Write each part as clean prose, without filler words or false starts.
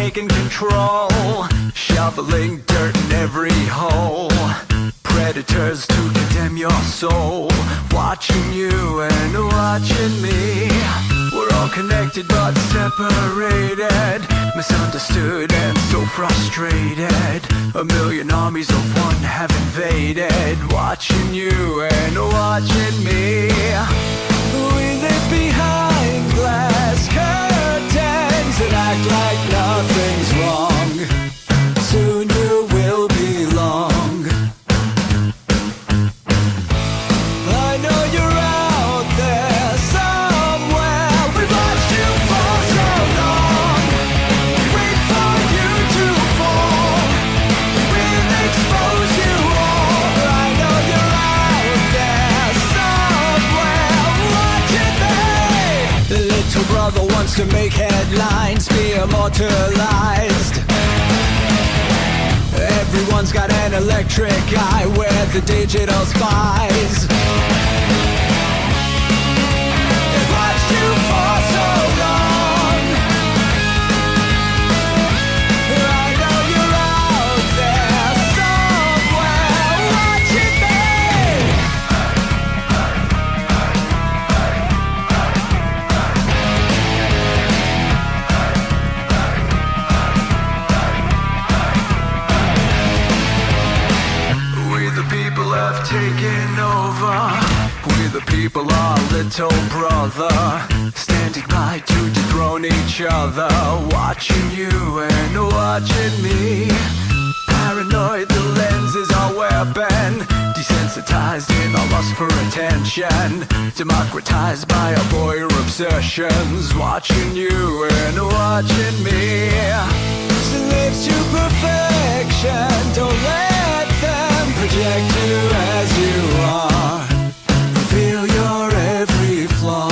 taking control, shoveling dirt in every hole. Predators to condemn your soul, watching you and watching me. We're all connected but separated, misunderstood and so frustrated. A million armies of one have invaded, watching you and watching me. We live behind glass curtains and act like nothing's wrong. Soon you will belong. I know you're out there somewhere. We've watched you for so long. Wait for you to fall. We'll expose you all. I know you're out there somewhere watching me. The little brother wants to make headlines, be immortalized. Everyone's got an electric eye, we're the digital spies. They've watched you for so long. I know you're out there somewhere watching have taken over. We the people are little brother, standing by to dethrone each other, watching you and watching me. Paranoid, the lens is our weapon, desensitized in our lust for attention, democratized by our voyeur obsessions, watching you and watching me. Slaves to perfection, don't let them project you as you are, reveal your every flaw.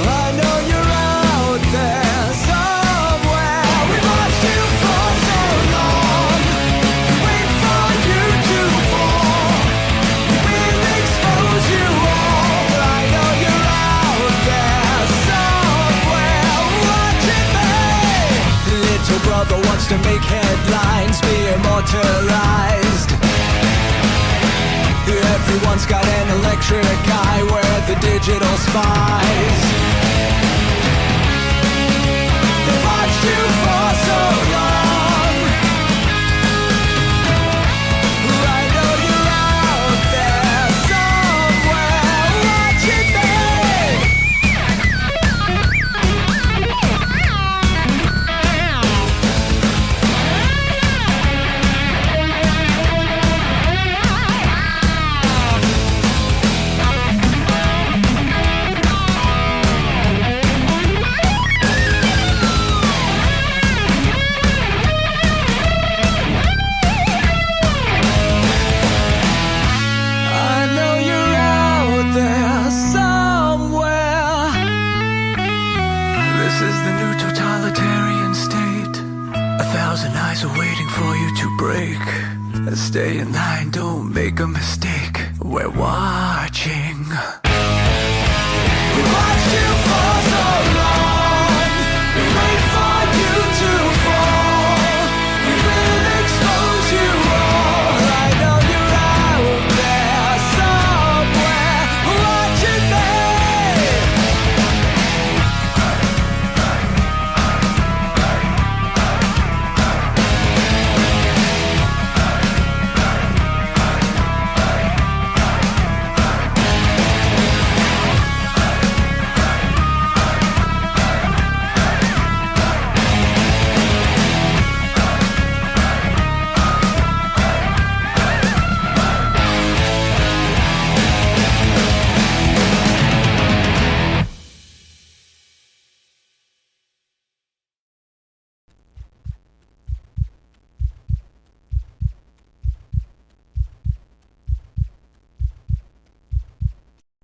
I know you're out there somewhere. We've watched you for so long. Wait for you to fall. We'll expose you all. I know you're out there somewhere watching me. Little brother wants to make headlines, be immortalized. Everyone's got an electric eye, we're the digital spies. They've watched you for so long. I know you're out there somewhere watching me. Stay in line, don't make a mistake. We're watching. We watched you for so long. We wait for you to fall. We will expose you all. I know you're out there somewhere watching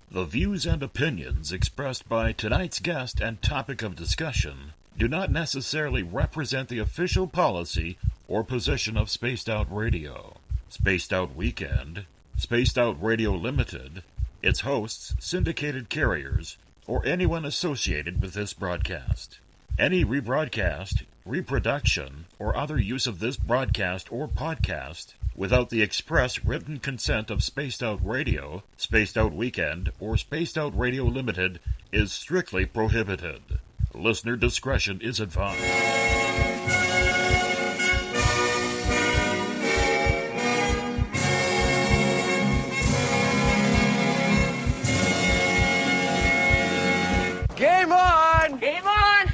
The views and opinions expressed by tonight's guest and topic of discussion do not necessarily represent the official policy or position of Spaced Out Radio, Spaced Out Weekend, Spaced Out Radio Limited, its hosts, syndicated carriers, or anyone associated with this broadcast. Any rebroadcast, reproduction, or other use of this broadcast or podcast without the express written consent of Spaced Out Radio, Spaced Out Weekend, or Spaced Out Radio Limited is strictly prohibited. Listener discretion is advised. Game on! Game on!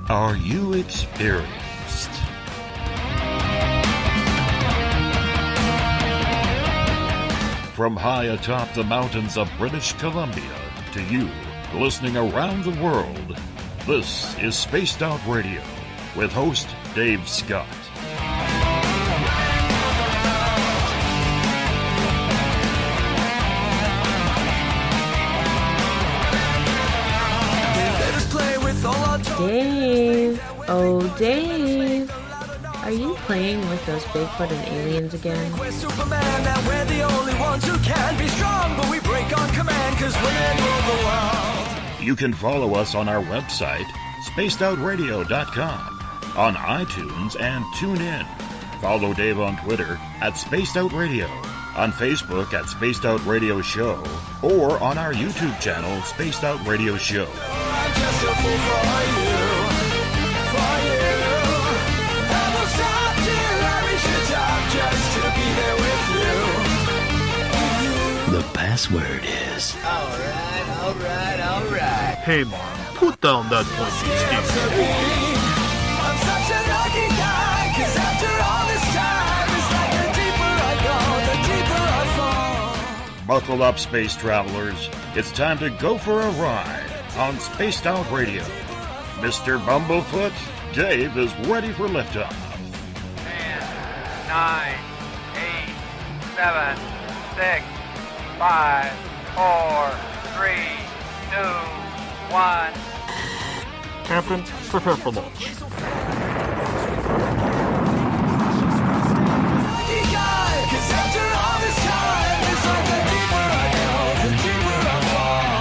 Are you experienced? From high atop the mountains of British Columbia to you, listening around the world, this is Spaced Out Radio with host Dave Scott. Dave, oh Dave, are you playing with those Bigfoot and aliens again? Superman, that we're the only ones who can be strong, but we break on command 'cause women rule the world. You can follow us on our website, spacedoutradio.com, on iTunes and TuneIn. Follow Dave on Twitter at Spaced Out Radio, on Facebook at Spaced Out Radio Show, or on our YouTube channel, Spaced Out Radio Show. I'm just a fool for you. I will stop till I reach the top just to be there with you. The password is... Alright. Hey, Mom, put down that pointy stick. I'm such a lucky guy, 'cause after all this time, it's like the deeper I go, the deeper I fall. Buckle up, space travelers. It's time to go for a ride on Spaced Out Radio. Mr. Bumblefoot, Dave is ready for liftoff. 10, 9, 8, 7, 6, 5, 4, 3, 2, 1. Captain, prepare for launch. Lucky guy, 'cause after all this time, it's like the deeper I go, the deeper I fall.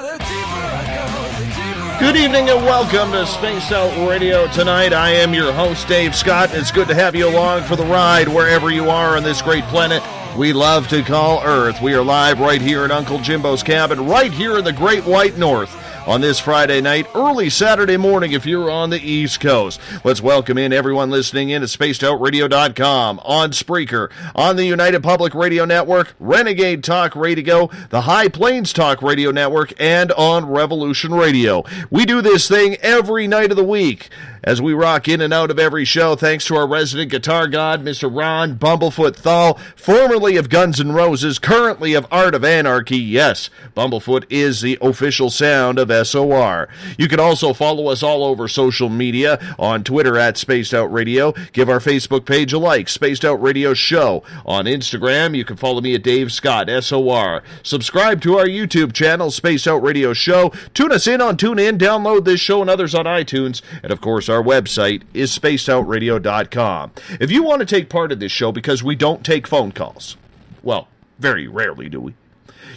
The deeper I go, the deeper I Good evening and welcome to Space Out Radio tonight. I am your host, Dave Scott. It's good to have you along for the ride wherever you are on this great planet we love to call Earth. We are live right here in Uncle Jimbo's cabin, right here in the Great White North on this Friday night, early Saturday morning if you're on the East Coast. Let's welcome in everyone listening in at spacedoutradio.com, on Spreaker, on the United Public Radio Network, Renegade Talk Radio, the High Plains Talk Radio Network, and on Revolution Radio. We do this thing every night of the week as we rock in and out of every show, thanks to our resident guitar god, Mr. Ron Bumblefoot THAL, formerly of Guns N' Roses, currently of Art of Anarchy. Yes, Bumblefoot is the official sound of SOR. You can also follow us all over social media, on Twitter at Spaced Out Radio. Give our Facebook page a like, Spaced Out Radio Show. On Instagram, you can follow me at Dave Scott, SOR. Subscribe to our YouTube channel, Spaced Out Radio Show. Tune us in on TuneIn, download this show and others on iTunes, and of course, our website is spacedoutradio.com. If you want to take part in this show, because we don't take phone calls, well, very rarely do we,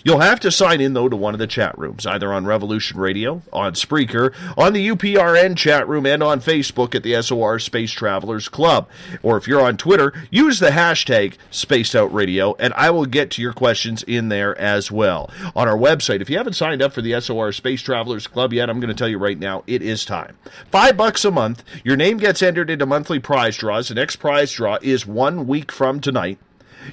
you'll have to sign in, though, to one of the chat rooms, either on Revolution Radio, on Spreaker, on the UPRN chat room, and on Facebook at the SOR Space Travelers Club. Or if you're on Twitter, use the hashtag SpacedOutRadio, and I will get to your questions in there as well. On our website, if you haven't signed up for the SOR Space Travelers Club yet, I'm going to tell you right now, it is time. $5 a month, your name gets entered into monthly prize draws. The next prize draw is 1 week from tonight.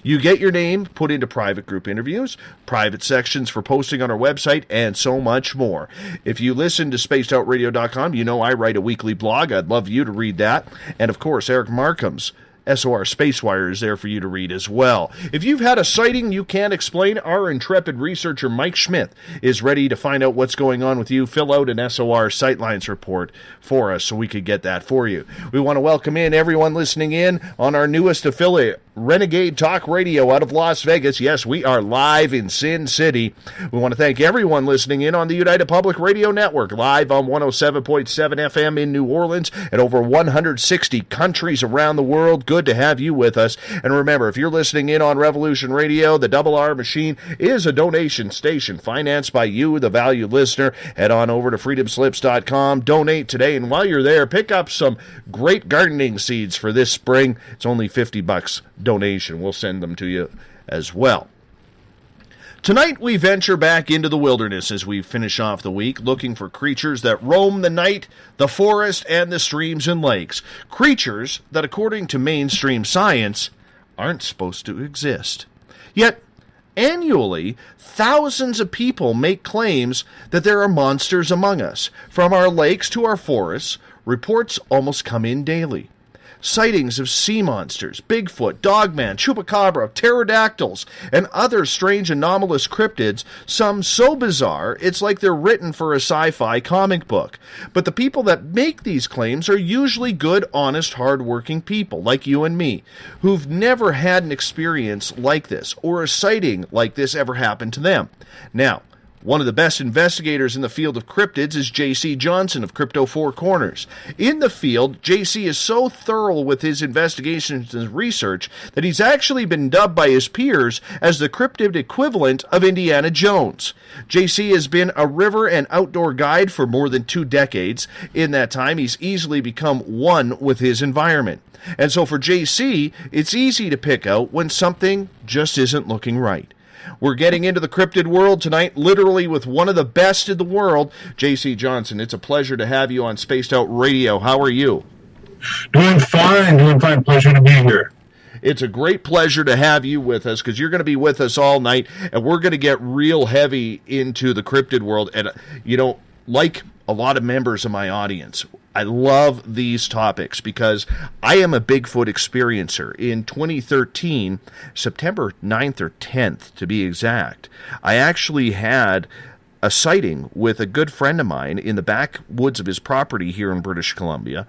You get your name put into private group interviews, private sections for posting on our website, and so much more. If you listen to spacedoutradio.com, you know I write a weekly blog. I'd love you to read that. And, of course, Eric Markham's SOR Spacewire is there for you to read as well. If you've had a sighting you can't explain, our intrepid researcher Mike Schmidt is ready to find out what's going on with you. Fill out an SOR Sightlines report for us so we could get that for you. We want to welcome in everyone listening in on our newest affiliate, Renegade Talk Radio out of Las Vegas. Yes, we are live in Sin City. We want to thank everyone listening in on the United Public Radio Network, live on 107.7 FM in New Orleans and over 160 countries around the world. Good to have you with us. And remember, if you're listening in on Revolution Radio, the Double R Machine is a donation station financed by you, the valued listener. Head on over to freedomslips.com, donate today, and while you're there, pick up some great gardening seeds for this spring. It's only $50 donation. We'll send them to you as well. Tonight we venture back into the wilderness as we finish off the week, looking for creatures that roam the night, the forest, and the streams and lakes. Creatures that, according to mainstream science, aren't supposed to exist. Yet, annually, thousands of people make claims that there are monsters among us. From our lakes to our forests, reports almost come in daily. Sightings of sea monsters, Bigfoot, Dogman, Chupacabra, pterodactyls, and other strange anomalous cryptids, some so bizarre it's like they're written for a sci-fi comic book. But the people that make these claims are usually good, honest, hard-working people, like you and me, who've never had an experience like this, or a sighting like this ever happened to them. Now, one of the best investigators in the field of cryptids is J.C. Johnson of Crypto Four Corners. In the field, J.C. is so thorough with his investigations and research that he's actually been dubbed by his peers as the cryptid equivalent of Indiana Jones. J.C. has been a river and outdoor guide for more than 2 decades. In that time, he's easily become one with his environment. And so for J.C., it's easy to pick out when something just isn't looking right. We're getting into the cryptid world tonight, literally with one of the best in the world, J.C. Johnson. It's a pleasure to have you on Spaced Out Radio. How are you? Doing fine. Pleasure to be here. It's a great pleasure to have you with us because you're going to be with us all night, and we're going to get real heavy into the cryptid world. And, you know, like a lot of members of my audience, I love these topics because I am a Bigfoot experiencer. In 2013, September 9th or 10th to be exact, I actually had a sighting with a good friend of mine in the backwoods of his property here in British Columbia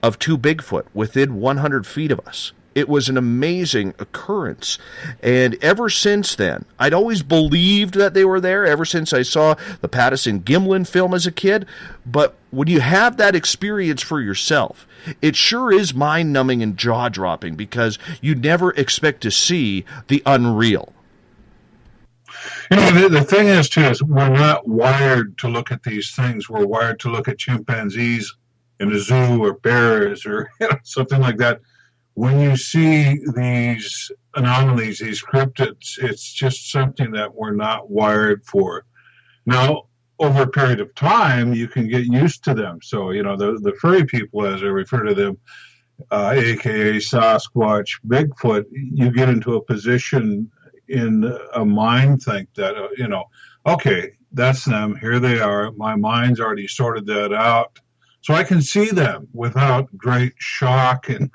of 2 Bigfoot within 100 feet of us. It was an amazing occurrence. And ever since then, I'd always believed that they were there, ever since I saw the Patterson Gimlin film as a kid. But when you have that experience for yourself, it sure is mind-numbing and jaw-dropping because you never expect to see the unreal. You know, the thing is, too, is we're not wired to look at these things. We're wired to look at chimpanzees in a zoo or bears or something like that. When you see these anomalies, these cryptids, it's just something that we're not wired for. Now, over a period of time, you can get used to them. So, you know, the furry people, as I refer to them, aka Sasquatch, Bigfoot, you get into a position in a mind think that, you know, okay, that's them, here they are. My mind's already sorted that out. So I can see them without great shock and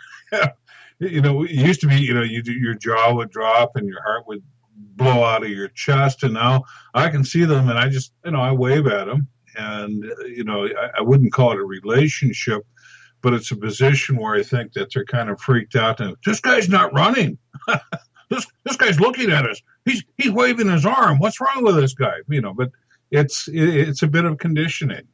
you know, it used to be, you know, your jaw would drop and your heart would blow out of your chest. And now I can see them and I just, you know, I wave at them. And, you know, I wouldn't call it a relationship, but it's a position where I think that they're kind of freaked out. And this guy's not running. this guy's looking at us. He's waving his arm. What's wrong with this guy? You know, but it's a bit of conditioning.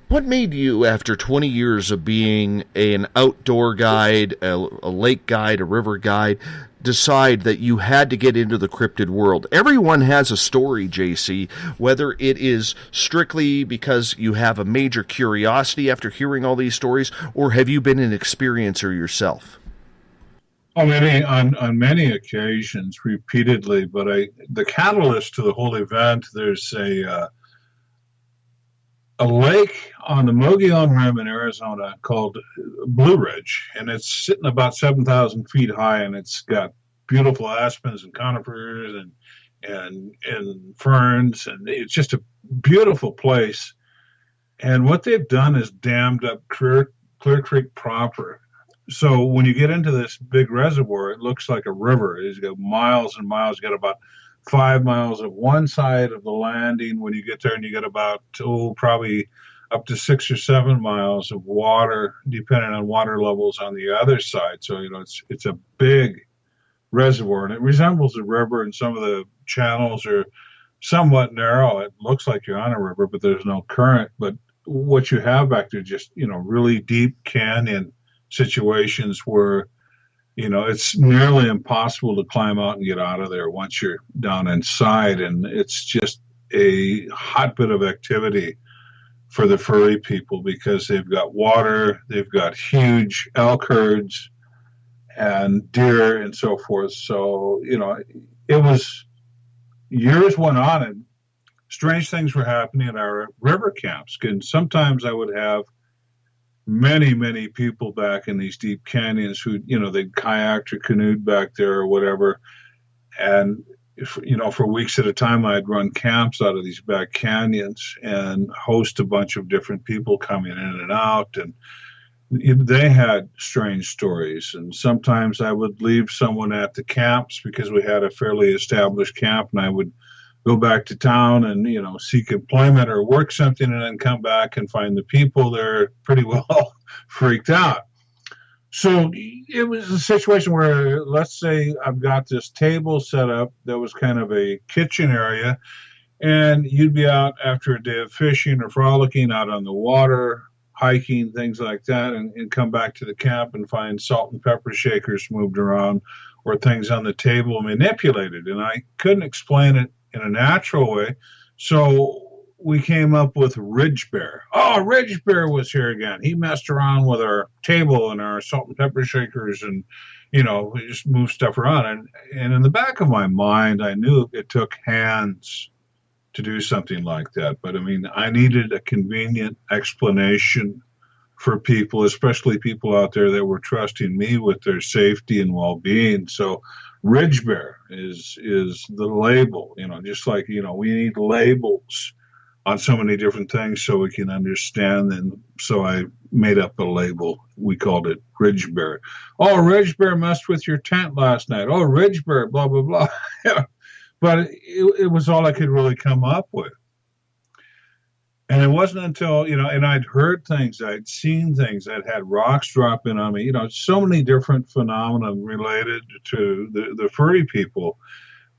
What made you, after 20 years of being an outdoor guide, a lake guide, a river guide, decide that you had to get into the cryptid world? Everyone has a story, JC, whether it is strictly because you have a major curiosity after hearing all these stories, or have you been an experiencer yourself? Oh, on many occasions, repeatedly, but the catalyst to the whole event, there's a lake on the Mogollon Rim in Arizona called Blue Ridge, and it's sitting about 7,000 feet high, and it's got beautiful aspens and conifers and ferns, and it's just a beautiful place. And what they've done is dammed up Clear Creek proper. So when you get into this big reservoir, it looks like a river. It's got miles and miles. You got about 5 miles of one side of the landing when you get there, and you get about probably up to 6 or 7 miles of water, depending on water levels on the other side. So, it's a big reservoir, and it resembles a river, and some of the channels are somewhat narrow. It looks like you're on a river, but there's no current. But what you have back there, just, really deep canyon situations where, it's nearly impossible to climb out and get out of there once you're down inside. And it's just a hotbed of activity for the furry people because they've got water, they've got huge elk herds and deer and so forth. So, it was, years went on and strange things were happening at our river camps. And sometimes I would have many, many people back in these deep canyons who, they'd kayaked or canoed back there or whatever. And, for weeks at a time, I'd run camps out of these back canyons and host a bunch of different people coming in and out. And they had strange stories. And sometimes I would leave someone at the camps because we had a fairly established camp, and I would go back to town and, seek employment or work something, and then come back and find the people there pretty well freaked out. So it was a situation where, let's say I've got this table set up that was kind of a kitchen area, and you'd be out after a day of fishing or frolicking out on the water, hiking, things like that, and come back to the camp and find salt and pepper shakers moved around or things on the table manipulated. And I couldn't explain it in a natural way. So we came up with Ridge Bear. Oh, Ridge Bear was here again. He messed around with our table and our salt and pepper shakers and, we just moved stuff around. And in the back of my mind, I knew it took hands to do something like that. But I needed a convenient explanation for people, especially people out there that were trusting me with their safety and well-being. So Ridge Bear is the label, just like, we need labels on so many different things so we can understand. And so I made up a label. We called it Ridge Bear. Oh, Ridge Bear messed with your tent last night. Oh, Ridge Bear, blah, blah, blah. But it was all I could really come up with. And it wasn't until, and I'd heard things, I'd seen things, I'd had rocks drop in on me, so many different phenomena related to the furry people,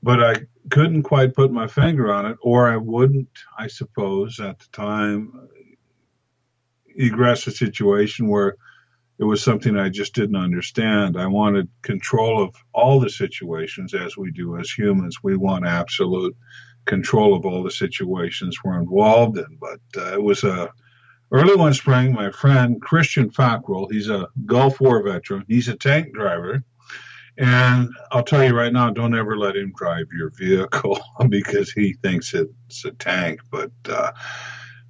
but I couldn't quite put my finger on it, or I wouldn't, I suppose, at the time, egress a situation where it was something I just didn't understand. I wanted control of all the situations, as we do as humans. We want absolute control of all the situations we're involved in. But it was early one spring. My friend Christian Fackrell, he's a Gulf War veteran. He's a tank driver. And I'll tell you right now, don't ever let him drive your vehicle because he thinks it's a tank. But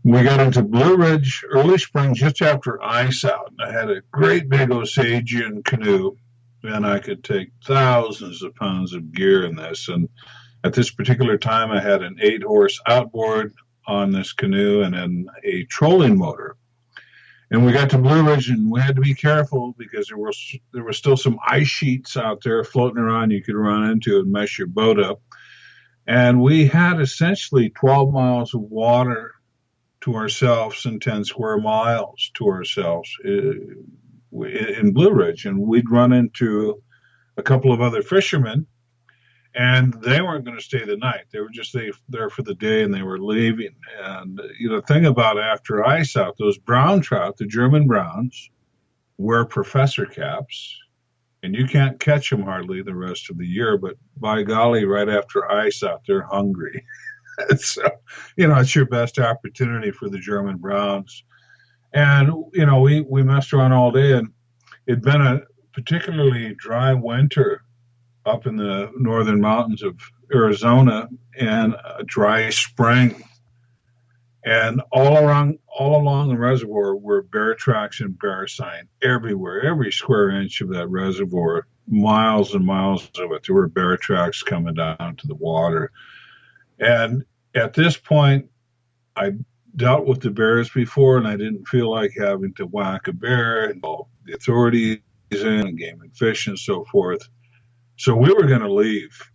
we got into Blue Ridge early spring, just after ice out. And I had a great big Osagian canoe, and I could take thousands of pounds of gear in this. And at this particular time, I had an 8-horse outboard on this canoe and then a trolling motor. And we got to Blue Ridge, and we had to be careful because there were still some ice sheets out there floating around you could run into and mess your boat up. And we had essentially 12 miles of water to ourselves and 10 square miles to ourselves in Blue Ridge. And we'd run into a couple of other fishermen, and they weren't going to stay the night. They were just there for the day, and they were leaving. And the thing about after ice out, those brown trout, the German browns, wear professor caps, and you can't catch them hardly the rest of the year. But by golly, right after ice out, they're hungry. So, it's your best opportunity for the German browns. And, we messed around all day, and it'd been a particularly dry winter up in the northern mountains of Arizona, and a dry spring. And all along the reservoir were bear tracks and bear sign everywhere. Every square inch of that reservoir, miles and miles of it, there were bear tracks coming down to the water. And at this point, I dealt with the bears before, and I didn't feel like having to whack a bear and all the authorities in and game and fish and so forth. So we were going to leave.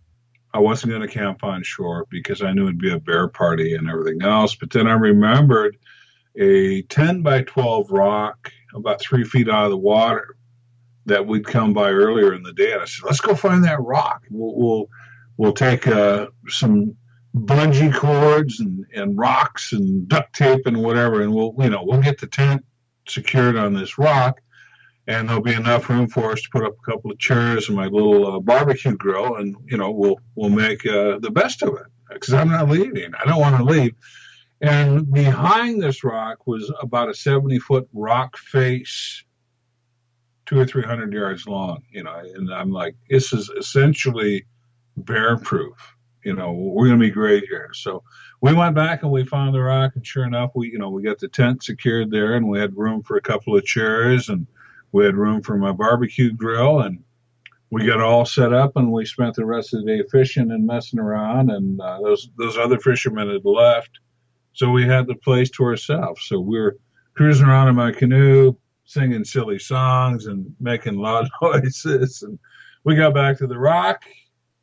I wasn't going to camp on shore because I knew it'd be a bear party and everything else. But then I remembered a 10 by 12 rock about 3 feet out of the water that we'd come by earlier in the day. And I said, let's go find that rock. We'll take some bungee cords and rocks and duct tape and whatever, and we'll get the tent secured on this rock, and there'll be enough room for us to put up a couple of chairs and my little barbecue grill, and we'll make the best of it, because I'm not leaving. I don't want to leave. And behind this rock was about a 70-foot rock face, 200 or 300 yards long, and I'm like, this is essentially bear proof. We're going to be great here. So we went back and we found the rock, and sure enough, we got the tent secured there, and we had room for a couple of chairs, and we had room for my barbecue grill, and we got all set up, and we spent the rest of the day fishing and messing around, and those other fishermen had left, so we had the place to ourselves. So we were cruising around in my canoe, singing silly songs and making loud noises, and we got back to the rock.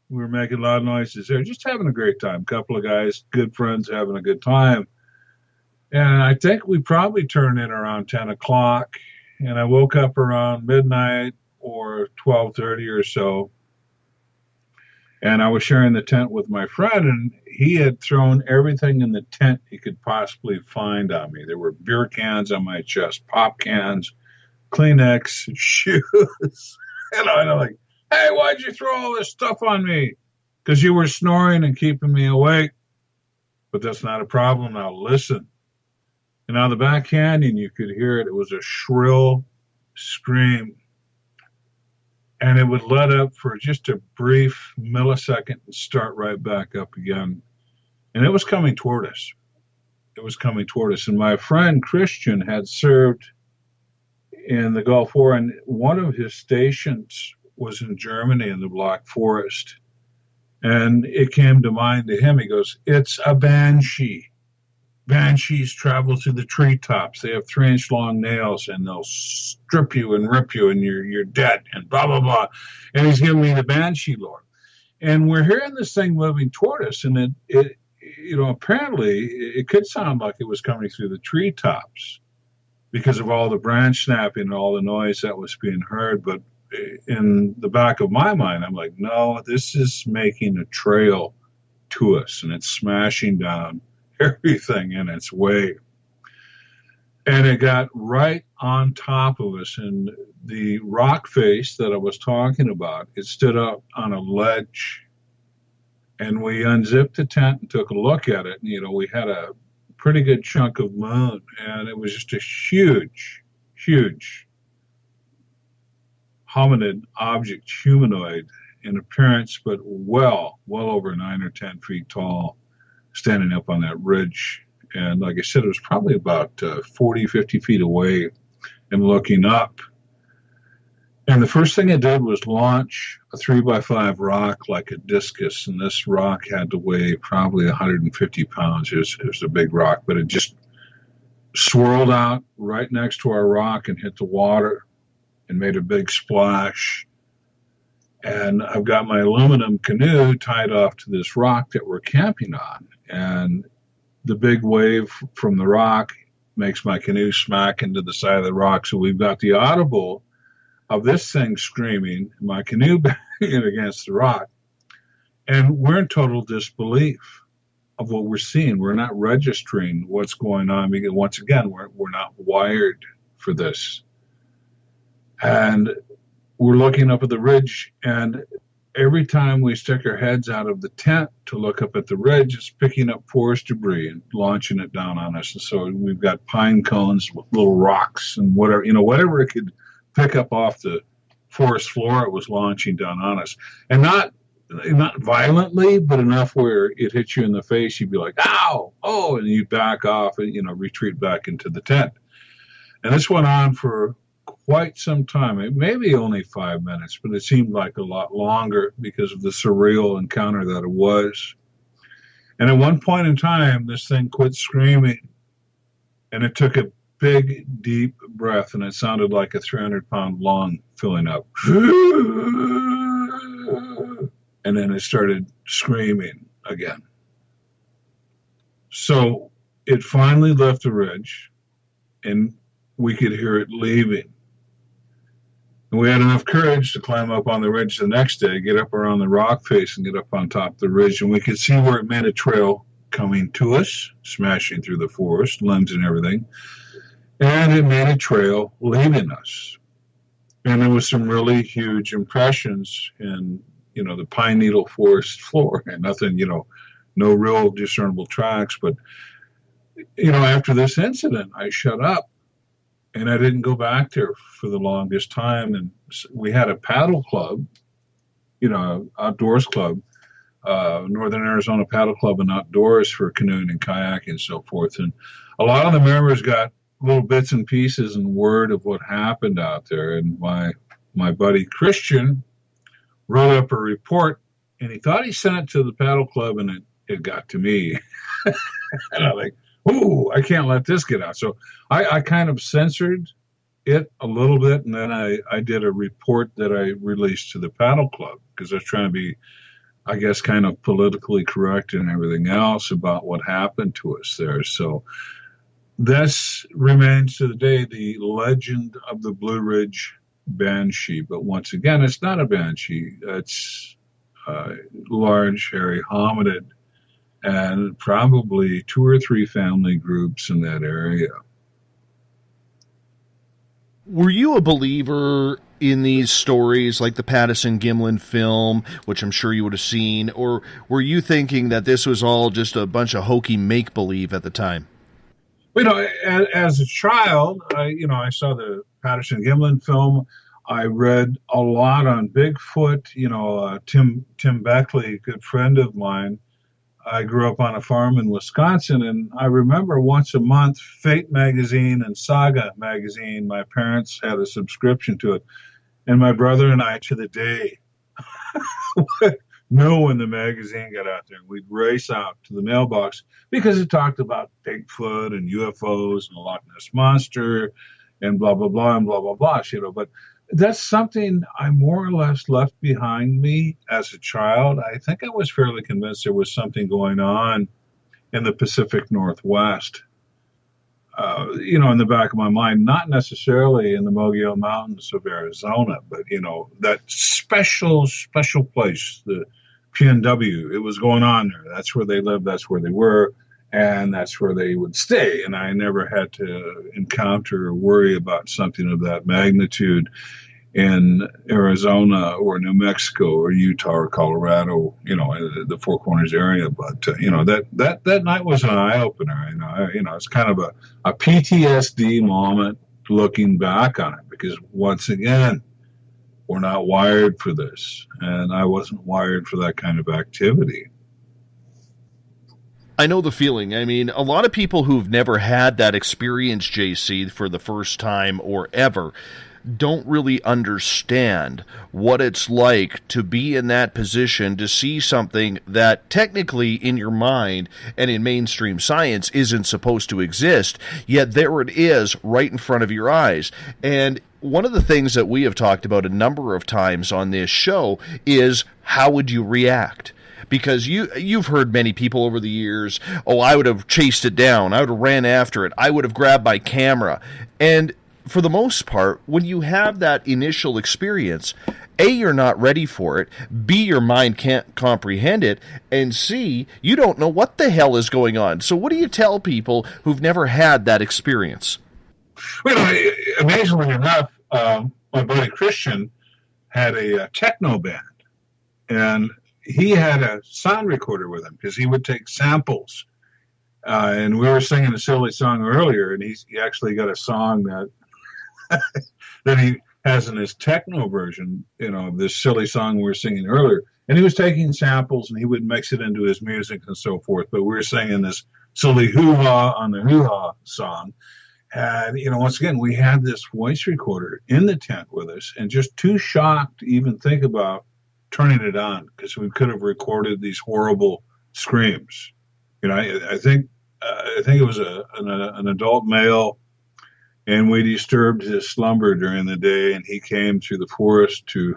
We were making loud noises there, just having a great time. A couple of guys, good friends, having a good time. And I think we probably turned in around 10 o'clock, and I woke up around midnight or 12:30 or so. And I was sharing the tent with my friend, and he had thrown everything in the tent he could possibly find on me. There were beer cans on my chest, pop cans, Kleenex, shoes. And I'm like, hey, why'd you throw all this stuff on me? Because you were snoring and keeping me awake. But that's not a problem. Now listen. And on the back canyon, you could hear it. It was a shrill scream. And it would let up for just a brief millisecond and start right back up again. And it was coming toward us. It was coming toward us. And my friend Christian had served in the Gulf War, and one of his stations was in Germany in the Black Forest. And it came to mind to him. He goes, it's a banshee. Banshees travel through the treetops. They have 3-inch long nails, and they'll strip you and rip you, and you're dead, and blah, blah, blah. And he's giving me the banshee lore. And we're hearing this thing moving toward us, and it apparently it could sound like it was coming through the treetops because of all the branch snapping and all the noise that was being heard. But in the back of my mind, I'm like, no, this is making a trail to us, and it's smashing down everything in its way. And it got right on top of us, and the rock face that I was talking about, it stood up on a ledge, and we unzipped the tent and took a look at it. And, we had a pretty good chunk of moon, and it was just a huge hominid object, humanoid in appearance, but well over 9 or 10 feet tall, standing up on that ridge. And like I said, it was probably about 40, 50 feet away and looking up. And the first thing it did was launch a 3x5 rock like a discus. And this rock had to weigh probably 150 pounds. It was a big rock, but it just swirled out right next to our rock and hit the water and made a big splash. And I've got my aluminum canoe tied off to this rock that we're camping on. And the big wave from the rock makes my canoe smack into the side of the rock. So we've got the audible of this thing screaming, my canoe banging against the rock. And we're in total disbelief of what we're seeing. We're not registering what's going on because, once again, we're not wired for this. And we're looking up at the ridge, and every time we stick our heads out of the tent to look up at the ridge, it's picking up forest debris and launching it down on us. And so we've got pine cones with little rocks and whatever it could pick up off the forest floor, it was launching down on us. And not violently, but enough where it hits you in the face, you'd be like, ow, oh, and you back off and, retreat back into the tent. And this went on for quite some time, maybe only 5 minutes, but it seemed like a lot longer because of the surreal encounter that it was. And at one point in time, this thing quit screaming, and it took a big, deep breath, and it sounded like a 300-pound lung filling up. And then it started screaming again. So it finally left the ridge, and we could hear it leaving. And we had enough courage to climb up on the ridge the next day, get up around the rock face and get up on top of the ridge, and we could see where it made a trail coming to us, smashing through the forest, limbs and everything, and it made a trail leaving us. And there was some really huge impressions in, the pine needle forest floor, and nothing, no real discernible tracks. But, after this incident, I shut up and I didn't go back there for the longest time. And we had a paddle club, outdoors club, Northern Arizona Paddle Club and Outdoors for canoeing and kayaking and so forth. And a lot of the members got little bits and pieces and word of what happened out there. And my buddy Christian wrote up a report, and he thought he sent it to the paddle club, and it got to me. And I'm like, ooh, I can't let this get out. So I kind of censored it a little bit, and then I did a report that I released to the paddle club because I was trying to be, I guess, kind of politically correct and everything else about what happened to us there. So this remains to the day the legend of the Blue Ridge Banshee. But once again, it's not a banshee. It's a large, hairy hominid, and probably 2 or 3 family groups in that area. Were you a believer in these stories like the Patterson Gimlin film, which I'm sure you would have seen, or were you thinking that this was all just a bunch of hokey make-believe at the time? As a child, I saw the Patterson Gimlin film. I read a lot on Bigfoot. Tim Beckley, a good friend of mine. I grew up on a farm in Wisconsin, and I remember once a month, Fate magazine and Saga magazine, my parents had a subscription to it. And my brother and I, to the day, know when the magazine got out there. We'd race out to the mailbox because it talked about Bigfoot and UFOs and the Loch Ness Monster and blah, blah, blah, and blah, blah, blah, But that's something I more or less left behind me as a child. I think I was fairly convinced there was something going on in the Pacific Northwest, in the back of my mind, not necessarily in the Mogollon Mountains of Arizona, but, that special place, the PNW, it was going on there. That's where they lived, that's where they were, and that's where they would stay. And I never had to encounter or worry about something of that magnitude in Arizona or New Mexico or Utah or Colorado, the Four Corners area. But, that night was an eye-opener. It's kind of a PTSD moment looking back on it, because once again, we're not wired for this. And I wasn't wired for that kind of activity. I know the feeling. I mean, a lot of people who've never had that experience, JC, for the first time or ever, don't really understand what it's like to be in that position, to see something that technically in your mind and in mainstream science isn't supposed to exist, yet there it is right in front of your eyes. And one of the things that we have talked about a number of times on this show is, how would you react? Because you've heard many people over the years, I would have chased it down, I would have ran after it, I would have grabbed my camera. And for the most part, when you have that initial experience, A, you're not ready for it, B, your mind can't comprehend it, and C, you don't know what the hell is going on. So what do you tell people who've never had that experience? Well, amazingly enough, my buddy Christian had a techno band, and he had a sound recorder with him because he would take samples. And we were singing a silly song earlier, and he actually got a song that that he has in his techno version, this silly song we were singing earlier. And he was taking samples, and he would mix it into his music and so forth. But we were singing this silly hoo-ha on the hoo-ha song. And, once again, we had this voice recorder in the tent with us, and just too shocked to even think about turning it on, because we could have recorded these horrible screams. I think it was an adult male, and we disturbed his slumber during the day, and he came through the forest to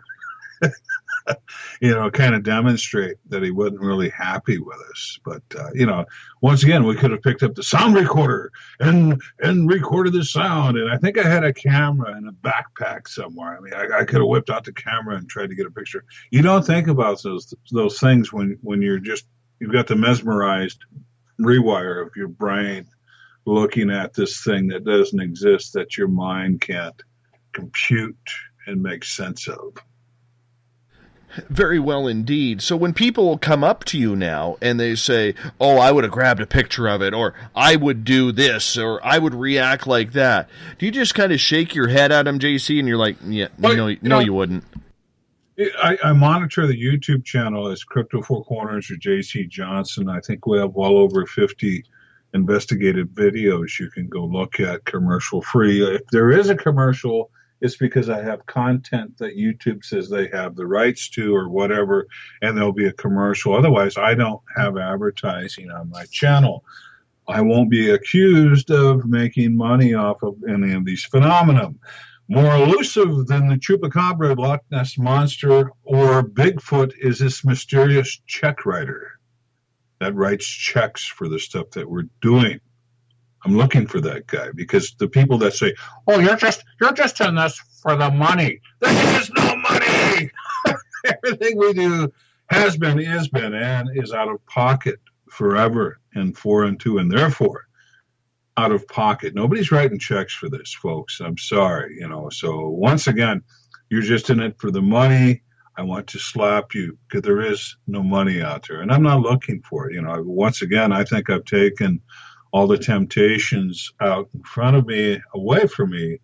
kind of demonstrate that he wasn't really happy with us. But, once again, we could have picked up the sound recorder and recorded the sound. And I think I had a camera in a backpack somewhere. I mean, I could have whipped out the camera and tried to get a picture. You don't think about those things when you've got the mesmerized rewire of your brain looking at this thing that doesn't exist, that your mind can't compute and make sense of. Very well indeed. So when people come up to you now and they say, oh, I would have grabbed a picture of it, or I would do this, or I would react like that, do you just kind of shake your head at them, JC, and you're like, yeah, no, you wouldn't? I monitor the YouTube channel as Crypto Four Corners or JC Johnson. I think we have well over 50 investigative videos you can go look at commercial free. If there is a commercial, it's because I have content that YouTube says they have the rights to or whatever, and there'll be a commercial. Otherwise, I don't have advertising on my channel. I won't be accused of making money off of any of these phenomena. More elusive than the Chupacabra, Loch Ness Monster, or Bigfoot is this mysterious check writer that writes checks for the stuff that we're doing. I'm looking for that guy, because the people that say, "Oh, you're just in this for the money," there is no money. Everything we do has been, is been, and is out of pocket forever, and for and to, and therefore out of pocket. Nobody's writing checks for this, folks. I'm sorry, So once again, you're just in it for the money. I want to slap you because there is no money out there, and I'm not looking for it. Once again, I think I've taken all the temptations out in front of me, away from me,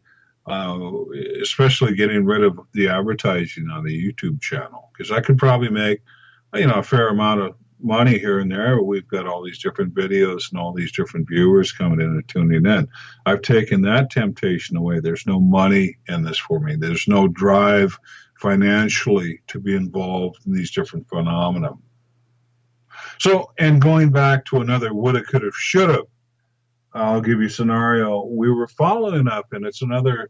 especially getting rid of the advertising on the YouTube channel, because I could probably make, a fair amount of money here and there. We've got all these different videos and all these different viewers coming in and tuning in. I've taken that temptation away. There's no money in this for me. There's no drive financially to be involved in these different phenomena. So, and going back to another woulda, coulda, shoulda, I'll give you a scenario. We were following up, and it's another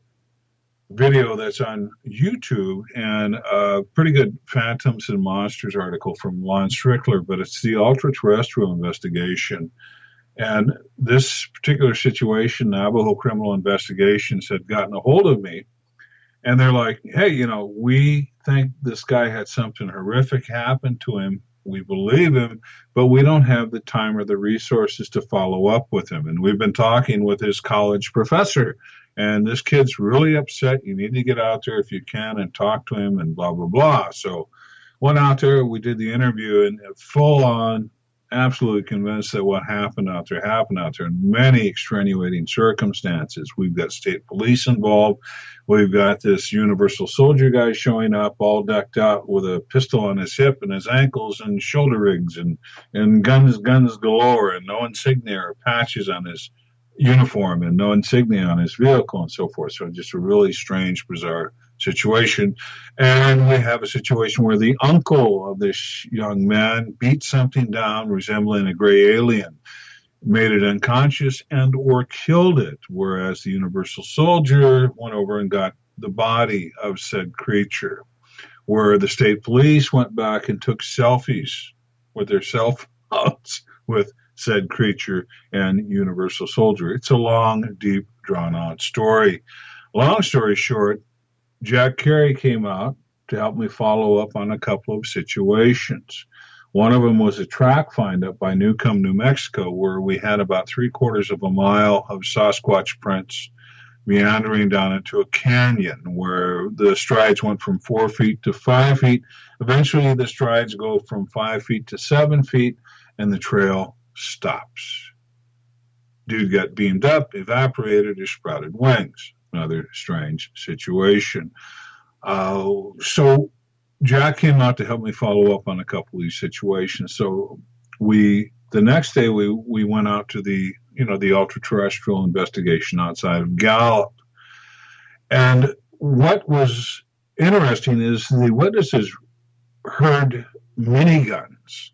video that's on YouTube, and a pretty good Phantoms and Monsters article from Lon Strickler, but it's the ultra-terrestrial investigation. And this particular situation, Navajo Criminal Investigations had gotten a hold of me, and they're like, hey, we think this guy had something horrific happen to him. We believe him, but we don't have the time or the resources to follow up with him. And we've been talking with his college professor, and this kid's really upset. You need to get out there if you can and talk to him and blah, blah, blah. So went out there, we did the interview, and full on, absolutely convinced that what happened out there in many extenuating circumstances. We've got state police involved. We've got this Universal Soldier guy showing up all decked out with a pistol on his hip and his ankles and shoulder rigs and guns galore, and no insignia or patches on his uniform and no insignia on his vehicle and so forth. So just a really strange, bizarre situation. And we have a situation where the uncle of this young man beat something down resembling a gray alien, made it unconscious and or killed it, whereas the Universal Soldier went over and got the body of said creature, where the state police went back and took selfies with their cell phones with said creature and Universal Soldier. It's a long, deep, drawn-out story. Long story short, Jack Carey came out to help me follow up on a couple of situations. One of them was a track find up by Newcomb, New Mexico, where we had about 3/4 of a mile of Sasquatch prints meandering down into a canyon where the strides went from 4 feet to 5 feet. Eventually, the strides go from 5 feet to 7 feet, and the trail stops. Dude got beamed up, evaporated, or sprouted wings. Another strange situation. So Jack came out to help me follow up on a couple of these situations. So the next day we went out to the ultra-terrestrial investigation outside of Gallup. And what was interesting is the witnesses heard miniguns,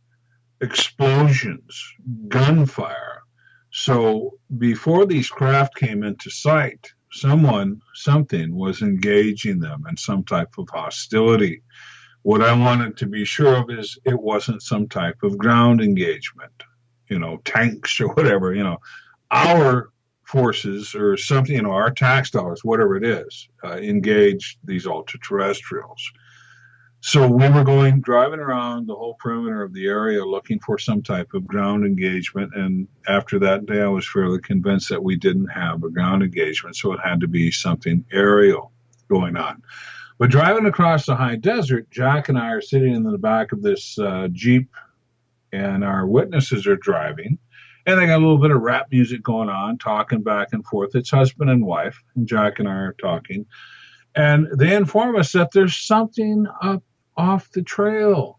explosions, gunfire. So before these craft came into sight, something was engaging them in some type of hostility. What I wanted to be sure of is it wasn't some type of ground engagement, tanks or whatever, our forces or something, our tax dollars, whatever it is, engage these ultra-terrestrials. So we were driving around the whole perimeter of the area looking for some type of ground engagement. And after that day, I was fairly convinced that we didn't have a ground engagement. So it had to be something aerial going on. But driving across the high desert, Jack and I are sitting in the back of this Jeep, and our witnesses are driving. And they got a little bit of rap music going on, talking back and forth. It's husband and wife, and Jack and I are talking. And they inform us that there's something up off the trail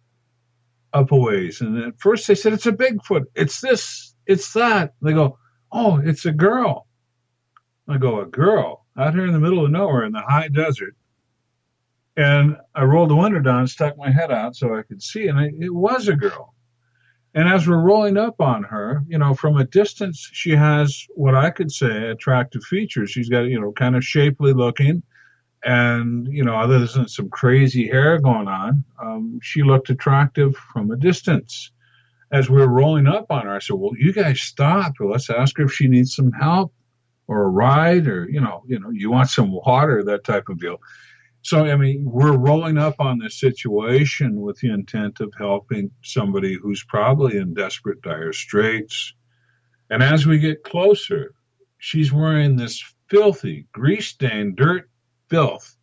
up a ways. And at first they said, it's a Bigfoot. It's this, it's that. They go, oh, it's a girl. I go, a girl? Out here in the middle of nowhere in the high desert. And I rolled the window down, stuck my head out so I could see, and it was a girl. And as we're rolling up on her, from a distance, she has what I could say attractive features. She's got, kind of shapely looking. And, other than some crazy hair going on, she looked attractive from a distance. As we were rolling up on her, I said, well, you guys stop. Well, let's ask her if she needs some help or a ride or, you want some water, that type of deal. So, we're rolling up on this situation with the intent of helping somebody who's probably in desperate, dire straits. And as we get closer, she's wearing this filthy, grease-stained dirt filth,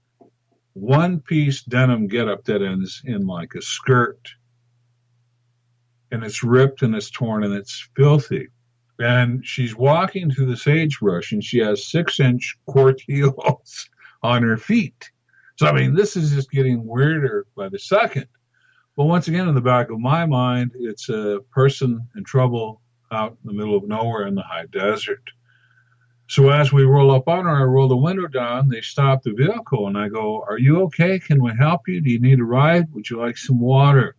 one-piece denim getup that ends in like a skirt. And it's ripped and it's torn and it's filthy. And she's walking through the sagebrush and she has 6-inch quart heels on her feet. So, this is just getting weirder by the second. But once again, in the back of my mind, it's a person in trouble out in the middle of nowhere in the high desert. So as we roll up on her, I roll the window down, they stop the vehicle, and I go, are you okay? Can we help you? Do you need a ride? Would you like some water?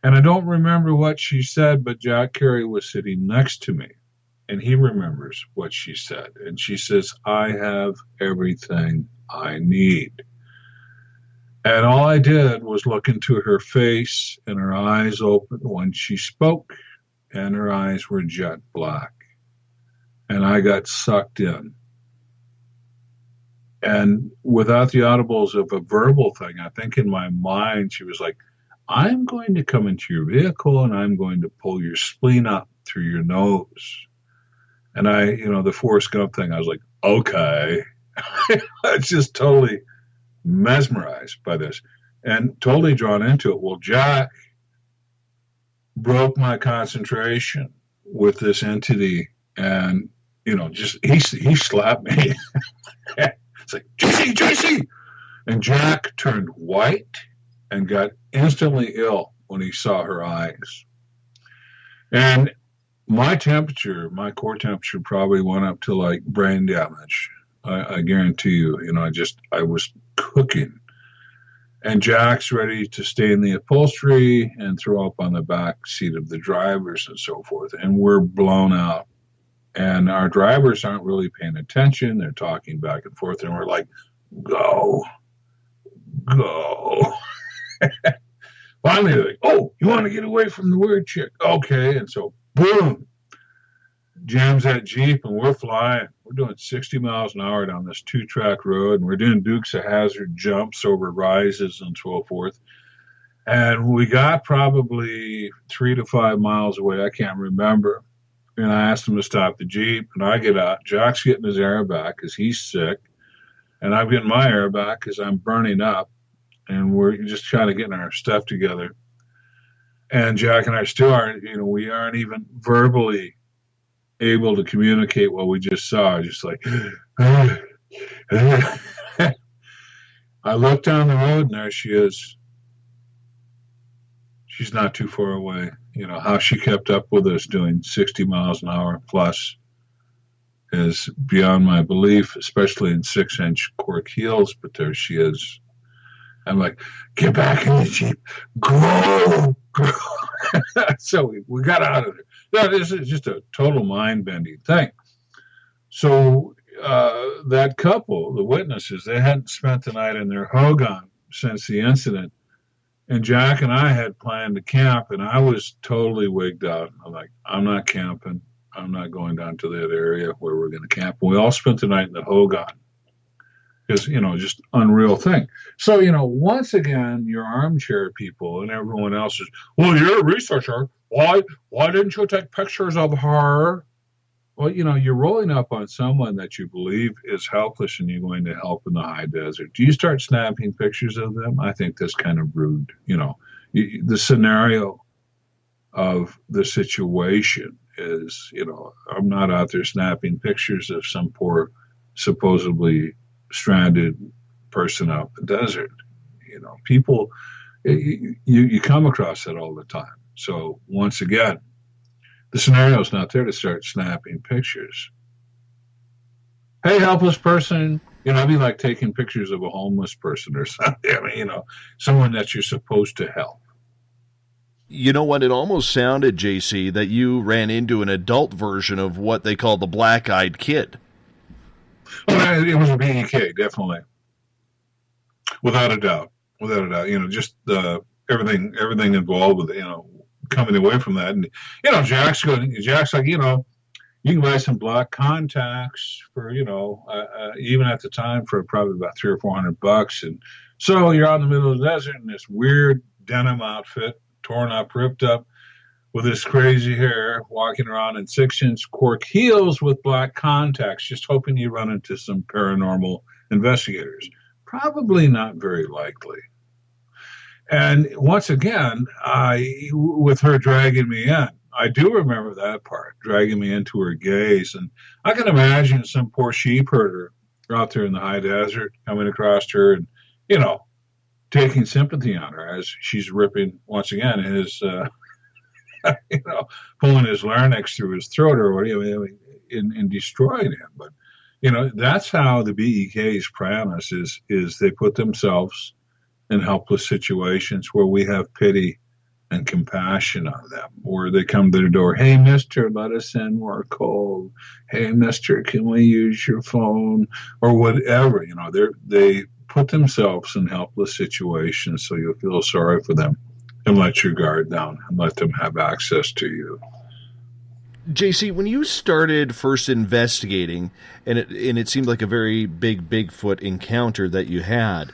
And I don't remember what she said, but Jack Carey was sitting next to me, and he remembers what she said. And she says, I have everything I need. And all I did was look into her face, and her eyes opened when she spoke, and her eyes were jet black. And I got sucked in. And without the audibles of a verbal thing, I think in my mind, she was like, I'm going to come into your vehicle and I'm going to pull your spleen up through your nose. And I, the Forrest Gump thing, I was like, okay. I was just totally mesmerized by this and totally drawn into it. Well, Jack broke my concentration with this entity. And he slapped me. It's like, JC! And Jack turned white and got instantly ill when he saw her eyes. And my core temperature probably went up to like brain damage. I guarantee you, I was cooking. And Jack's ready to stay in the upholstery and throw up on the back seat of the drivers and so forth. And we're blown out. And our drivers aren't really paying attention. They're talking back and forth. And we're like, go. Finally, they're like, oh, you want to get away from the weird chick? Okay. And so, boom, jams that Jeep and we're flying. We're doing 60 miles an hour down this 2-track road. And we're doing Dukes of Hazzard jumps over rises and so forth. And we got probably 3 to 5 miles away. I can't remember. And I asked him to stop the Jeep, and I get out. Jack's getting his air back because he's sick, and I'm getting my air back because I'm burning up, and we're just kind of getting our stuff together. And Jack and I still aren't, we aren't even verbally able to communicate what we just saw. Just like, I look down the road, and there she is. She's not too far away. How she kept up with us doing 60 miles an hour plus is beyond my belief, especially in 6-inch cork heels, but there she is. I'm like, get back in the Jeep. Go. So we got out of there. This is just a total mind-bending thing. So that couple, the witnesses, they hadn't spent the night in their Hogan since the incident. And Jack and I had planned to camp, and I was totally wigged out. I'm like, I'm not camping. I'm not going down to that area where we're going to camp. We all spent the night in the Hogan. Because, just unreal thing. So, once again, your armchair people and everyone else is, well, you're a researcher. Why didn't you take pictures of her? Well, you're rolling up on someone that you believe is helpless and you're going to help in the high desert. Do you start snapping pictures of them? I think that's kind of rude. The scenario of the situation is, I'm not out there snapping pictures of some poor, supposedly stranded person out in the desert. People, you come across that all the time. So once again, the scenario is not there to start snapping pictures. Hey, helpless person, I'd be like taking pictures of a homeless person or something. Someone that you're supposed to help. You know what? It almost sounded, JC, that you ran into an adult version of what they call the black-eyed kid. Well, it was a BEK, definitely, without a doubt. Just everything involved with coming away from that, and Jack's like, you can buy some black contacts for even at the time for probably about $300 or $400, and so you're out in the middle of the desert in this weird denim outfit, torn up, ripped up, with his crazy hair, walking around in 6-inch cork heels with black contacts, just hoping you run into some paranormal investigators. Probably not very likely. And once again, with her dragging me in, I do remember that part, dragging me into her gaze. And I can imagine some poor sheep herder out there in the high desert coming across her and, taking sympathy on her as she's ripping, once again, his... pulling his larynx through his throat or whatever, and destroying him. But, that's how the BEKs premise is they put themselves in helpless situations where we have pity and compassion on them, where they come to their door, hey, mister, let us in, we're cold. Hey, mister, can we use your phone? Or whatever, they put themselves in helpless situations so you'll feel sorry for them. And let your guard down and let them have access to you. JC, when you started first investigating, and it seemed like a very big Bigfoot encounter that you had,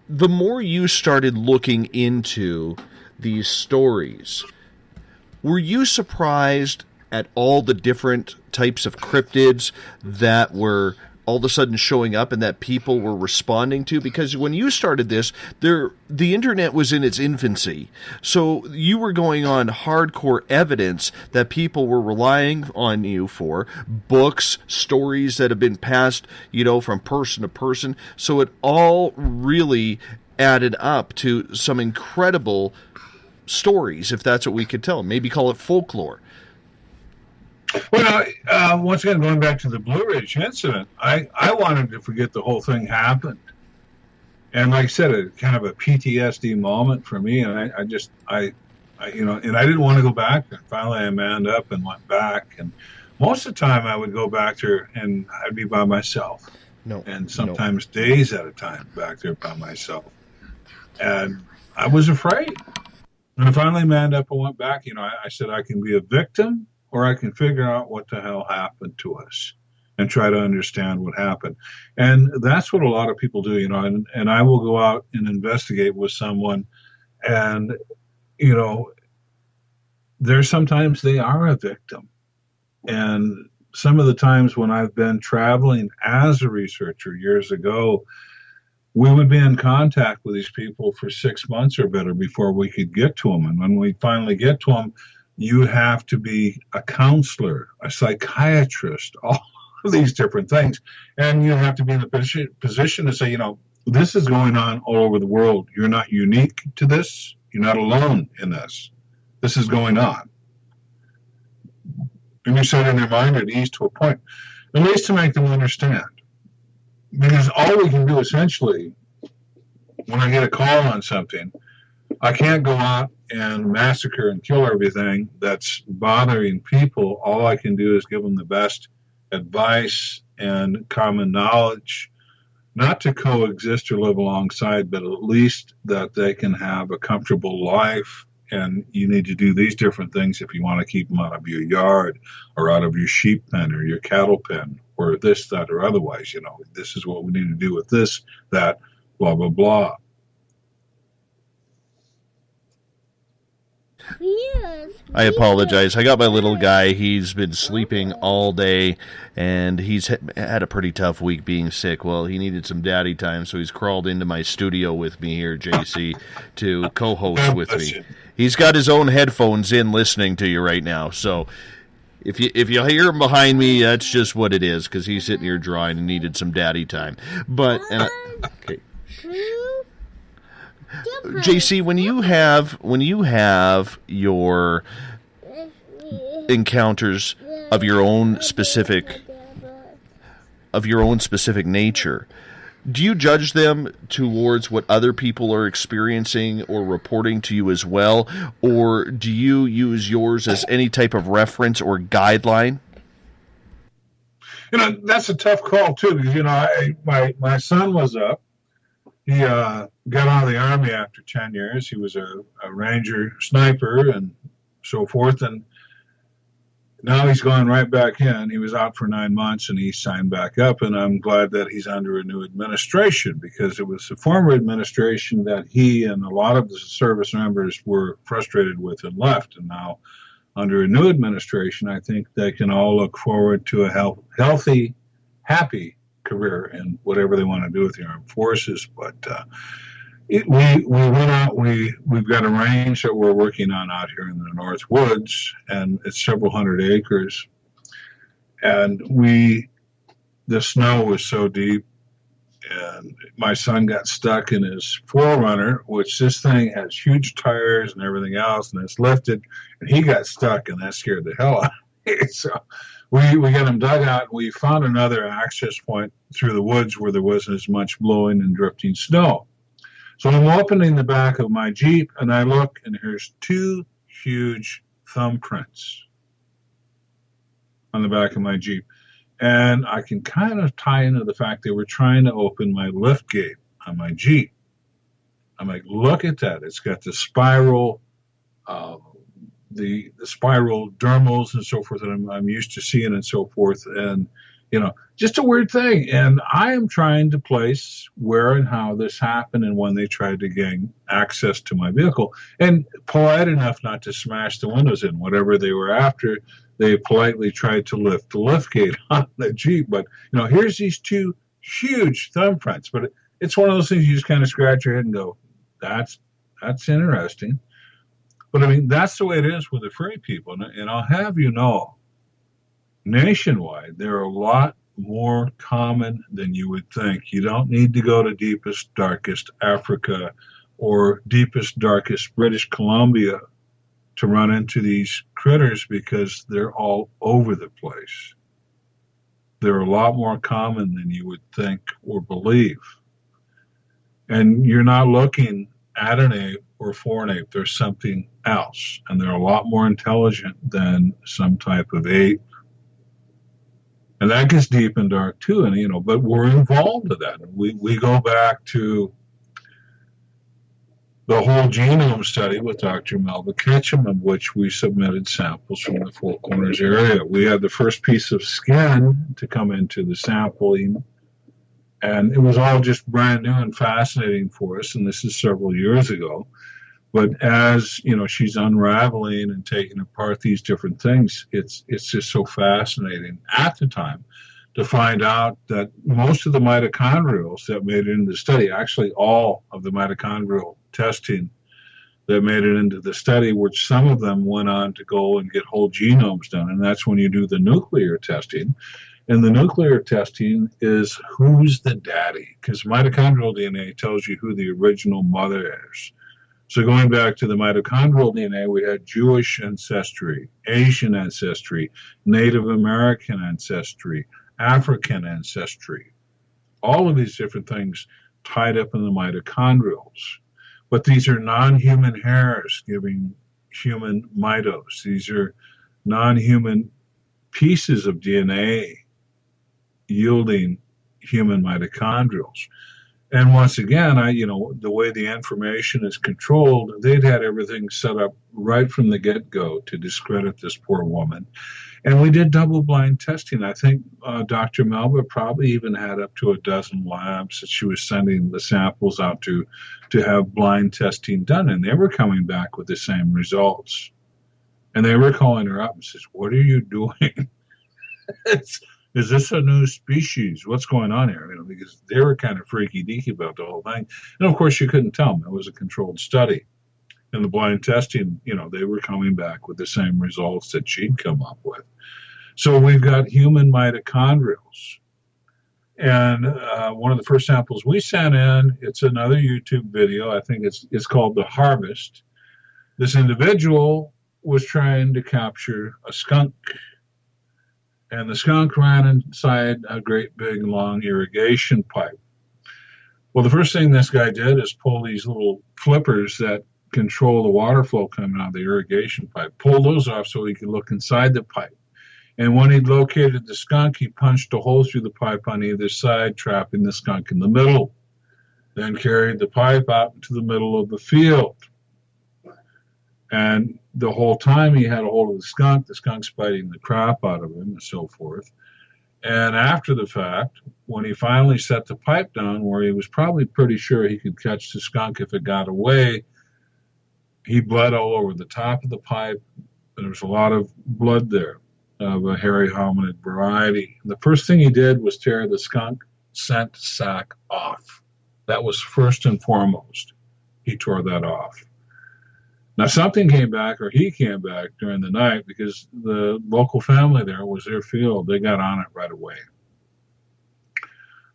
the more you started looking into these stories, were you surprised at all the different types of cryptids that were all of a sudden showing up and that people were responding to? Because when you started this, the internet was in its infancy. So you were going on hardcore evidence that people were relying on you for, books, stories that have been passed, from person to person. So it all really added up to some incredible stories, if that's what we could tell. Maybe call it folklore. Well, once again, going back to the Blue Ridge incident, I wanted to forget the whole thing happened. And like I said, it kind of a PTSD moment for me. And I didn't want to go back. And finally I manned up and went back. And most of the time I would go back there and I'd be by myself. And sometimes days at a time back there by myself. And I was afraid. And I finally manned up and went back. I said, I can be a victim, or I can figure out what the hell happened to us and try to understand what happened. And that's what a lot of people do, and I will go out and investigate with someone, and, there's sometimes they are a victim. And some of the times when I've been traveling as a researcher years ago, we would be in contact with these people for 6 months or better before we could get to them. And when we finally get to them, you have to be a counselor, a psychiatrist, all of these different things. And you have to be in the position to say, this is going on all over the world. You're not unique to this. You're not alone in this. This is going on. And you set in their mind at ease to a point, at least to make them understand. Because all we can do essentially, when I get a call on something, I can't go out and massacre and kill everything that's bothering people. All I can do is give them the best advice and common knowledge not to coexist or live alongside, but at least that they can have a comfortable life. And you need to do these different things if you want to keep them out of your yard or out of your sheep pen or your cattle pen or this, that, or otherwise. You know, this is what we need to do with this, that, blah, blah, blah. I apologize. I got my little guy. He's been sleeping all day, and he's had a pretty tough week being sick. Well, he needed some daddy time, so he's crawled into my studio with me here, JC, to co-host with me. He's got his own headphones in listening to you right now, so if you hear him behind me, that's just what it is, because he's sitting here drawing and needed some daddy time. But, okay. JC, when you have your encounters of your own specific nature, do you judge them towards what other people are experiencing or reporting to you as well, or do you use yours as any type of reference or guideline? You know, that's a tough call too, because, you know, my son was up. He got out of the Army after 10 years. He was a Ranger sniper and so forth. And now he's going right back in. He was out for 9 months and he signed back up. And I'm glad that he's under a new administration, because it was the former administration that he and a lot of the service members were frustrated with and left. And now under a new administration, I think they can all look forward to a healthy, happy career in whatever they want to do with the armed forces. But we went out. We've got a range that we're working on out here in the North Woods, and it's several hundred acres. And the snow was so deep, and my son got stuck in his 4Runner, which this thing has huge tires and everything else, and it's lifted, and he got stuck, and that scared the hell out of me. So we got him dug out. We found another access point through the woods where there wasn't as much blowing and drifting snow. So I'm opening the back of my Jeep, and I look, and here's 2 huge thumbprints on the back of my Jeep. And I can kind of tie into the fact they were trying to open my lift gate on my Jeep. I'm like, look at that. It's got the spiral, the spiral dermals and so forth that I'm used to seeing and so forth. And, you know, just a weird thing. And I am trying to place where and how this happened and when they tried to gain access to my vehicle. And polite enough not to smash the windows in. Whatever they were after, they politely tried to lift the lift gate on the Jeep. But, you know, here's these 2 huge thumbprints. But it's one of those things you just kind of scratch your head and go, that's interesting. But, I mean, that's the way it is with the furry people. And I'll have you know, nationwide, they're a lot more common than you would think. You don't need to go to deepest, darkest Africa or deepest, darkest British Columbia to run into these critters, because they're all over the place. They're a lot more common than you would think or believe. And you're not looking at an ape or for an ape. There's something else. And they're a lot more intelligent than some type of ape. And that gets deep and dark too. And, you know, but we're involved in that. We go back to the whole genome study with Dr. Melba Ketchum, of which we submitted samples from the Four Corners area. We had the first piece of skin to come into the sampling, and it was all just brand new and fascinating for us, and this is several years ago. But as, you know, she's unraveling and taking apart these different things, it's just so fascinating at the time to find out that most of the mitochondrials that made it into the study, actually all of the mitochondrial testing that made it into the study, which some of them went on to go and get whole genomes done. And that's when you do the nuclear testing. And the nuclear testing is who's the daddy, because mitochondrial DNA tells you who the original mother is. So going back to the mitochondrial DNA, we had Jewish ancestry, Asian ancestry, Native American ancestry, African ancestry, all of these different things tied up in the mitochondrials. But these are non-human hairs giving human mitos. These are non-human pieces of DNA yielding human mitochondrials. And once again, the way the information is controlled, they'd had everything set up right from the get-go to discredit this poor woman. And we did double-blind testing. I think Dr. Melba probably even had up to a dozen labs that she was sending the samples out to have blind testing done, and they were coming back with the same results. And they were calling her up and says, "What are you doing? Is this a new species? What's going on here?" Because they were kind of freaky-deaky about the whole thing. And of course, you couldn't tell them. It was a controlled study. And the blind testing, they were coming back with the same results that she'd come up with. So we've got human mitochondrials. And one of the first samples we sent in, it's another YouTube video. I think it's called The Harvest. This individual was trying to capture a skunk. And the skunk ran inside a great big long irrigation pipe. Well, the first thing this guy did is pull these little flippers that control the water flow coming out of the irrigation pipe, pull those off so he could look inside the pipe. And when he'd located the skunk, he punched a hole through the pipe on either side, trapping the skunk in the middle. Then carried the pipe out into the middle of the field. And the whole time he had a hold of the skunk's biting the crap out of him and so forth. And after the fact, when he finally set the pipe down where he was probably pretty sure he could catch the skunk if it got away, he bled all over the top of the pipe. There was a lot of blood there of a hairy hominid variety. The first thing he did was tear the skunk scent sac off. That was first and foremost. He tore that off. Now, something came back, or he came back during the night, because the local family there was their field. They got on it right away.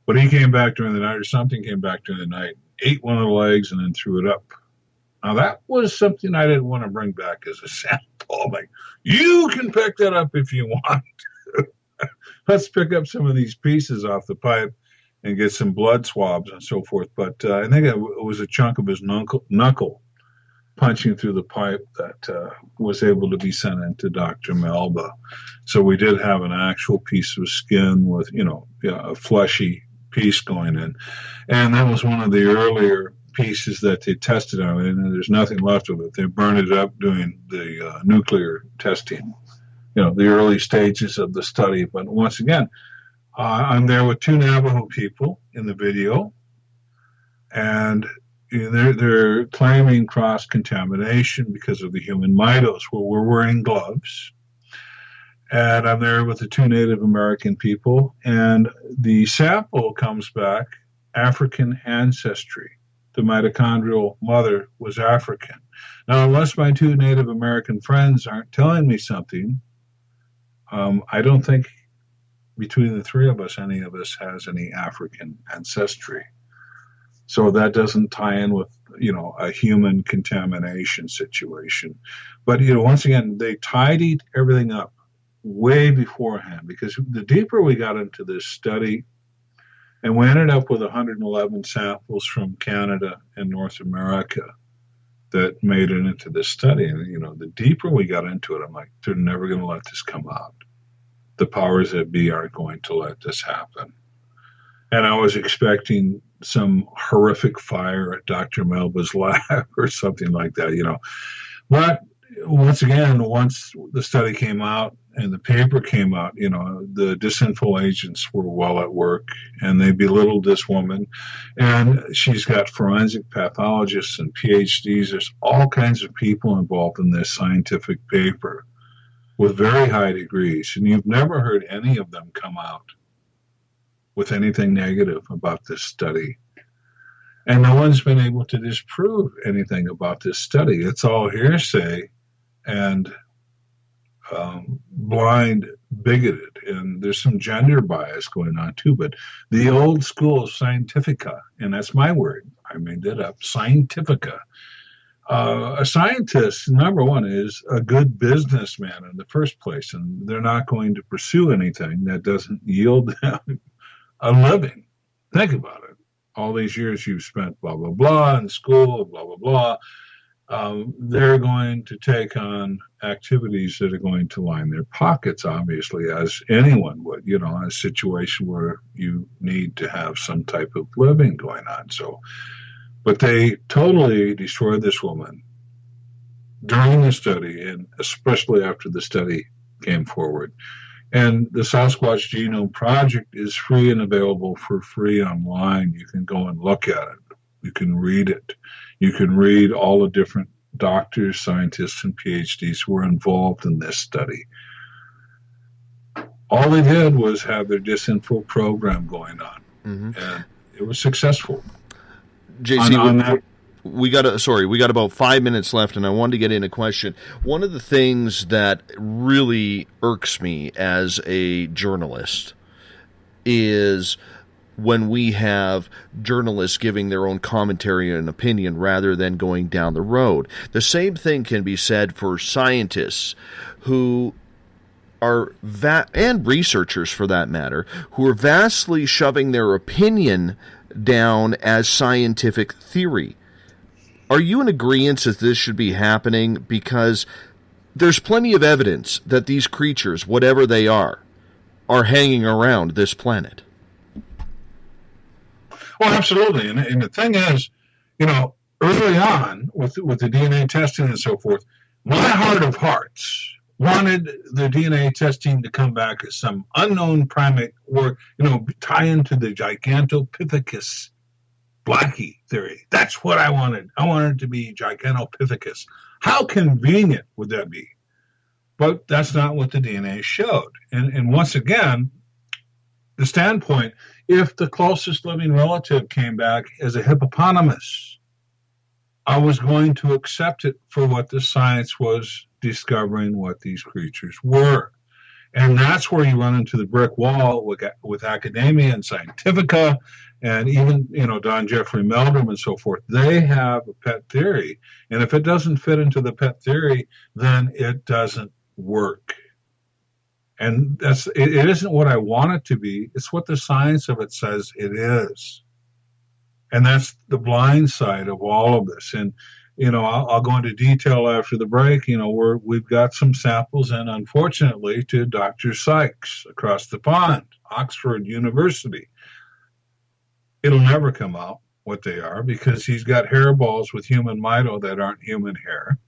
But he came back during the night, or something came back during the night, ate one of the legs, and then threw it up. Now, that was something I didn't want to bring back as a sample. I'm like, you can pick that up if you want. Let's pick up some of these pieces off the pipe and get some blood swabs and so forth. But I think it was a chunk of his knuckle punching through the pipe that was able to be sent into Dr. Melba. So we did have an actual piece of skin with, a fleshy piece going in. And that was one of the earlier pieces that they tested on it, and there's nothing left of it. They burned it up doing the nuclear testing, the early stages of the study. But once again, I'm there with two Navajo people in the video, and they're claiming cross-contamination because of the human mitos. Well, we're wearing gloves. And I'm there with the two Native American people, and the sample comes back African ancestry. The mitochondrial mother was African. Now, unless my two Native American friends aren't telling me something, I don't think between the three of us, any of us has any African ancestry. So that doesn't tie in with, a human contamination situation. But, once again, they tidied everything up way beforehand, because the deeper we got into this study, and we ended up with 111 samples from Canada and North America that made it into this study. And, the deeper we got into it, I'm like, they're never going to let this come out. The powers that be aren't going to let this happen. And I was expecting some horrific fire at Dr. Melba's lab or something like that, But once again, once the study came out and the paper came out, the disinfo agents were well at work, and they belittled this woman. And she's got forensic pathologists and PhDs. There's all kinds of people involved in this scientific paper with very high degrees. And you've never heard any of them come out with anything negative about this study. And no one's been able to disprove anything about this study. It's all hearsay and blind, bigoted, and there's some gender bias going on too. But the old school of Scientifica, and that's my word, I made that up, Scientifica. A scientist, number one, is a good businessman in the first place, and they're not going to pursue anything that doesn't yield them a living. Think about it. All these years you've spent blah, blah, blah in school, blah, blah, blah. They're going to take on activities that are going to line their pockets, obviously, as anyone would, a situation where you need to have some type of living going on. So, but they totally destroyed this woman during the study, and especially after the study came forward. And the Sasquatch Genome Project is free and available for free online. You can go and look at it. You can read it. You can read all the different doctors, scientists, and PhDs who were involved in this study. All they did was have their disinfo program going on, and it was successful. JC, we got about 5 minutes left, and I wanted to get in a question. One of the things that really irks me as a journalist is when we have journalists giving their own commentary and opinion rather than going down the road. The same thing can be said for scientists who are, and researchers for that matter, who are vastly shoving their opinion down as scientific theory. Are you in agreement that this should be happening? Because there's plenty of evidence that these creatures, whatever they are hanging around this planet. Well, absolutely. And the thing is, early on with the DNA testing and so forth, my heart of hearts wanted the DNA testing to come back as some unknown primate or, tie into the Gigantopithecus Blackie theory. That's what I wanted. I wanted it to be Gigantopithecus. How convenient would that be? But that's not what the DNA showed. And once again, the standpoint, if the closest living relative came back as a hippopotamus, I was going to accept it for what the science was discovering what these creatures were. And that's where you run into the brick wall with academia and Scientifica, and even, Don Jeffrey Meldrum and so forth. They have a pet theory. And if it doesn't fit into the pet theory, then it doesn't work. And it isn't what I want it to be. It's what the science of it says it is. And that's the blind side of all of this. And, I'll go into detail after the break. We've got some samples in, unfortunately, to Dr. Sykes across the pond, Oxford University. It'll never come out what they are because he's got hairballs with human mito that aren't human hair.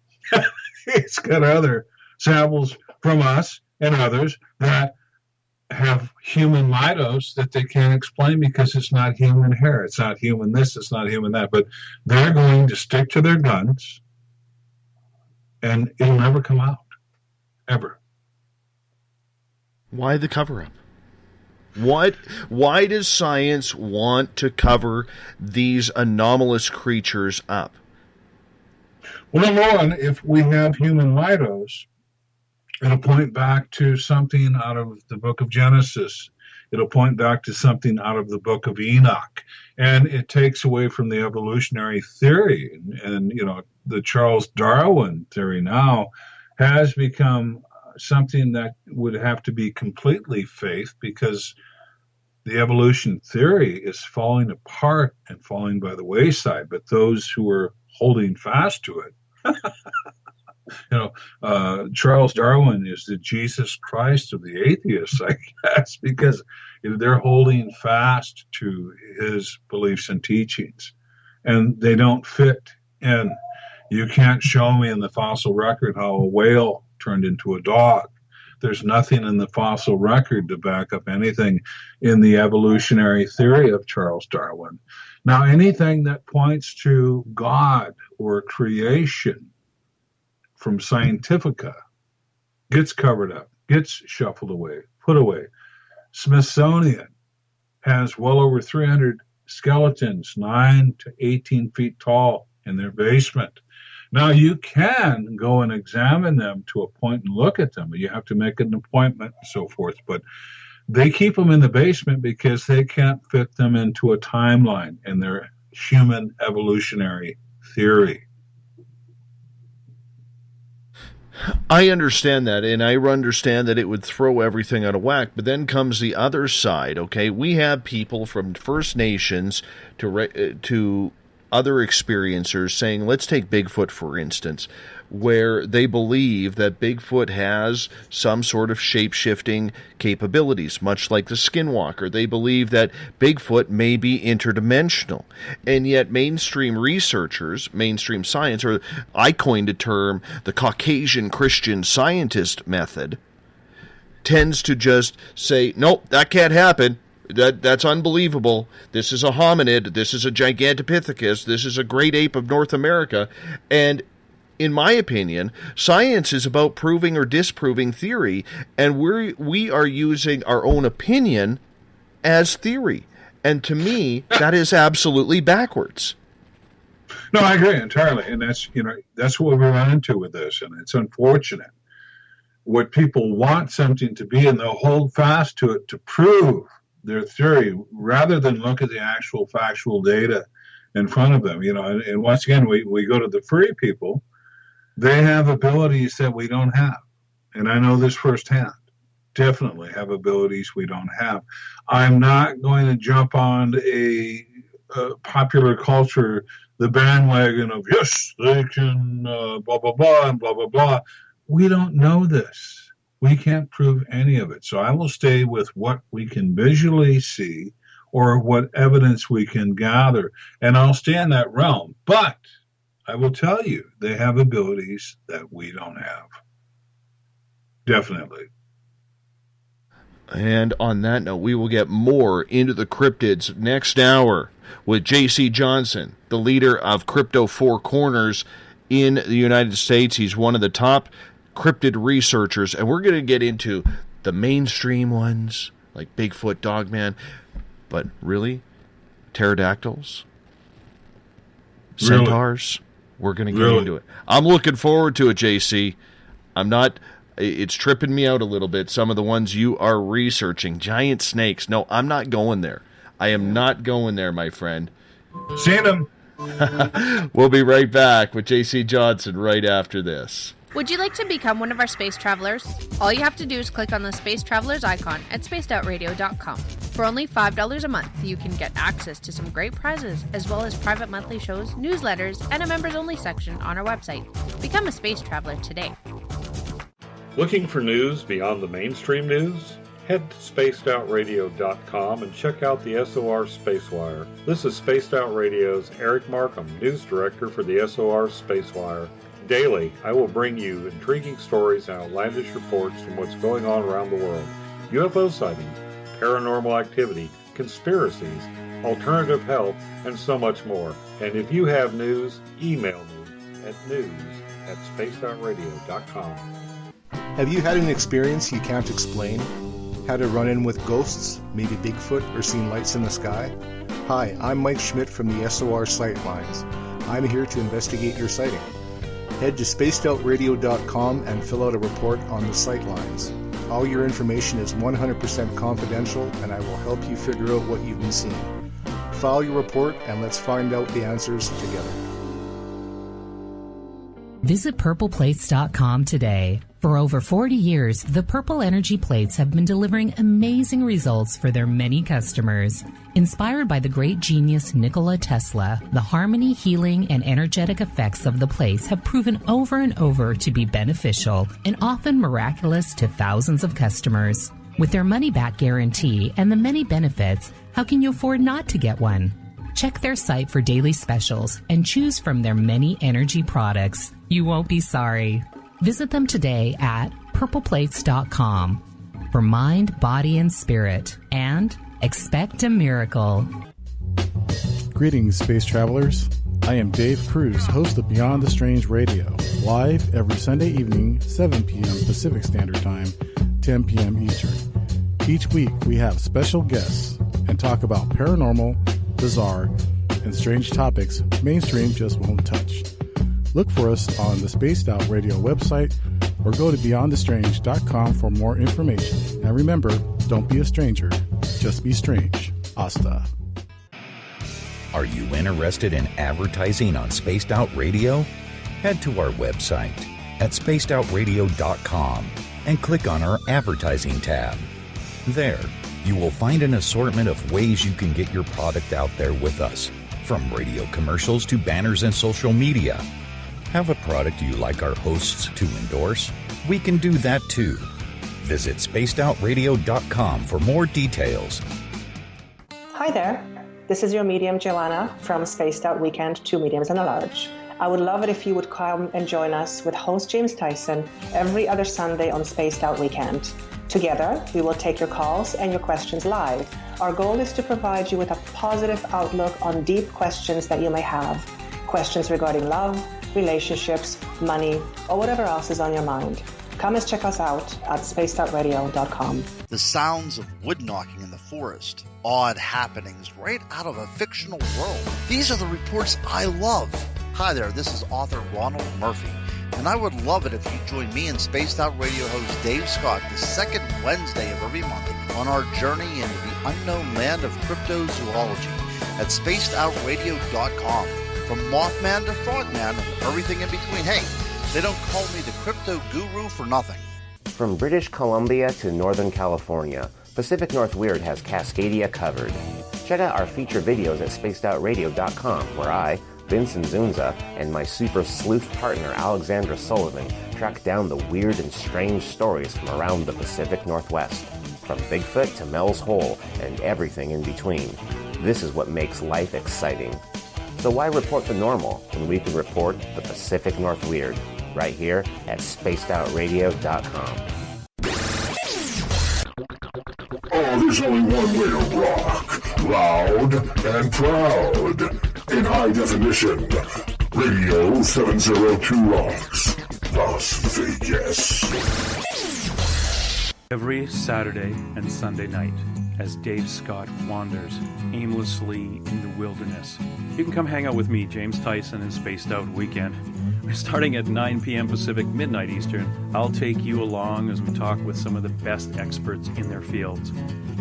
He's got other samples from us and others that have human mitos that they can't explain because it's not human hair. It's not human this, it's not human that. But they're going to stick to their guns, and it'll never come out. Ever. Why the cover-up? Why does science want to cover these anomalous creatures up? Well, number one, if we have human mitos, it'll point back to something out of the book of Genesis. It'll point back to something out of the book of Enoch. And it takes away from the evolutionary theory. And the Charles Darwin theory now has become something that would have to be completely faith, because the evolution theory is falling apart and falling by the wayside. But those who are holding fast to it, Charles Darwin is the Jesus Christ of the atheists, I guess, because they're holding fast to his beliefs and teachings, and they don't fit in. You can't show me in the fossil record how a whale turned into a dog. There's nothing in the fossil record to back up anything in the evolutionary theory of Charles Darwin. Now, anything that points to God or creation from Scientifica gets covered up, gets shuffled away, put away. Smithsonian has well over 300 skeletons, 9 to 18 feet tall, in their basement. Now, you can go and examine them to a point and look at them, but you have to make an appointment and so forth. But they keep them in the basement because they can't fit them into a timeline in their human evolutionary theory. I understand that, and I understand that it would throw everything out of whack, but then comes the other side, okay? We have people from First Nations to other experiencers saying, let's take Bigfoot for instance, where they believe that Bigfoot has some sort of shape-shifting capabilities, much like the skinwalker. They believe that Bigfoot may be interdimensional. And yet mainstream researchers, mainstream science, or I coined a term, the Caucasian Christian Scientist method, tends to just say, nope, that can't happen. That's unbelievable. This is a hominid. This is a Gigantopithecus. This is a great ape of North America. And in my opinion, science is about proving or disproving theory, and we are using our own opinion as theory. And to me, that is absolutely backwards. No, I agree entirely, and that's what we run into with this, and it's unfortunate. What people want something to be, and they'll hold fast to it to prove their theory, rather than look at the actual factual data in front of them. And once again, we go to the free people. They have abilities that we don't have. And I know this firsthand. Definitely have abilities we don't have. I'm not going to jump on a popular culture, the bandwagon of, yes, they can blah, blah, blah, and blah, blah, blah. We don't know this. We can't prove any of it. So I will stay with what we can visually see or what evidence we can gather. And I'll stay in that realm. But I will tell you, they have abilities that we don't have. Definitely. And on that note, we will get more into the cryptids next hour with J.C. Johnson, the leader of Crypto Four Corners in the United States. He's one of the top cryptid researchers, and we're going to get into the mainstream ones, like Bigfoot, Dogman, but really, pterodactyls, centaurs. We're going to get into it. I'm looking forward to it, JC. It's tripping me out a little bit, some of the ones you are researching. Giant snakes. No, I'm not going there. I am not going there, my friend. Seen them. We'll be right back with JC Johnson right after this. Would you like to become one of our space travelers? All you have to do is click on the Space Travelers icon at spacedoutradio.com. For only $5 a month, you can get access to some great prizes, as well as private monthly shows, newsletters, and a members-only section on our website. Become a space traveler today. Looking for news beyond the mainstream news? Head to spacedoutradio.com and check out the SOR Spacewire. This is Spaced Out Radio's Eric Markham, news director for the SOR Spacewire. Daily, I will bring you intriguing stories and outlandish reports from what's going on around the world. UFO sightings, paranormal activity, conspiracies, alternative health, and so much more. And if you have news, email me at news@spacedoutradio.com. Have you had an experience you can't explain? Had a run-in with ghosts, maybe Bigfoot, or seen lights in the sky? Hi, I'm Mike Schmidt from the SOR Sightlines. I'm here to investigate your sighting. Head to spacedoutradio.com and fill out a report on the Sightlines. All your information is 100% confidential, and I will help you figure out what you've been seeing. File your report, and let's find out the answers together. Visit purpleplates.com today. For over 40 years, the Purple Energy Plates have been delivering amazing results for their many customers. Inspired by the great genius Nikola Tesla, the harmony, healing, and energetic effects of the plates have proven over and over to be beneficial and often miraculous to thousands of customers. With their money-back guarantee and the many benefits, how can you afford not to get one? Check their site for daily specials and choose from their many energy products. You won't be sorry. Visit them today at purpleplates.com for mind, body, and spirit, and expect a miracle. Greetings, space travelers. I am Dave Cruz, host of Beyond the Strange Radio, live every Sunday evening, 7 p.m. Pacific Standard Time, 10 p.m. Eastern. Each week, we have special guests and talk about paranormal, bizarre, and strange topics mainstream just won't touch. Look for us on the Spaced Out Radio website or go to beyondthestrange.com for more information. And remember, don't be a stranger, just be strange. Hasta. Are you interested in advertising on Spaced Out Radio? Head to our website at spacedoutradio.com and click on our advertising tab. There, you will find an assortment of ways you can get your product out there with us. from radio commercials to banners and social media. Have a product you like our hosts to endorse? We can do that too. Visit spacedoutradio.com for more details. Hi there. This is your medium, Joanna, from Spaced Out Weekend, 2 mediums and a large. I would love it if you would come and join us with host James Tyson every other Sunday on Spaced Out Weekend. Together, we will take your calls and your questions live. Our goal is to provide you with a positive outlook on deep questions that you may have. Questions regarding love, relationships, money, or whatever else is on your mind. Come and check us out at spacedoutradio.com. The sounds of wood knocking in the forest, odd happenings right out of a fictional world. These are the reports I love. Hi there, this is author Ronald Murphy, and I would love it if you join me and Spaced Out Radio host Dave Scott the second Wednesday of every month on our journey into the unknown land of cryptozoology at spacedoutradio.com. From Mothman to Frogman and everything in between. Hey, they don't call me the crypto guru for nothing. From British Columbia to Northern California, Pacific North Weird has Cascadia covered. Check out our feature videos at spacedoutradio.com, where I, Vincent Zunza, and my super sleuth partner Alexandra Sullivan track down the weird and strange stories from around the Pacific Northwest. From Bigfoot to Mel's Hole and everything in between. This is what makes life exciting. So why report the normal when we can report the Pacific North Weird right here at spacedoutradio.com. Oh, there's only one way to rock. Loud and proud. In high definition. Radio 702 rocks. Las Vegas. Every Saturday and Sunday night, as Dave Scott wanders aimlessly in the wilderness, you can come hang out with me, James Tyson, in Spaced Out Weekend. We're starting at 9 p.m. Pacific, midnight Eastern. I'll take you along as we talk with some of the best experts in their fields.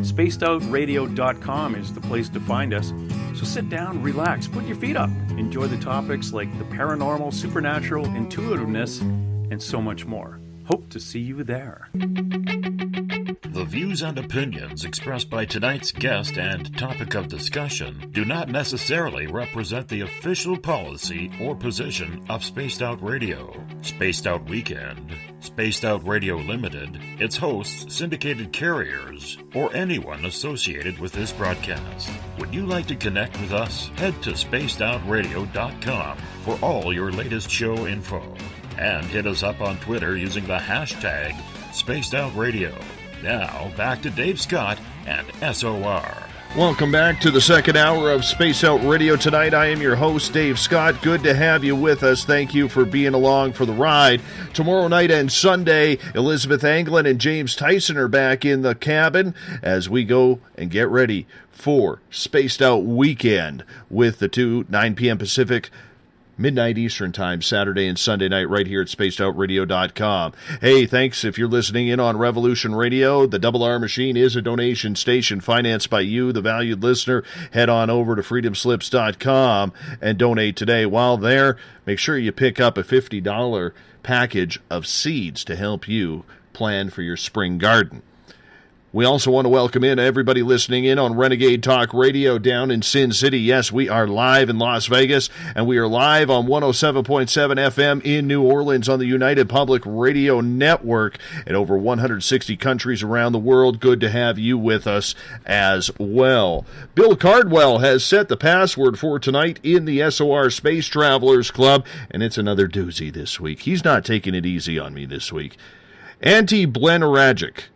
SpacedOutRadio.com is the place to find us. So sit down, relax, put your feet up. Enjoy the topics like the paranormal, supernatural, intuitiveness, and so much more. Hope to see you there. The views and opinions expressed by tonight's guest and topic of discussion do not necessarily represent the official policy or position of Spaced Out Radio, Spaced Out Weekend, Spaced Out Radio Limited, its hosts, syndicated carriers, or anyone associated with this broadcast. Would you like to connect with us? Head to spacedoutradio.com for all your latest show info. And hit us up on Twitter using the hashtag SpacedOutRadio. Now, back to Dave Scott and SOR. Welcome back to the second hour of Space Out Radio tonight. I am your host, Dave Scott. Good to have you with us. Thank you for being along for the ride. Tomorrow night and Sunday, Elizabeth Anglin and James Tyson are back in the cabin as we go and get ready for Spaced Out Weekend with the two 9 p.m. Pacific, midnight Eastern time, Saturday and Sunday night, right here at spacedoutradio.com. Hey, thanks if you're listening in on Revolution Radio. The Double R Machine is a donation station financed by you, the valued listener. Head on over to freedomslips.com and donate today. While there, make sure you pick up a $50 package of seeds to help you plan for your spring garden. We also want to welcome in everybody listening in on Renegade Talk Radio down in Sin City. Yes, we are live in Las Vegas, and we are live on 107.7 FM in New Orleans on the United Public Radio Network in over 160 countries around the world. Good to have you with us as well. Bill Cardwell has set the password for tonight in the SOR Space Travelers Club, and it's another doozy this week. He's not taking it easy on me this week. Anti-bleneragic.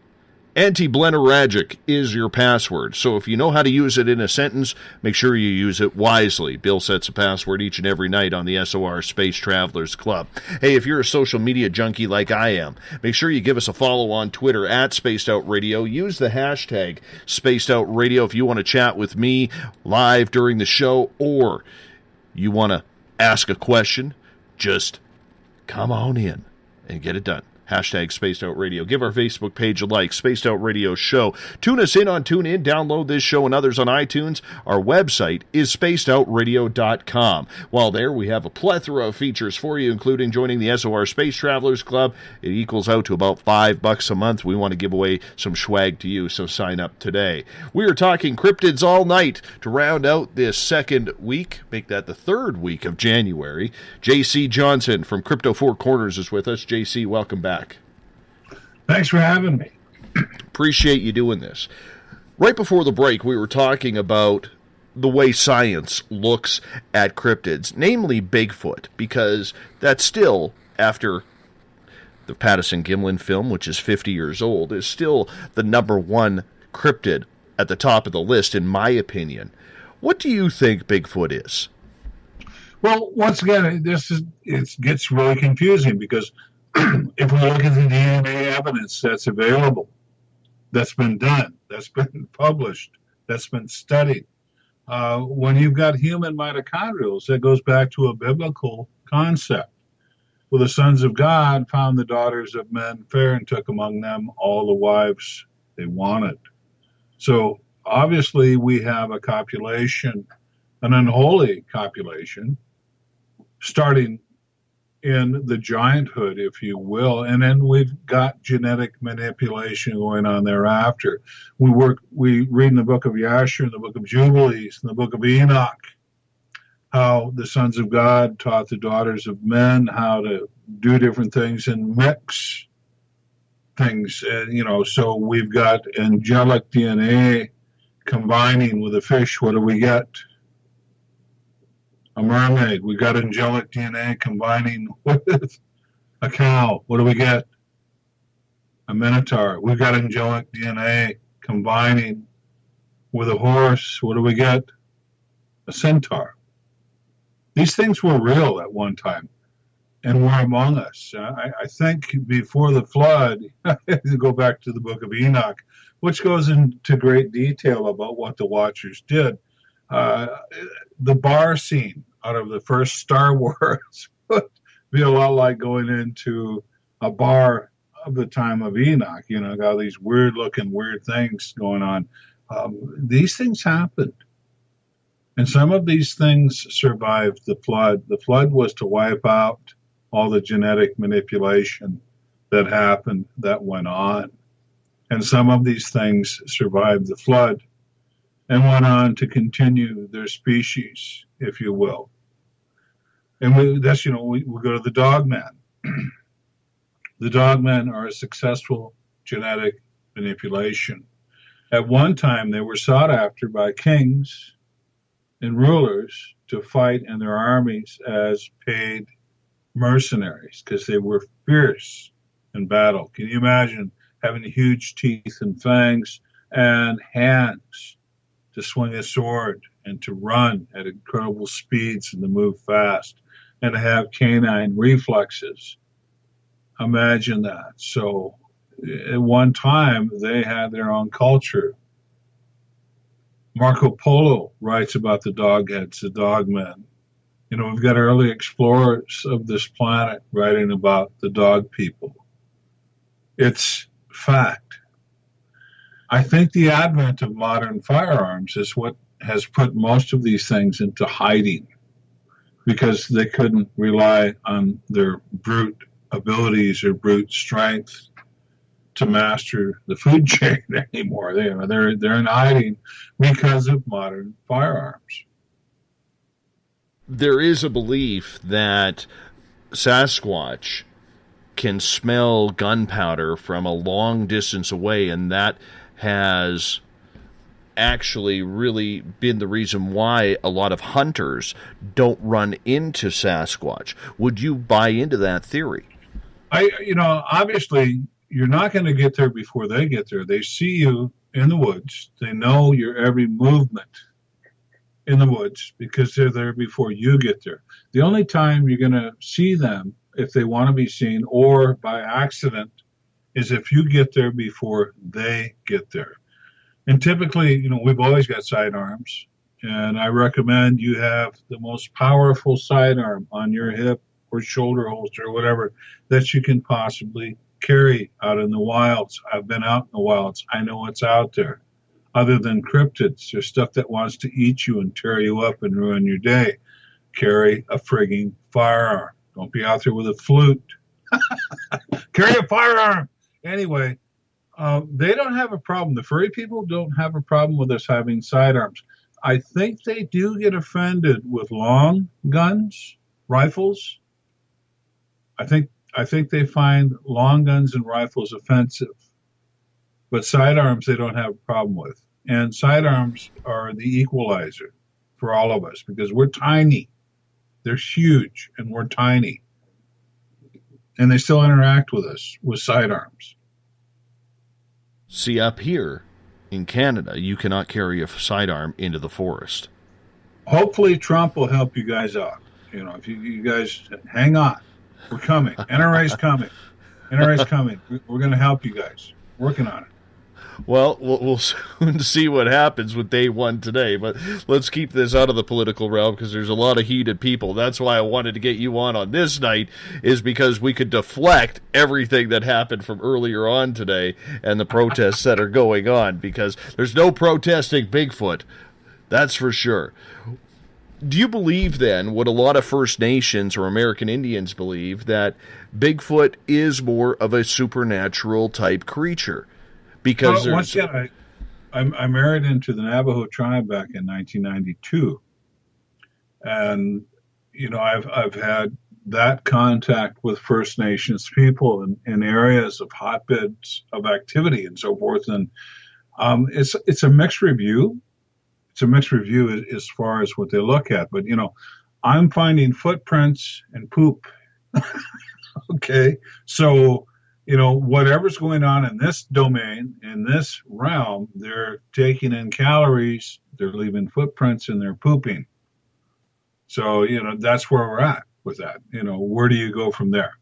Anti-bleneragic is your password, so if you know how to use it in a sentence, make sure you use it wisely. Bill sets a password each and every night on the SOR Space Travelers Club. Hey, if you're a social media junkie like I am, make sure you give us a follow on Twitter at Spaced Out Radio. Use the hashtag Spaced Out Radio if you want to chat with me live during the show, or you want to ask a question. Just come on in and get it done. Hashtag Spaced Out Radio. Give our Facebook page a like, Spaced Out Radio Show. Tune us in on TuneIn. Download this show and others on iTunes. Our website is spacedoutradio.com. While there, we have a plethora of features for you, including joining the SOR Space Travelers Club. It equals out to about $5 a month. We want to give away some swag to you, so sign up today. We are talking cryptids all night to round out this second week, make that the third week of January. JC Johnson from Crypto Four Corners is with us. JC, welcome back. Thanks for having me. Appreciate you doing this. Right before the break, we were talking about the way science looks at cryptids, namely Bigfoot, because that's still, after the Patterson-Gimlin film, which is 50 years old, is still the number one cryptid at the top of the list, in my opinion. What do you think Bigfoot is? Well, once again, it gets really confusing because if we look at the DNA evidence that's available, that's been done, that's been published, that's been studied, when you've got human mitochondrials, that goes back to a biblical concept. Well, the sons of God found the daughters of men fair and took among them all the wives they wanted. So obviously we have a copulation, an unholy copulation, starting in the gianthood, if you will, and then we've got genetic manipulation going on thereafter. We read in the book of Yashar, in the book of Jubilees, in the book of Enoch, how the sons of God taught the daughters of men how to do different things and mix things. And, so we've got angelic DNA combining with a fish. What do we get? A mermaid. We got angelic DNA combining with a cow. What do we get? A minotaur. We've got angelic DNA combining with a horse. What do we get? A centaur. These things were real at one time and were among us. I think before the flood, to go back to the book of Enoch, which goes into great detail about what the Watchers did. The bar scene out of the first Star Wars would be a lot like going into a bar of the time of Enoch. Got these weird things going on. These things happened. And some of these things survived the flood. The flood was to wipe out all the genetic manipulation that happened, that went on. And some of these things survived the flood and went on to continue their species, if you will. And we go to the dogmen. The dogmen are a successful genetic manipulation. At one time, they were sought after by kings and rulers to fight in their armies as paid mercenaries because they were fierce in battle. Can you imagine having huge teeth and fangs and hands to swing a sword and to run at incredible speeds and to move fast and to have canine reflexes? Imagine that. So at one time, they had their own culture. Marco Polo writes about the dogheads, the dogmen. We've got early explorers of this planet writing about the dog people. It's fact. I think the advent of modern firearms is what has put most of these things into hiding because they couldn't rely on their brute abilities or brute strength to master the food chain anymore. They're in hiding because of modern firearms. There is a belief that Sasquatch can smell gunpowder from a long distance away, and that has actually really been the reason why a lot of hunters don't run into Sasquatch. Would you buy into that theory? Obviously, you're not going to get there before they get there. They see you in the woods. They know your every movement in the woods because they're there before you get there. The only time you're going to see them, if they want to be seen or by accident, is if you get there before they get there. And typically, we've always got sidearms, and I recommend you have the most powerful sidearm on your hip or shoulder holster or whatever that you can possibly Carrie, out in the wilds. I've been out in the wilds. I know what's out there. Other than cryptids, there's stuff that wants to eat you and tear you up and ruin your day. Carry a frigging firearm. Don't be out there with a flute. Carry a firearm. Anyway, they don't have a problem. The furry people don't have a problem with us having sidearms. I think they do get offended with long guns, rifles. I think they find long guns and rifles offensive. But sidearms they don't have a problem with. And sidearms are the equalizer for all of us because we're tiny. They're huge and we're tiny. And they still interact with us with sidearms. See, up here in Canada, you cannot carry a sidearm into the forest. Hopefully Trump will help you guys out. If you guys hang on. We're coming. NRA's coming. NRA's coming. We're going to help you guys. Working on it. Well, we'll soon see what happens with day one today, but let's keep this out of the political realm because there's a lot of heated people. That's why I wanted to get you on this night, is because we could deflect everything that happened from earlier on today and the protests that are going on, because there's no protesting Bigfoot. That's for sure. Do you believe then what a lot of First Nations or American Indians believe, that Bigfoot is more of a supernatural type creature? Because once again, I married into the Navajo tribe back in 1992, and I've had that contact with First Nations people in areas of hotbeds of activity and so forth, and it's a mixed review. It's a mixed review as far as what they look at, but I'm finding footprints and poop. Okay, so. Whatever's going on in this domain, in this realm, they're taking in calories, they're leaving footprints, and they're pooping. So, that's where we're at with that. Where do you go from there?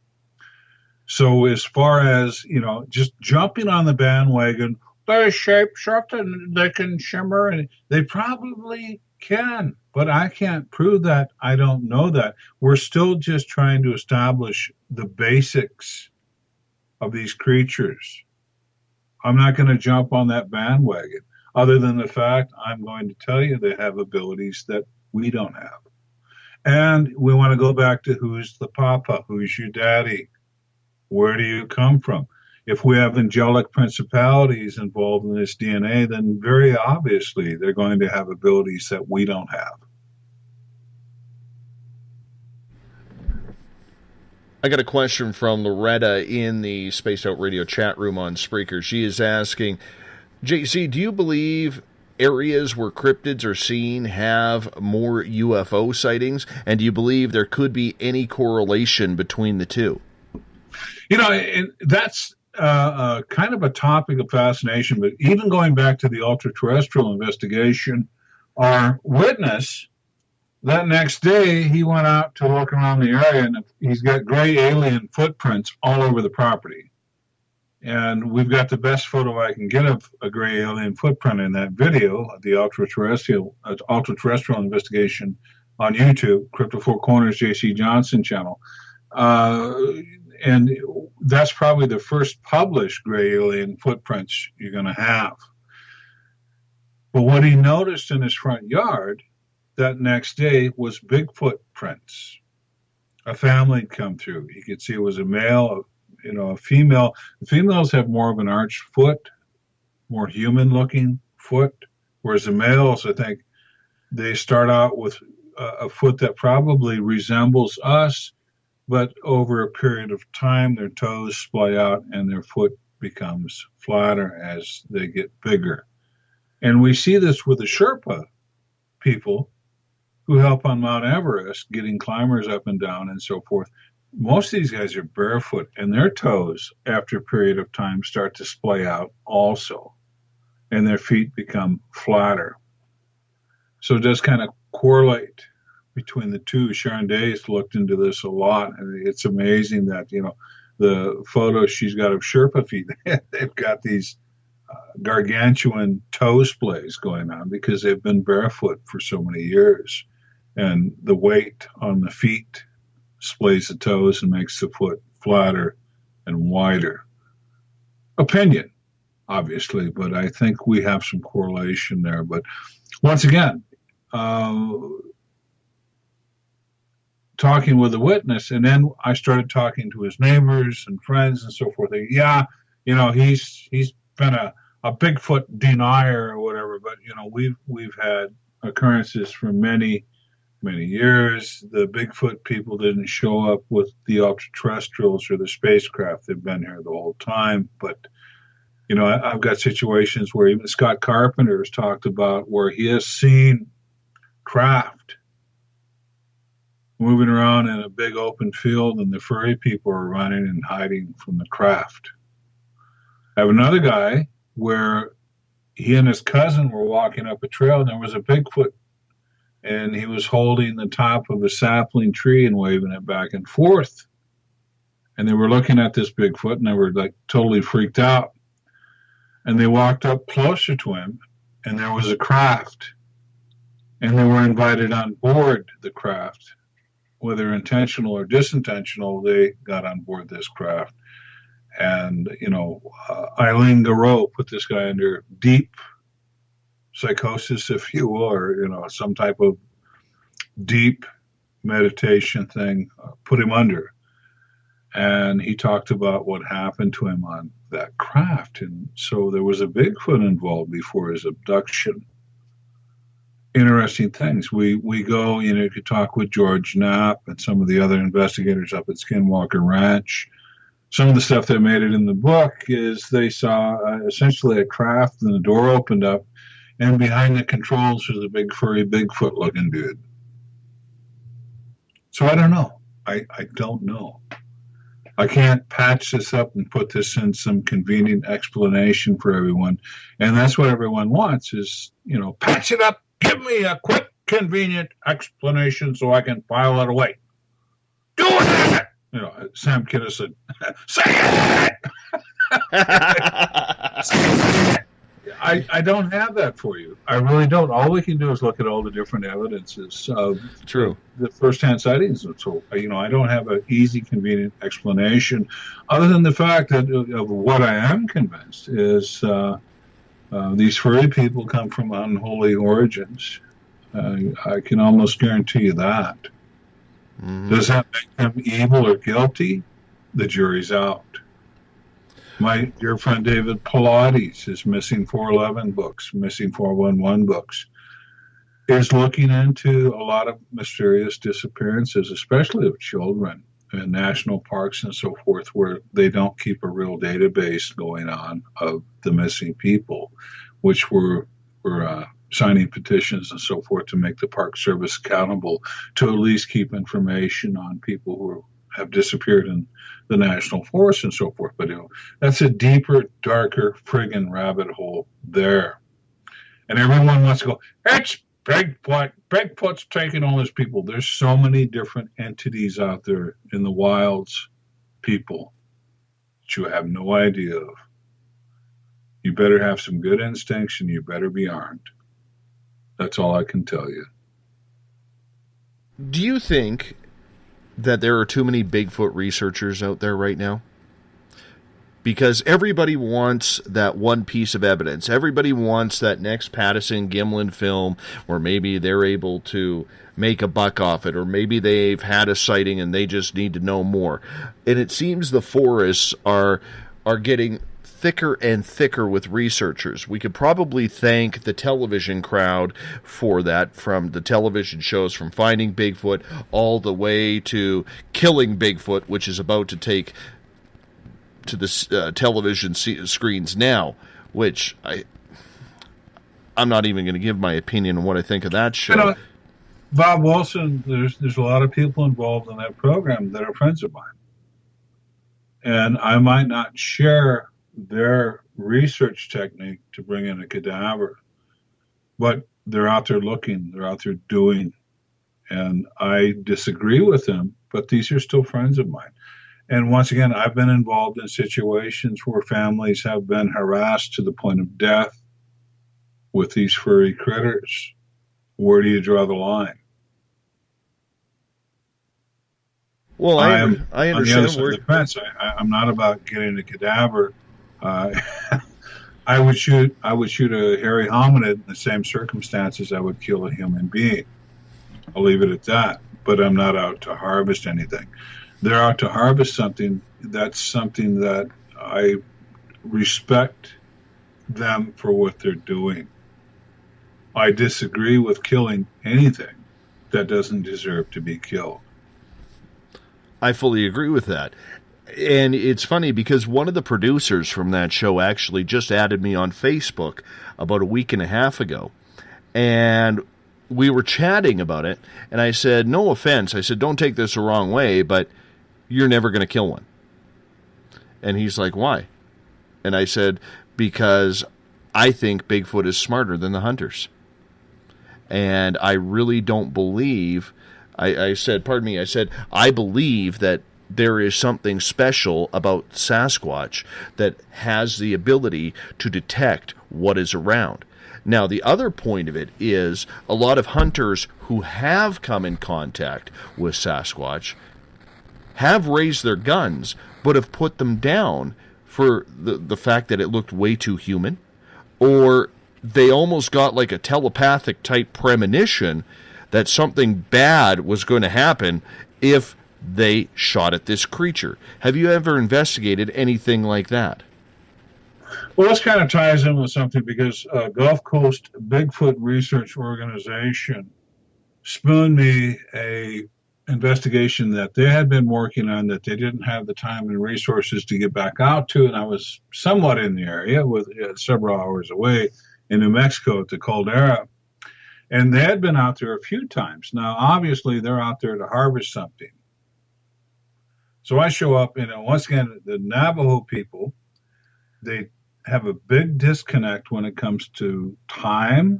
So as far as, just jumping on the bandwagon, they're shape-shifted and they can shimmer, and they probably can, but I can't prove that. I don't know that. We're still just trying to establish the basics of these creatures. I'm not going to jump on that bandwagon, other than the fact I'm going to tell you they have abilities that we don't have. And we want to go back to who's the papa, who's your daddy, where do you come from? If we have angelic principalities involved in this DNA, then very obviously they're going to have abilities that we don't have. I got a question from Loretta in the Spaced Out Radio chat room on Spreaker. She is asking, JC, do you believe areas where cryptids are seen have more UFO sightings? And do you believe there could be any correlation between the two? That's kind of a topic of fascination, but even going back to the ultra-terrestrial investigation, our witness, that next day, he went out to look around the area, and he's got gray alien footprints all over the property. And we've got the best photo I can get of a gray alien footprint in that video, the ultra-terrestrial investigation on YouTube, Crypto Four Corners JC Johnson channel. And that's probably the first published gray alien footprints you're going to have. But what he noticed in his front yard that next day was Bigfoot prints. A family had come through. You could see it was a male, a female. The females have more of an arched foot, more human-looking foot, whereas the males, I think, they start out with a foot that probably resembles us, but over a period of time, their toes splay out and their foot becomes flatter as they get bigger. And we see this with the Sherpa people who help on Mount Everest, getting climbers up and down and so forth. Most of these guys are barefoot, and their toes, after a period of time, start to splay out also, and their feet become flatter. So it does kind of correlate between the two. Sharon Day's looked into this a lot, and it's amazing that, the photos she's got of Sherpa feet, they've got these gargantuan toe splays going on because they've been barefoot for so many years. And the weight on the feet splays the toes and makes the foot flatter and wider. opinion, obviously, but I think we have some correlation there. But once again, talking with a witness, and then I started talking to his neighbors and friends and so forth. Yeah, he's been a Bigfoot denier or whatever, but we've had occurrences for many years. The Bigfoot people didn't show up with the ultra-terrestrials or the spacecraft. They've been here the whole time. But I've got situations where even Scott Carpenter has talked about where he has seen craft moving around in a big open field, and the furry people are running and hiding from the craft. I have another guy where he and his cousin were walking up a trail, and there was a Bigfoot, and he was holding the top of a sapling tree and waving it back and forth. And they were looking at this Bigfoot, and they were like totally freaked out. And they walked up closer to him, and there was a craft, and they were invited on board the craft. Whether intentional or disintentional, they got on board this craft. And, Eileen Garreau put this guy under deep psychosis, if you will, or, some type of deep meditation thing, put him under. And he talked about what happened to him on that craft. And so there was a Bigfoot involved before his abduction. Interesting things. We go, you could talk with George Knapp and some of the other investigators up at Skinwalker Ranch. Some of the stuff that made it in the book is they saw essentially a craft, and the door opened up, and behind the controls was a big furry Bigfoot looking dude. So I don't know. I don't know. I can't patch this up and put this in some convenient explanation for everyone. And that's what everyone wants is, patch it up. Give me a quick, convenient explanation so I can file it away. Do it! Sam Kinison. Say it! I don't have that for you. I really don't. All we can do is look at all the different evidences of the first-hand sightings. So, I don't have an easy, convenient explanation other than the fact that of what I am convinced is these furry people come from unholy origins. I can almost guarantee you that. Mm-hmm. Does that make them evil or guilty? The jury's out. My dear friend David Pilates, his Missing 411 books, Missing 411 books, is looking into a lot of mysterious disappearances, especially of children in national parks and so forth, where they don't keep a real database going on of the missing people, which were signing petitions and so forth to make the Park Service accountable to at least keep information on people who have disappeared in the national forest and so forth. But that's a deeper, darker friggin' rabbit hole there. And everyone wants to go, it's Bigfoot. Bigfoot's taking all these people. There's so many different entities out there in the wilds, people, that you have no idea of. You better have some good instincts and you better be armed. That's all I can tell you. Do you think that there are too many Bigfoot researchers out there right now? Because everybody wants that one piece of evidence. Everybody wants that next Patterson-Gimlin film where maybe they're able to make a buck off it, or maybe they've had a sighting and they just need to know more. And it seems the forests are getting thicker and thicker with researchers. We could probably thank the television crowd for that, from the television shows, from Finding Bigfoot all the way to Killing Bigfoot, which is about to take to the television screens now, which I'm not even going to give my opinion on what I think of that show. Bob Wilson, there's a lot of people involved in that program that are friends of mine. And I might not share their research technique to bring in a cadaver, but they're out there looking, they're out there doing, and I disagree with them, but these are still friends of mine. And once again, I've been involved in situations where families have been harassed to the point of death with these furry critters. Where do you draw the line? Well, I understand. On the other side of the fence. I'm not about getting a cadaver. I would shoot a hairy hominid in the same circumstances I would kill a human being. I'll leave it at that. But I'm not out to harvest anything. They're out to harvest something. That's something that I respect them for what they're doing. I disagree with killing anything that doesn't deserve to be killed. I fully agree with that. And it's funny because one of the producers from that show actually just added me on Facebook about a week and a half ago. And we were chatting about it. And I said, no offense. I said, don't take this the wrong way, but you're never going to kill one. And he's like, why? And I said, because I think Bigfoot is smarter than the hunters. And I really don't believe, I said, I believe that there is something special about Sasquatch that has the ability to detect what is around. Now, the other point of it is a lot of hunters who have come in contact with Sasquatch have raised their guns, but have put them down for the fact that it looked way too human, or they almost got like a telepathic type premonition that something bad was going to happen if they shot at this creature. Have you ever investigated anything like that? Well, this kind of ties in with something because Gulf Coast Bigfoot Research Organization spooned me a investigation that they had been working on that they didn't have the time and resources to get back out to, and I was somewhat in the area, with several hours away in New Mexico at the Caldera, and they had been out there a few times. Now, obviously, they're out there to harvest something. So I show up, once again, the Navajo people, they have a big disconnect when it comes to time,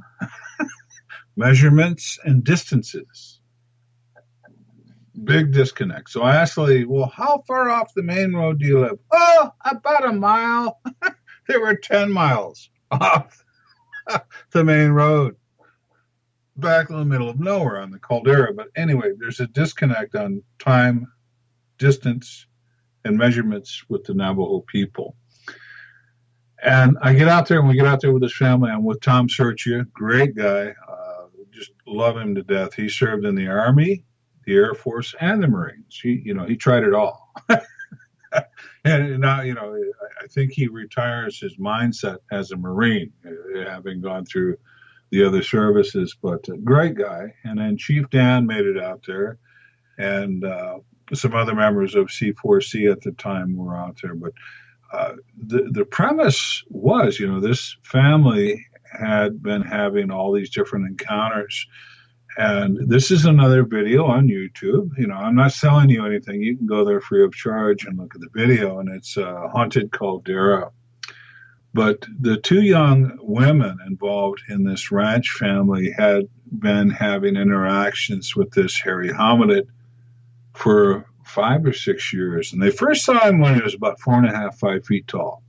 measurements, and distances. Big disconnect. So I asked the lady, well, how far off the main road do you live? Oh, about a mile. They were 10 miles off the main road, back in the middle of nowhere on the Caldera. But anyway, there's a disconnect on time, distance, and measurements with the Navajo people. And I get out there, and we get out there with his family. I'm with Tom Sertia, great guy. Just love him to death. He served in the Army, the Air Force, and the Marines. He tried it all. And now, I think he retires his mindset as a Marine, having gone through the other services. But great guy. And then Chief Dan made it out there, and some other members of C4C at the time were out there. But the premise was, this family had been having all these different encounters. And this is another video on YouTube. I'm not selling you anything. You can go there free of charge and look at the video, and it's Haunted Caldera. But the two young women involved in this ranch family had been having interactions with this hairy hominid for 5 or 6 years. And they first saw him when he was about 4.5, 5 feet tall.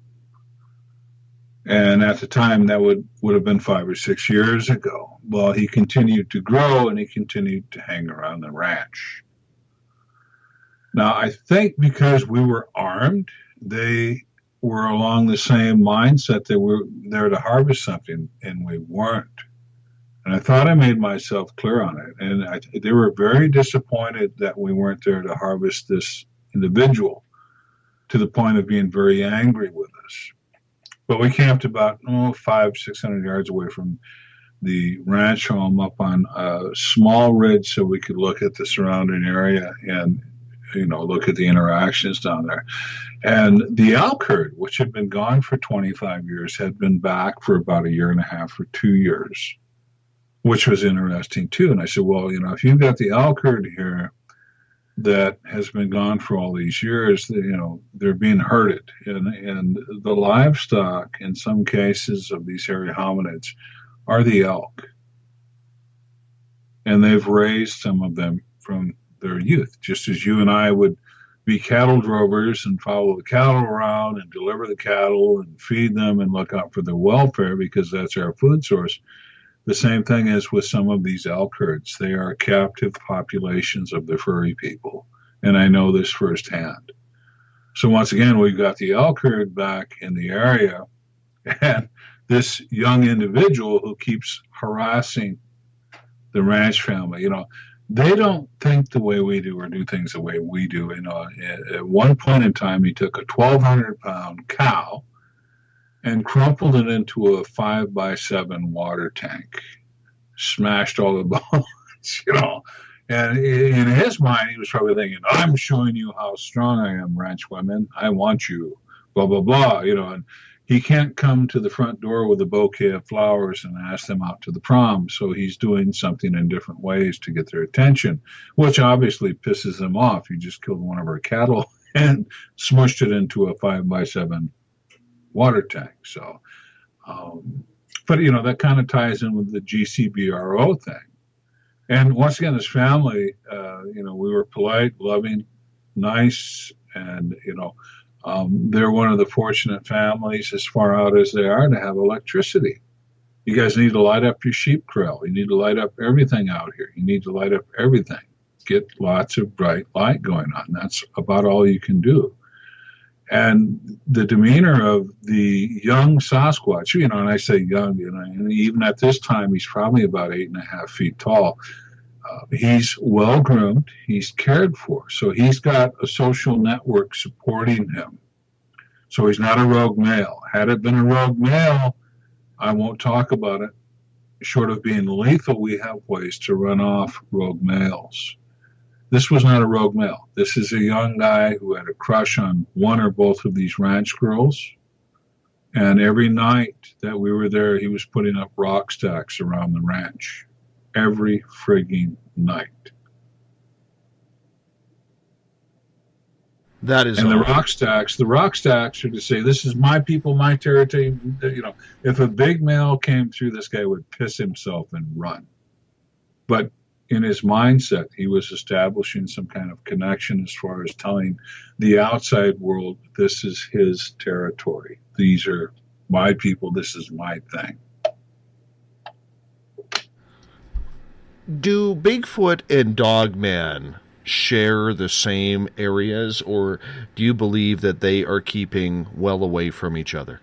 And at the time, that would have been 5 or 6 years ago. Well, he continued to grow, and he continued to hang around the ranch. Now, I think because we were armed, they were along the same mindset. They were there to harvest something, and we weren't. And I thought I made myself clear on it. And they were very disappointed that we weren't there to harvest this individual, to the point of being very angry with us. But we camped about 500-600 yards away from the ranch home, up on a small ridge, so we could look at the surrounding area and look at the interactions down there. And the elk herd, which had been gone for 25 years, had been back for about 1.5 years or 2 years, which was interesting too. And I said, well, if you've got the elk herd here that has been gone for all these years, they're being herded. And the livestock, in some cases of these hairy hominids, are the elk. And they've raised some of them from their youth, just as you and I would be cattle drovers and follow the cattle around and deliver the cattle and feed them and look out for their welfare because that's our food source. The same thing is with some of these elk herds. They are captive populations of the furry people, and I know this firsthand. So once again, we've got the elk herd back in the area, and this young individual who keeps harassing the ranch family. They don't think the way we do or do things the way we do. At one point in time, he took a 1,200-pound cow and crumpled it into a 5x7 water tank, smashed all the bones, And in his mind, he was probably thinking, I'm showing you how strong I am, ranch women. I want you, blah, blah, blah, and he can't come to the front door with a bouquet of flowers and ask them out to the prom. So he's doing something in different ways to get their attention, which obviously pisses them off. You just killed one of our cattle and smushed it into a 5x7 water tank. So, but that kind of ties in with the GCBRO thing. And once again, this family, we were polite, loving, nice, and, they're one of the fortunate families, as far out as they are, to have electricity. You guys need to light up your sheep corral. You need to light up everything out here. You need to light up everything. Get lots of bright light going on. That's about all you can do. And the demeanor of the young Sasquatch, and I say young, and even at this time, he's probably about 8.5 feet tall. He's well groomed. He's cared for. So he's got a social network supporting him. So he's not a rogue male. Had it been a rogue male, I won't talk about it. Short of being lethal, we have ways to run off rogue males. This was not a rogue male. This is a young guy who had a crush on one or both of these ranch girls. And every night that we were there, he was putting up rock stacks around the ranch. Every frigging night. That is, and the rock stacks are to say, this is my people, my territory. If a big male came through, this guy would piss himself and run. But in his mindset, he was establishing some kind of connection as far as telling the outside world, this is his territory. These are my people. This is my thing. Do Bigfoot and Dogman share the same areas, or do you believe that they are keeping well away from each other?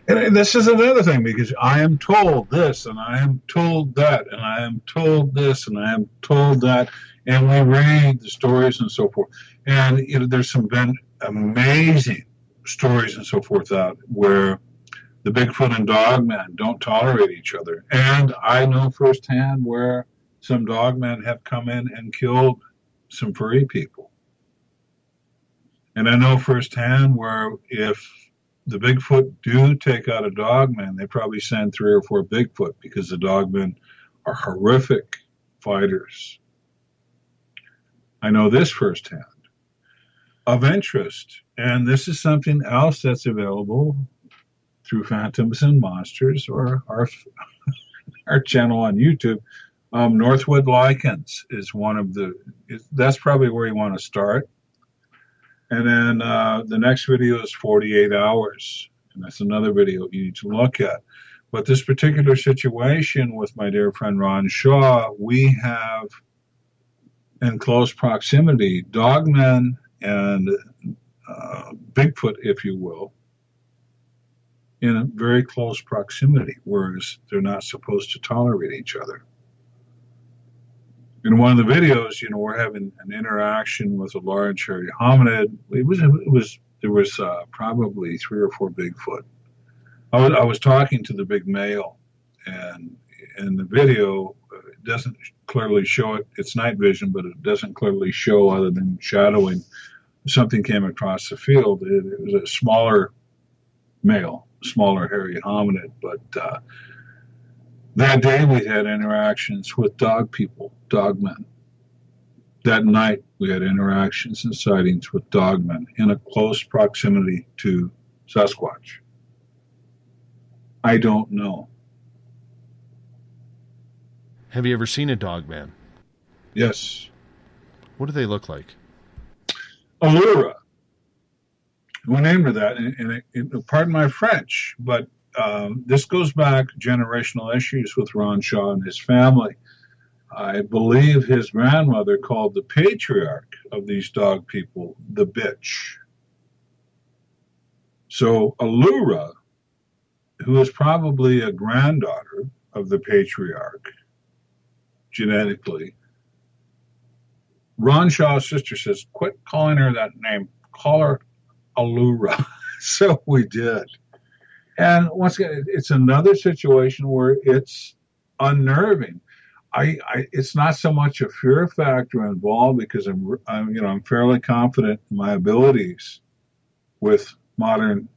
And this is another thing, because I am told this, and I am told that, and I am told this, and I am told that, and we read the stories and so forth. And there's some been amazing stories and so forth out where the Bigfoot and Dogman don't tolerate each other. And I know firsthand where some Dogmen have come in and killed some furry people. And I know firsthand where if the Bigfoot do take out a Dogman, they probably send 3 or 4 Bigfoot, because the Dogmen are horrific fighters. I know this firsthand. Of interest, and this is something else that's available through Phantoms and Monsters or our channel on YouTube. Northwood Lichens is one of that's probably where you want to start. And then the next video is 48 hours. And that's another video you need to look at. But this particular situation with my dear friend Ron Shaw, we have in close proximity Dogmen and Bigfoot, if you will, in a very close proximity, whereas they're not supposed to tolerate each other. In one of the videos, we're having an interaction with a large hairy hominid. There was probably 3 or 4 Bigfoot. I was talking to the big male, and in the video, it doesn't clearly show it. It's night vision, but it doesn't clearly show, other than shadowing. Something came across the field. It was a smaller male, smaller hairy hominid, but that day we had interactions with dog people, dogmen. That night we had interactions and sightings with dogmen in a close proximity to Sasquatch. I don't know. Have you ever seen a Dogman? Yes. What do they look like? Allura. We named her that, and pardon my French, but this goes back generational issues with Ron Shaw and his family. I believe his grandmother called the patriarch of these dog people the bitch. So Allura, who is probably a granddaughter of the patriarch genetically, Ron Shaw's sister says, quit calling her that name. Call her Allura. So we did. And once again, it's another situation where it's unnerving. It's not so much a fear factor involved because I'm fairly confident in my abilities with modern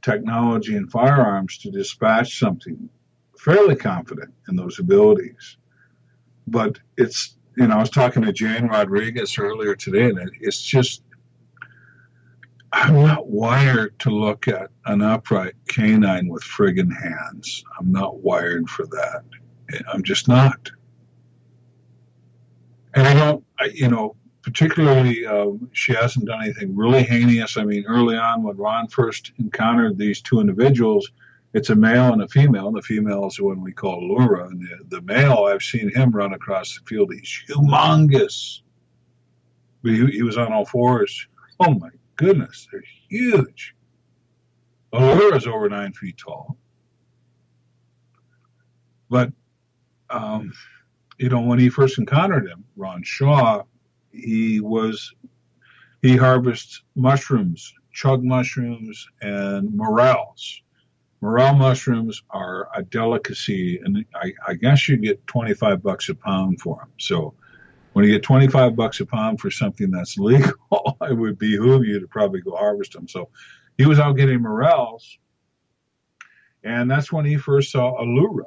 technology and firearms to dispatch something. Fairly confident in those abilities. But it's, I was talking to Jane Rodriguez earlier today, and it's just, I'm not wired to look at an upright canine with friggin' hands. I'm not wired for that. I'm just not. And I don't, particularly, she hasn't done anything really heinous. I mean, early on when Ron first encountered these two individuals, it's a male and a female. And the female is the one we call Allura. And the male, I've seen him run across the field. He's humongous. He was on all fours. Oh, my goodness, they're huge. Allura is over 9 feet tall. But, when he first encountered him, Ron Shaw, he harvests mushrooms, chug mushrooms, and morels. Morel mushrooms are a delicacy, and I guess you get $25 a pound for them. So when you get $25 a pound for something that's legal, it would behoove you to probably go harvest them. So he was out getting morels, and that's when he first saw Allura.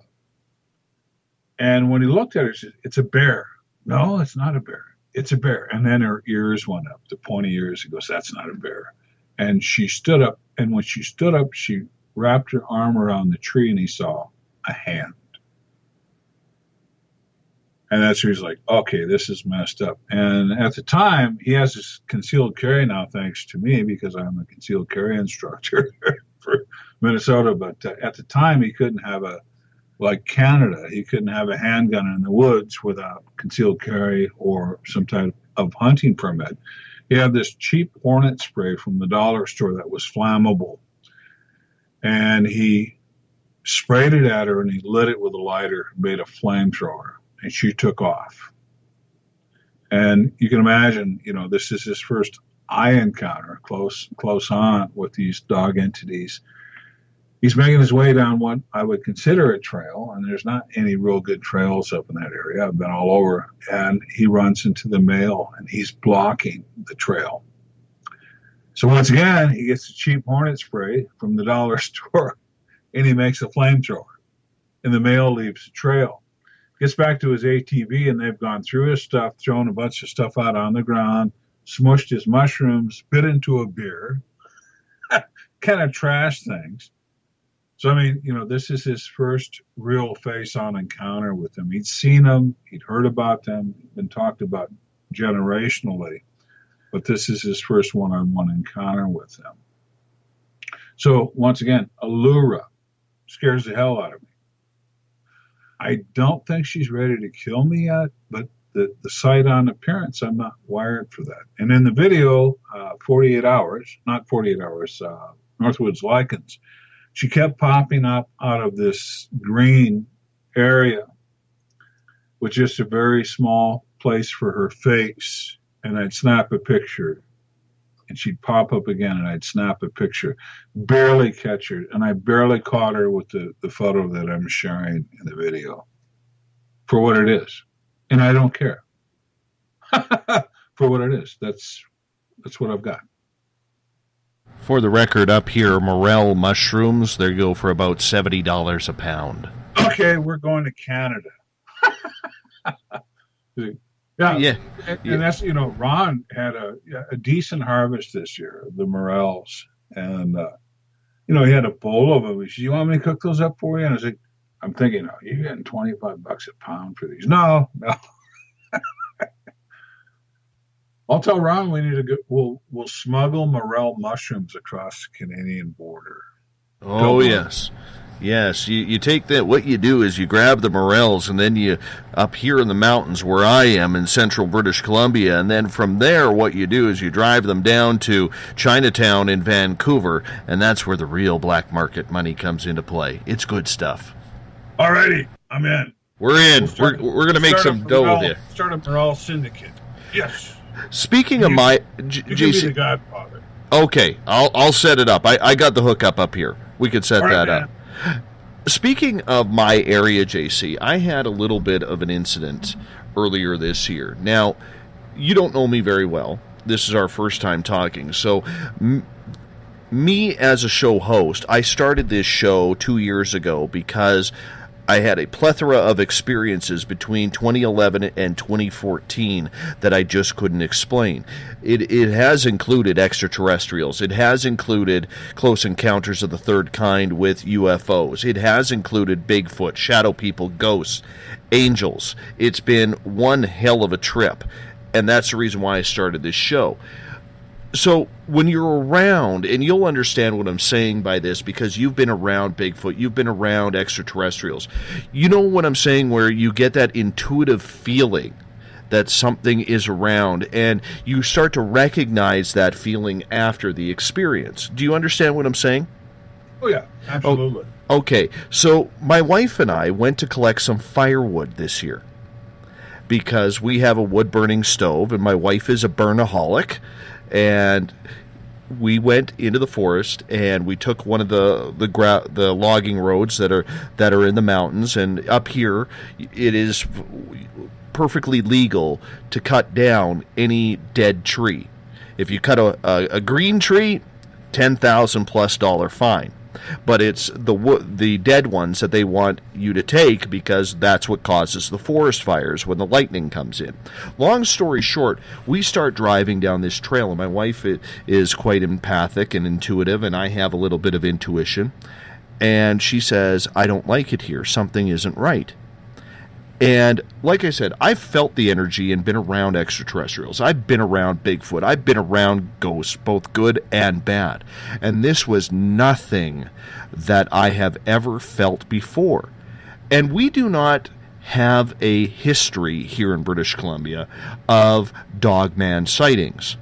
And when he looked at her, he said, "It's a bear." "No, it's not a bear. It's a bear." And then her ears went up, the pointy ears. He goes, "That's not a bear." And she stood up, and when she stood up, she wrapped her arm around the tree, and he saw a hand. And that's where he's like, okay, this is messed up. And at the time, he has this concealed carry now, thanks to me, because I'm a concealed carry instructor for Minnesota. But at the time, he couldn't have like Canada, he couldn't have a handgun in the woods without concealed carry or some type of hunting permit. He had this cheap hornet spray from the dollar store that was flammable. And he sprayed it at her, and he lit it with a lighter, made a flamethrower, and she took off. And you can imagine, this is his first eye encounter, close on with these dog entities. He's making his way down what I would consider a trail, and there's not any real good trails up in that area. I've been all over, and he runs into the male, and he's blocking the trail. So once again, he gets a cheap hornet spray from the dollar store, and he makes a flamethrower, and the male leaves the trail. Gets back to his ATV, and they've gone through his stuff, thrown a bunch of stuff out on the ground, smushed his mushrooms, bit into a beer, kind of trashed things. So, I mean, this is his first real face-on encounter with them. He'd seen them, he'd heard about them, been talked about generationally, but this is his first one-on-one encounter with them. So, once again, Allura scares the hell out of me. I don't think she's ready to kill me yet, but the sight on appearance, I'm not wired for that. And in the video, 48 hours, Northwoods Lichens, she kept popping up out of this green area with just a very small place for her face. And I'd snap a picture, and she'd pop up again, and I'd snap a picture. Barely catch her, and I barely caught her with the photo that I'm sharing in the video for what it is. And I don't care. For what it is. That's what I've got. For the record, up here, morel mushrooms, they go for about $70 a pound. Okay, we're going to Canada. Yeah. And that's, Ron had a decent harvest this year of the morels. And, he had a bowl of them. He said, "You want me to cook those up for you?" And I was like, I'm thinking, you're getting $25 a pound for these. No. I'll tell Ron we need to go. We'll smuggle morel mushrooms across the Canadian border. Oh, yes. Yes, you take that. What you do is you grab the morels, and then you up here in the mountains where I am in central British Columbia, and then from there, what you do is you drive them down to Chinatown in Vancouver, and that's where the real black market money comes into play. It's good stuff. Alrighty, I'm in. We're in. We're going to make some dough with you. Start a morel syndicate. Yes. Speaking of my you can be JC, the godfather. okay, I'll set it up. I got the hookup up here. We could set that up. Speaking of my area, JC, I had a little bit of an incident earlier this year. Now, you don't know me very well. This is our first time talking. So, me as a show host, I started this show 2 years ago because I had a plethora of experiences between 2011 and 2014 that I just couldn't explain. It has included extraterrestrials. It has included close encounters of the third kind with UFOs. It has included Bigfoot, shadow people, ghosts, angels. It's been one hell of a trip, and that's the reason why I started this show. So when you're around, and you'll understand what I'm saying by this because you've been around Bigfoot, you've been around extraterrestrials. You know what I'm saying, where you get that intuitive feeling that something is around, and you start to recognize that feeling after the experience. Do you understand what I'm saying? Oh, yeah, absolutely. Okay, so my wife and I went to collect some firewood this year because we have a wood-burning stove, and my wife is a burnaholic. And we went into the forest, and we took one of the logging roads that are in the mountains. And up here, it is perfectly legal to cut down any dead tree. If you cut a green tree, $10,000+ fine. But it's the dead ones that they want you to take because that's what causes the forest fires when the lightning comes in. Long story short, we start driving down this trail, and my wife is quite empathic and intuitive, and I have a little bit of intuition. And she says, I don't like it here. Something isn't right. And like I said, I've felt the energy and been around extraterrestrials. I've been around Bigfoot. I've been around ghosts, both good and bad. And this was nothing that I have ever felt before. And we do not have a history here in British Columbia of dogman sightings.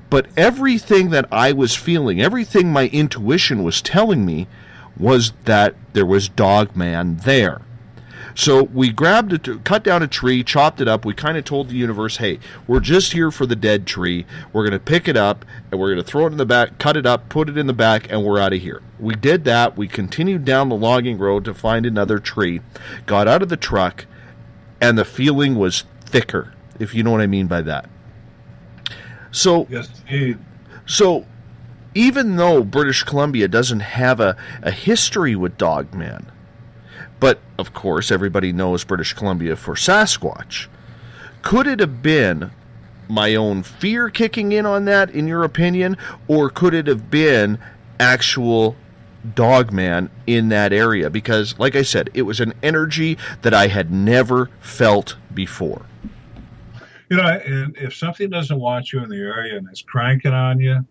But everything that I was feeling, everything my intuition was telling me, was that there was dogman there. So we cut down a tree, chopped it up. We kind of told the universe, hey, we're just here for the dead tree. We're going to pick it up, and we're going to throw it in the back, cut it up, put it in the back, and we're out of here. We did that. We continued down the logging road to find another tree, got out of the truck, and the feeling was thicker, if you know what I mean by that. So, yes, indeed. So even though British Columbia doesn't have a history with dogman, but, of course, everybody knows British Columbia for Sasquatch. Could it have been my own fear kicking in on that, in your opinion? Or could it have been actual dogman in that area? Because, like I said, it was an energy that I had never felt before. You know, and if something doesn't want you in the area and it's cranking on you,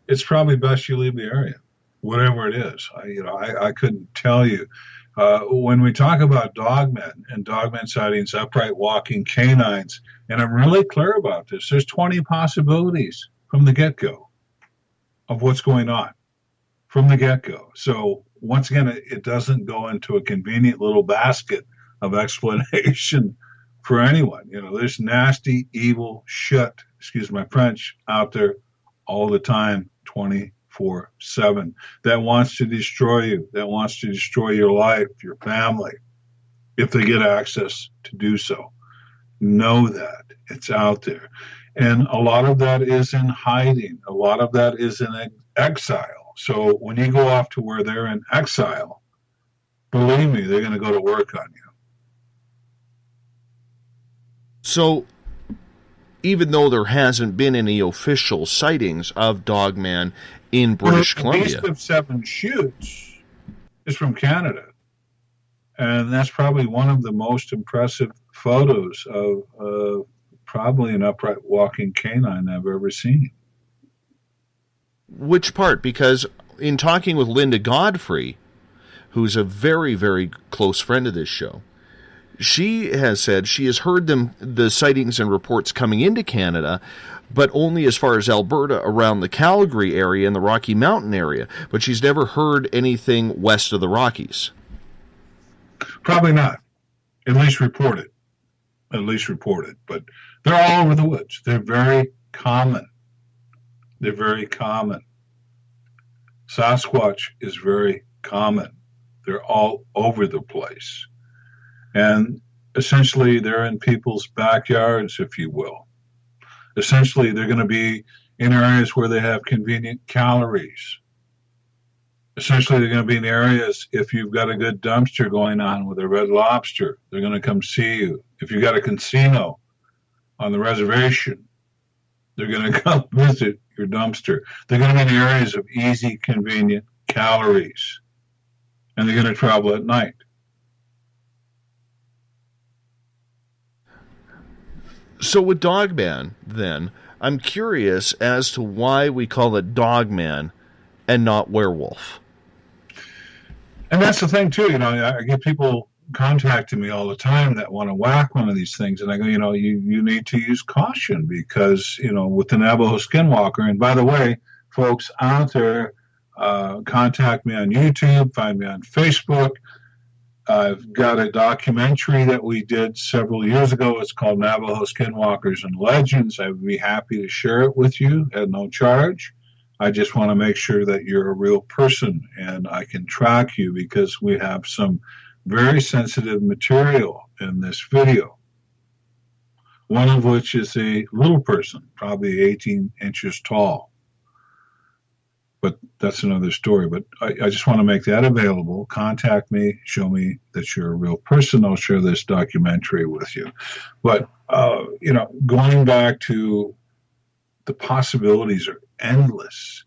it's probably best you leave the area, whatever it is. I couldn't tell you. When we talk about dogmen and dogman sightings, upright walking canines, and I'm really clear about this, there's 20 possibilities from the get-go of what's going on from the get-go. So once again, it doesn't go into a convenient little basket of explanation for anyone. You know, there's nasty, evil shit, excuse my French, out there all the time, 24/7, that wants to destroy you, that wants to destroy your life, your family, if they get access to do so. Know that it's out there. And a lot of that is in hiding. A lot of that is in exile. So when you go off to where they're in exile, believe me, they're going to go to work on you. So even though there hasn't been any official sightings of dogman in British Columbia. The Beast of Seven Shoots is from Canada. And that's probably one of the most impressive photos of probably an upright walking canine I've ever seen. Which part? Because in talking with Linda Godfrey, who's a very, very close friend of this show. She has said she has heard the sightings and reports coming into Canada, but only as far as Alberta, around the Calgary area and the Rocky Mountain area. But she's never heard anything west of the Rockies. Probably not. At least reported. But they're all over the woods. They're very common. Sasquatch is very common. They're all over the place. And essentially, they're in people's backyards, if you will. Essentially, they're going to be in areas where they have convenient calories. Essentially, they're going to be in areas, if you've got a good dumpster going on with a Red Lobster, they're going to come see you. If you've got a casino on the reservation, they're going to come visit your dumpster. They're going to be in areas of easy, convenient calories. And they're going to travel at night. So with Dogman, then, I'm curious as to why we call it Dogman and not werewolf. And that's the thing, too. I get people contacting me all the time that want to whack one of these things. And I go, you need to use caution because, with the Navajo Skinwalker. And by the way, folks out there, contact me on YouTube, find me on Facebook. I've got a documentary that we did several years ago. It's called Navajo Skinwalkers and Legends. I would be happy to share it with you at no charge. I just want to make sure that you're a real person and I can track you because we have some very sensitive material in this video. One of which is a little person, probably 18 inches tall. But that's another story. But I just want to make that available. Contact me. Show me that you're a real person. I'll share this documentary with you. But, going back to the possibilities are endless.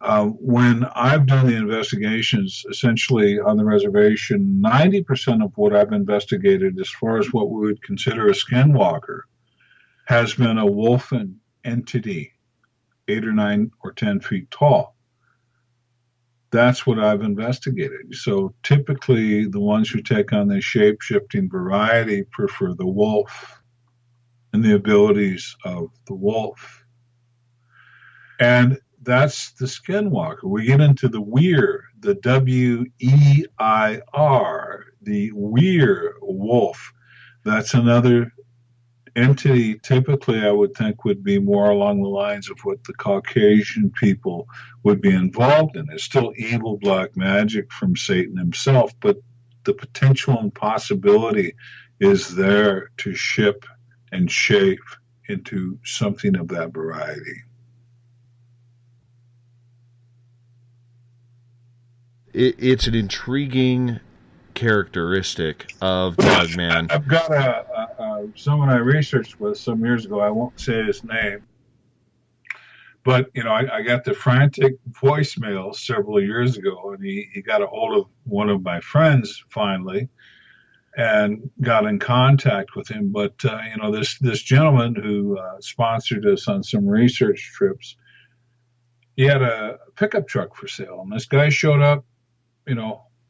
When I've done the investigations, essentially on the reservation, 90% of what I've investigated as far as what we would consider a skinwalker has been a wolfen entity, 8 or 9 or 10 feet tall. That's what I've investigated. So typically the ones who take on the shape-shifting variety prefer the wolf and the abilities of the wolf. And that's the skinwalker. We get into the weir, the W-E-I-R, the weir wolf. That's another entity typically I would think would be more along the lines of what the Caucasian people would be involved in. It's still evil black magic from Satan himself, but the potential and possibility is there to ship and shape into something of that variety. It's an intriguing characteristic of Dogman. I've got someone I researched with some years ago. I won't say his name, but I got the frantic voicemail several years ago, and he got a hold of one of my friends finally, and got in contact with him. But this gentleman who sponsored us on some research trips, he had a pickup truck for sale, and this guy showed up.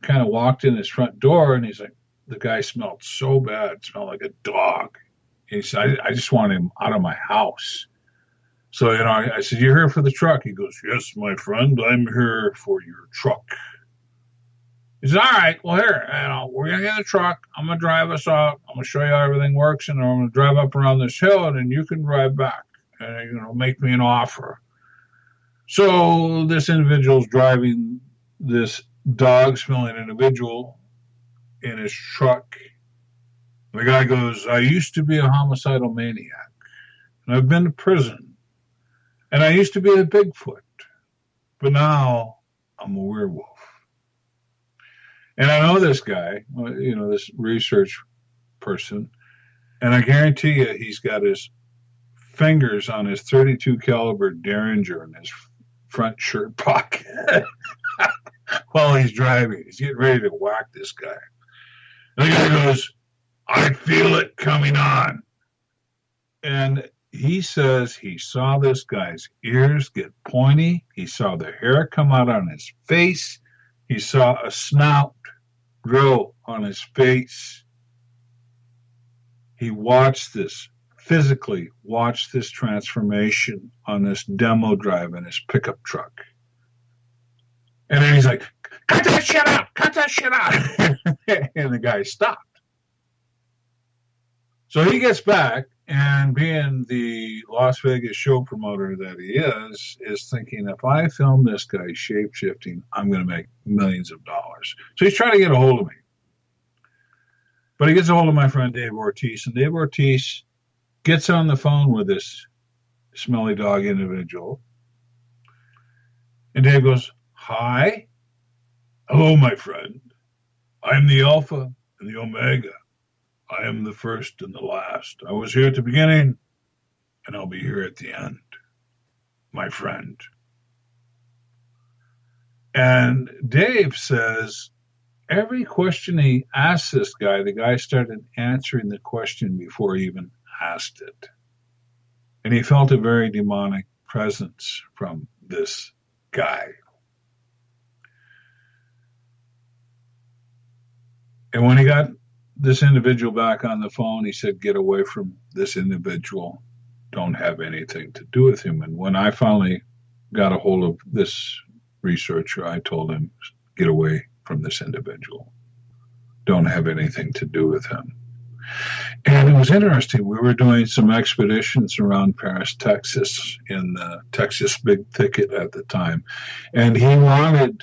Kind of walked in his front door, and he's like, the guy smelled so bad, smelled like a dog. He said, I just want him out of my house. So, I said, you're here for the truck? He goes, yes, my friend, I'm here for your truck. He said, all right, well, here, we're going to get a truck. I'm going to drive us out. I'm going to show you how everything works, and I'm going to drive up around this hill, and then you can drive back and, make me an offer. So this individual's driving this dog-smelling individual in his truck. The guy goes, I used to be a homicidal maniac, and I've been to prison, and I used to be a Bigfoot, but now I'm a werewolf. And I know this guy, this research person, and I guarantee you he's got his fingers on his .32 caliber Derringer in his front shirt pocket while he's driving. He's getting ready to whack this guy. And the guy goes, I feel it coming on. And he says he saw this guy's ears get pointy. He saw the hair come out on his face. He saw a snout drill on his face. He watched this, physically watched this transformation on this demo drive in his pickup truck. And then he's like, cut that shit out, cut that shit out. And the guy stopped. So he gets back, and being the Las Vegas show promoter that he is thinking, if I film this guy shape-shifting, I'm going to make millions of dollars. So he's trying to get a hold of me. But he gets a hold of my friend Dave Ortiz, and Dave Ortiz gets on the phone with this smelly dog individual. And Dave goes, hi. Hello, my friend. I'm the Alpha and the Omega. I am the first and the last. I was here at the beginning, and I'll be here at the end, my friend. And Dave says, every question he asked this guy, the guy started answering the question before he even asked it. And he felt a very demonic presence from this guy. And when he got this individual back on the phone, he said, get away from this individual. Don't have anything to do with him. And when I finally got a hold of this researcher, I told him, get away from this individual. Don't have anything to do with him. And it was interesting. We were doing some expeditions around Paris, Texas, in the Texas Big Thicket at the time. And he wanted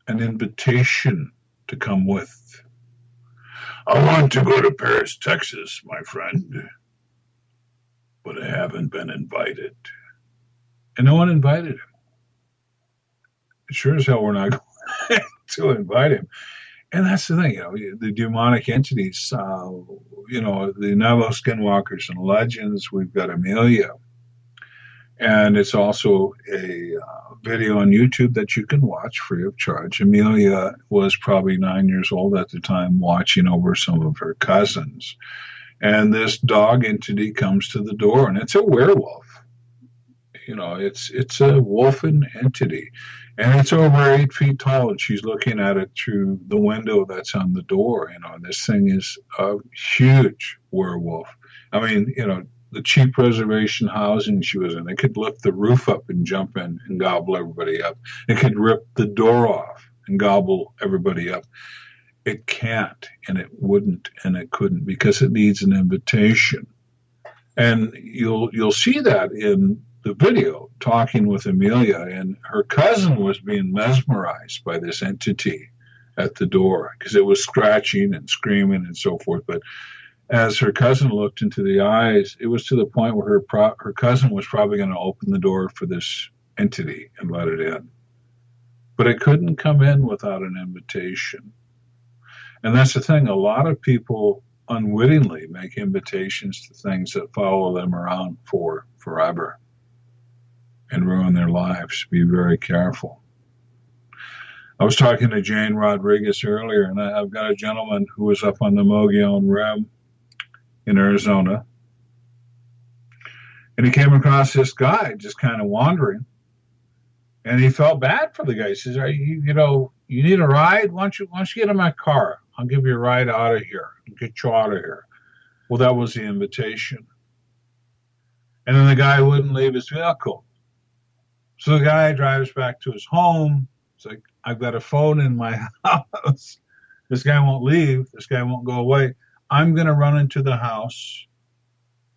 an invitation to come with. I want to go to Paris, Texas, my friend, but I haven't been invited. And no one invited him. Sure as hell we're not going to invite him. And that's the thing, the demonic entities, the Navajo skinwalkers and legends. We've got Amelia. And it's also a video on YouTube that you can watch free of charge. Amelia was probably 9 years old at the time, watching over some of her cousins. And this dog entity comes to the door, and it's a werewolf. It's a wolfen entity. And it's over 8 feet tall, and she's looking at it through the window that's on the door. This thing is a huge werewolf. I mean, the cheap reservation housing she was in, it could lift the roof up and jump in and gobble everybody up. It could rip the door off and gobble everybody up. It can't, and it wouldn't, and it couldn't, because it needs an invitation. And you'll see that in the video, talking with Amelia, and her cousin was being mesmerized by this entity at the door because it was scratching and screaming and so forth. But as her cousin looked into the eyes, it was to the point where her cousin was probably going to open the door for this entity and let it in. But it couldn't come in without an invitation. And that's the thing. A lot of people unwittingly make invitations to things that follow them around for forever and ruin their lives. Be very careful. I was talking to Jane Rodriguez earlier, and I've got a gentleman who was up on the Mogollon Rim in Arizona. And he came across this guy just kind of wandering. And he felt bad for the guy. He says, you need a ride? Why don't you get in my car? I'll give you a ride out of here. I'll get you out of here. Well, that was the invitation. And then the guy wouldn't leave his vehicle. So the guy drives back to his home. It's like, I've got a phone in my house. This guy won't leave. This guy won't go away. I'm going to run into the house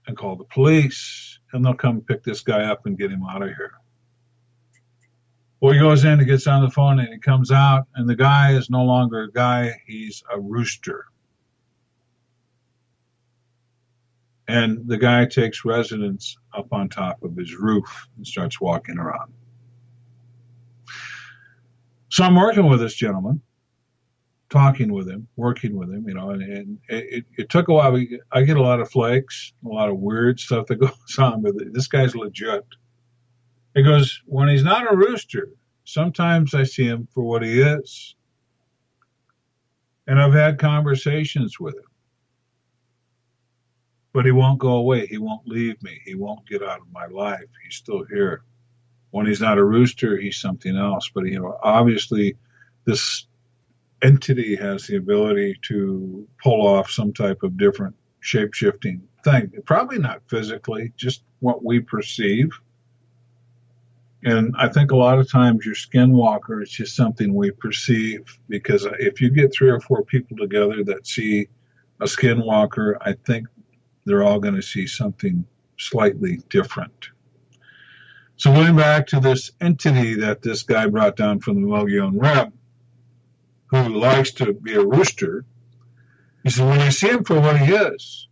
and call the police, and they'll come pick this guy up and get him out of here. Well, he goes in, he gets on the phone, and he comes out, and the guy is no longer a guy. He's a rooster. And the guy takes residence up on top of his roof and starts walking around. So I'm working with this gentleman, talking with him, working with him, and it took a while. I get a lot of flakes, a lot of weird stuff that goes on, but this guy's legit. He goes, when he's not a rooster, sometimes I see him for what he is. And I've had conversations with him. But he won't go away. He won't leave me. He won't get out of my life. He's still here. When he's not a rooster, he's something else. But, obviously this entity has the ability to pull off some type of different shape-shifting thing. Probably not physically, just what we perceive. And I think a lot of times your skinwalker is just something we perceive, because if you get 3 or 4 people together that see a skinwalker, I think they're all going to see something slightly different. So going back to this entity that this guy brought down from the Mogollon Rim, who likes to be a rooster, he said, when you see him for what he is,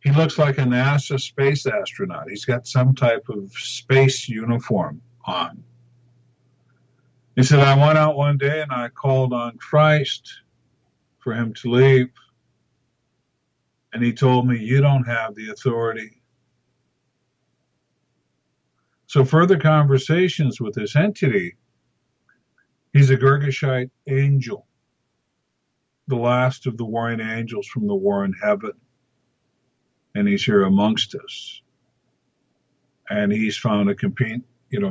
he looks like a NASA space astronaut. He's got some type of space uniform on. He said, I went out one day and I called on Christ for him to leave. And he told me, you don't have the authority. So further conversations with this entity, he's a Girgashite angel, the last of the warring angels from the war in heaven. And he's here amongst us. And he's found a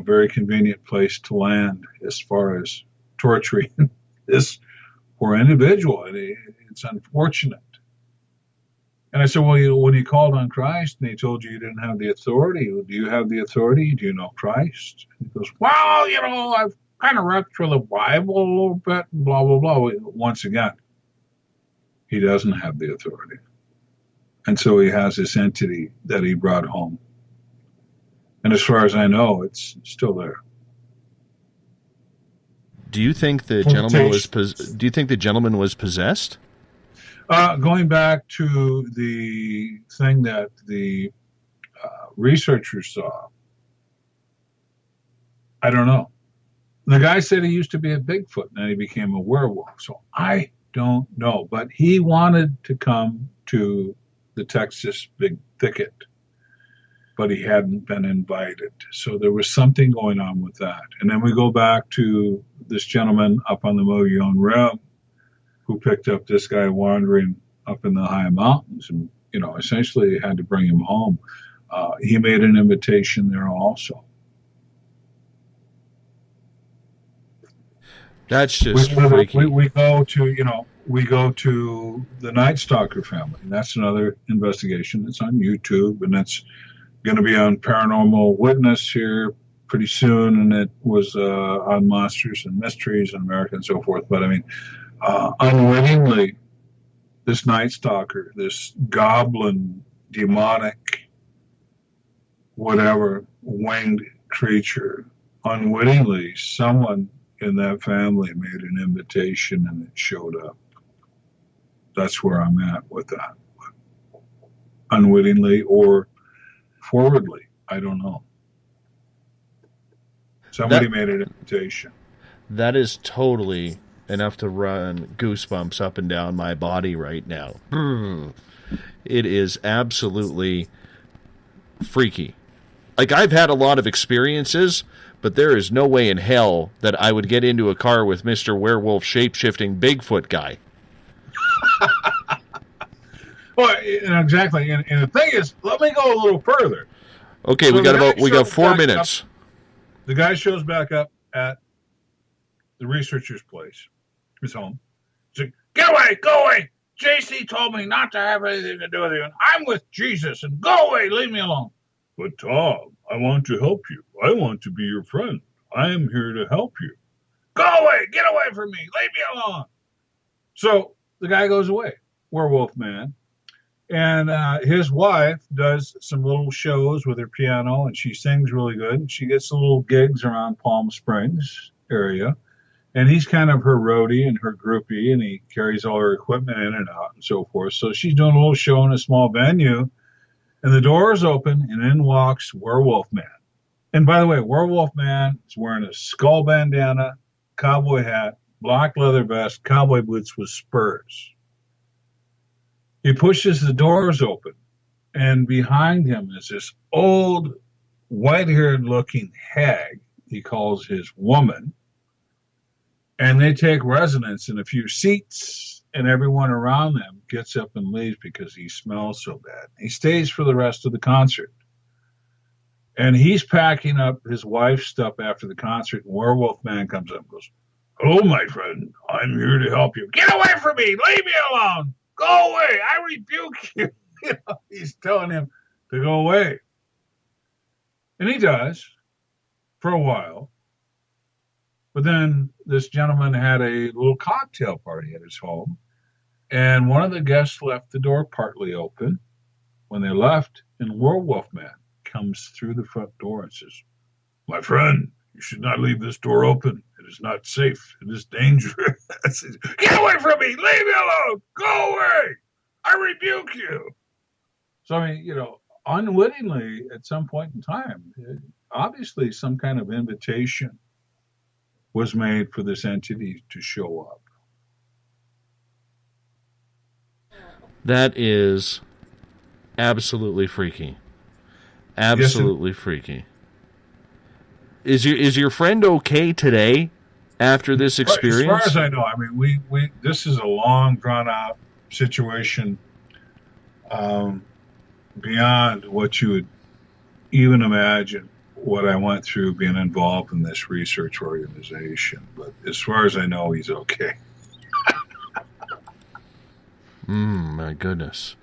very convenient place to land as far as torturing this poor individual. And it's unfortunate. And I said, well, when you called on Christ and he told you didn't have the authority, do you have the authority? Do you know Christ? And he goes, well, I've kind of read through the Bible a little bit, blah, blah, blah. Once again, he doesn't have the authority. And so he has this entity that he brought home. And as far as I know, it's still there. Do you think the gentleman was possessed? Going back to the thing that the researchers saw, I don't know. The guy said he used to be a Bigfoot and then he became a werewolf. So I don't know. But he wanted to come to the Texas Big Thicket, but he hadn't been invited. So there was something going on with that. And then we go back to this gentleman up on the Mogollon Rim who picked up this guy wandering up in the high mountains and, essentially had to bring him home. He made an invitation there also. That's just freaky. We go to the Night Stalker family. And that's another investigation. It's on YouTube, and that's going to be on Paranormal Witness here pretty soon. And it was on Monsters and Mysteries in America and so forth. But I mean, unwittingly, this Night Stalker, this goblin, demonic, whatever, winged creature, unwittingly, someone in that family made an invitation and it showed up. That's where I'm at with that. Unwittingly or forwardly, I don't know. Somebody made an invitation. That is totally enough to run goosebumps up and down my body right now. It is absolutely freaky. Like, I've had a lot of experiences, but there is no way in hell that I would get into a car with Mr. Werewolf shape-shifting Bigfoot guy. Well, exactly. And the thing is, let me go a little further. Okay, so we got 4 minutes. The guy shows back up at the researcher's place, his home. He's like, get away, go away. JC told me not to have anything to do with you. And I'm with Jesus, and go away, leave me alone. But Tom, I want to help you. I want to be your friend. I am here to help you. Go away, get away from me, leave me alone. So the guy goes away, werewolf man. And his wife does some little shows with her piano, and she sings really good. And she gets little gigs around Palm Springs area. And he's kind of her roadie and her groupie, and he carries all her equipment in and out and so forth. So she's doing a little show in a small venue, and the door is open, and in walks Werewolf Man. And by the way, Werewolf Man is wearing a skull bandana, cowboy hat, black leather vest, cowboy boots with spurs. He pushes the doors open, and behind him is this old, white-haired looking hag he calls his woman. And they take residence in a few seats, and everyone around them gets up and leaves because he smells so bad. He stays for the rest of the concert. And he's packing up his wife's stuff after the concert, and Werewolf Man comes up and goes, "Hello, my friend. I'm here to help you." "Get away from me! Leave me alone! Go away! I rebuke you!" He's telling him to go away. And he does for a while. But then this gentleman had a little cocktail party at his home, and one of the guests left the door partly open. When they left, and Werewolf Man comes through the front door and says, "My friend, you should not leave this door open. It is not safe. It is dangerous." "Get away from me! Leave me alone! Go away! I rebuke you!" So, I mean, unwittingly, at some point in time, obviously some kind of invitation was made for this entity to show up. That is absolutely freaky. Absolutely freaky. Is your friend okay today after this experience? As far as I know, I mean, we this is a long, drawn out situation, beyond what you would even imagine. What I went through being involved in this research organization, but as far as I know, he's okay. My goodness.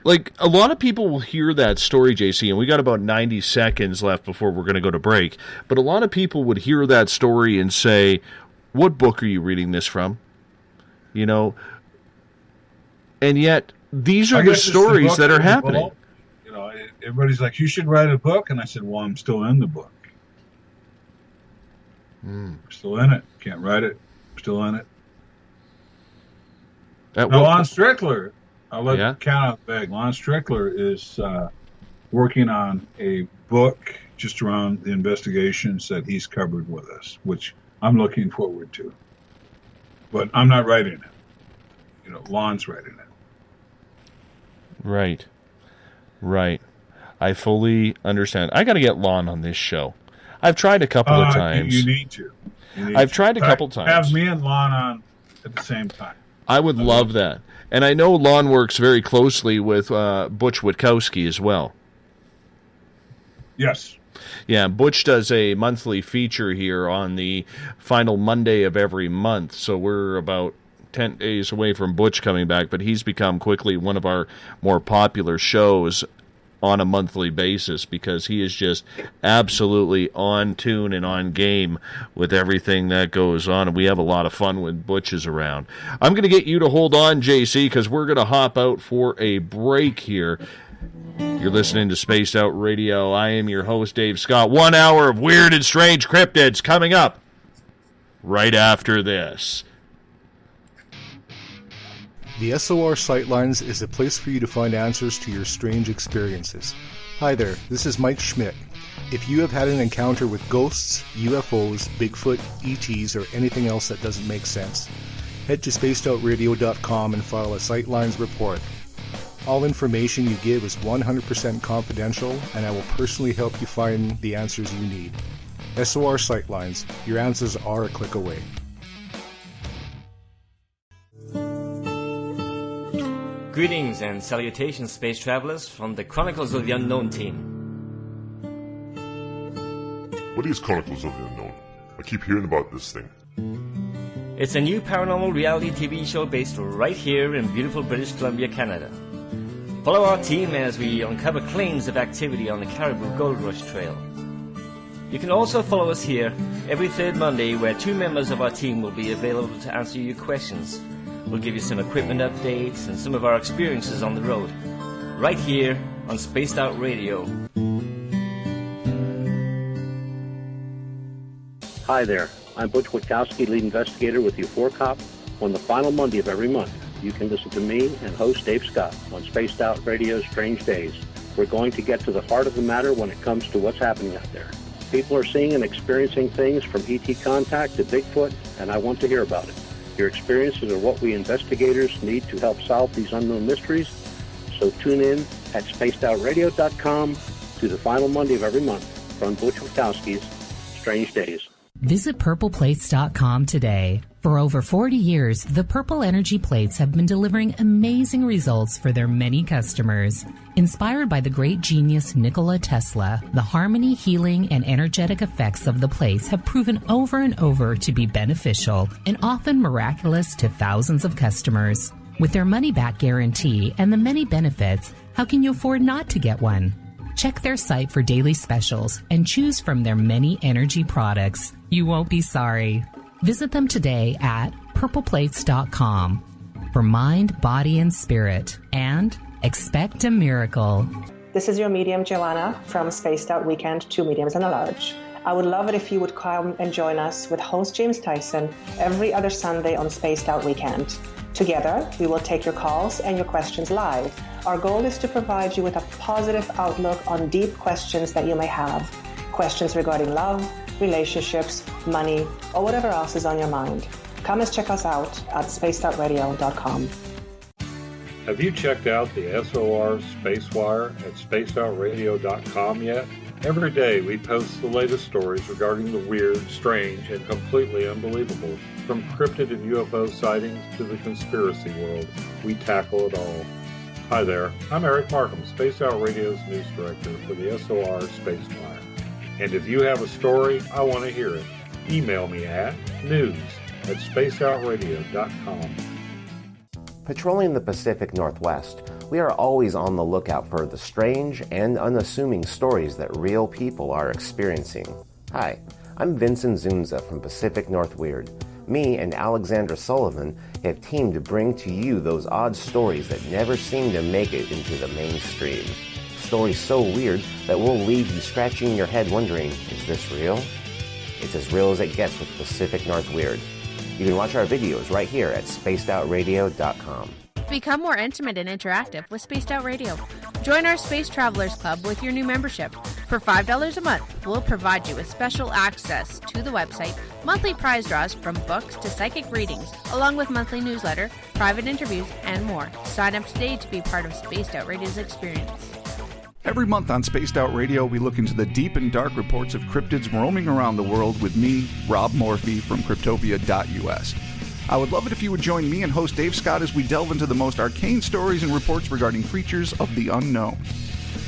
Like, a lot of people will hear that story, JC, and we got about 90 seconds left before we're going to go to break, but a lot of people would hear that story and say, "What book are you reading this from?" And yet, these are the stories that are happening. Everybody's like, "You should write a book," and I said, "Well, I'm still in the book. Still in it. Can't write it. Still in it." Lon Strickler, I'll let count out beg. Lon Strickler is working on a book just around the investigations that he's covered with us, which I'm looking forward to. But I'm not writing it. Lon's writing it. Right. I fully understand. I got to get Lon on this show. I've tried a couple of times. You need to. I've tried a couple times. Have me and Lon on at the same time. I would love that. And I know Lon works very closely with Butch Witkowski as well. Yes. Yeah, Butch does a monthly feature here on the final Monday of every month. So we're about 10 days away from Butch coming back, but he's become quickly one of our more popular shows on a monthly basis because he is just absolutely on tune and on game with everything that goes on, and we have a lot of fun when Butch is around. I'm going to get you to hold on, JC, because we're going to hop out for a break here. You're listening to Spaced Out Radio. I am your host, Dave Scott. 1 hour of weird and strange cryptids coming up right after this. The SOR Sightlines is a place for you to find answers to your strange experiences. Hi there, this is Mike Schmidt. If you have had an encounter with ghosts, UFOs, Bigfoot, ETs, or anything else that doesn't make sense, head to spacedoutradio.com and file a Sightlines report. All information you give is 100% confidential, and I will personally help you find the answers you need. SOR Sightlines, your answers are a click away. Greetings and salutations, space travelers, from the Chronicles of the Unknown team. What is Chronicles of the Unknown? I keep hearing about this thing. It's a new paranormal reality TV show based right here in beautiful British Columbia, Canada. Follow our team as we uncover claims of activity on the Caribou Gold Rush Trail. You can also follow us here every third Monday, where two members of our team will be available to answer your questions. We'll give you some equipment updates and some of our experiences on the road, right here on Spaced Out Radio. Hi there, I'm Butch Witkowski, lead investigator with U4Cop. On the final Monday of every month, you can listen to me and host Dave Scott on Spaced Out Radio's Strange Days. We're going to get to the heart of the matter when it comes to what's happening out there. People are seeing and experiencing things from ET contact to Bigfoot, and I want to hear about it. Your experiences are what we investigators need to help solve these unknown mysteries. So tune in at spacedoutradio.com to the final Monday of every month from Butch Witkowski's Strange Days. Visit purpleplates.com today. For over 40 years, the Purple Energy Plates have been delivering amazing results for their many customers. Inspired by the great genius Nikola Tesla, the harmony, healing, and energetic effects of the plates have proven over and over to be beneficial and often miraculous to thousands of customers. With their money-back guarantee and the many benefits, how can you afford not to get one? Check their site for daily specials and choose from their many energy products. You won't be sorry. Visit them today at purpleplates.com for mind, body, and spirit, and expect a miracle. This is your medium, Joanna, from Spaced Out Weekend, 2 mediums and a large. I would love it if you would come and join us with host James Tyson every other Sunday on Spaced Out Weekend. Together, we will take your calls and your questions live. Our goal is to provide you with a positive outlook on deep questions that you may have. Questions regarding love, relationships, money, or whatever else is on your mind. Come and check us out at spacedoutradio.com. Have you checked out the SOR Spacewire at spacedoutradio.com yet? Every day we post the latest stories regarding the weird, strange, and completely unbelievable. From cryptid and UFO sightings to the conspiracy world, we tackle it all. Hi there, I'm Eric Markham, Spaced Out Radio's news director for the SOR Spacewire. And if you have a story, I want to hear it. Email me at news@spacedoutradio.com. Patrolling the Pacific Northwest, we are always on the lookout for the strange and unassuming stories that real people are experiencing. Hi, I'm Vincent Zunza from Pacific North Weird. Me and Alexandra Sullivan have teamed to bring to you those odd stories that never seem to make it into the mainstream. Stories so weird that will leave you scratching your head wondering, is this real? It's as real as it gets with Pacific North Weird. You can watch our videos right here at spacedoutradio.com. Become more intimate and interactive with Spaced Out Radio. Join our Space Travelers Club with your new membership. For $5 a month, we'll provide you with special access to the website, monthly prize draws from books to psychic readings, along with monthly newsletter, private interviews, and more. Sign up today to be part of Spaced Out Radio's experience. Every month on Spaced Out Radio, we look into the deep and dark reports of cryptids roaming around the world with me, Rob Morphy from Cryptopia.us. I would love it if you would join me and host Dave Scott as we delve into the most arcane stories and reports regarding creatures of the unknown.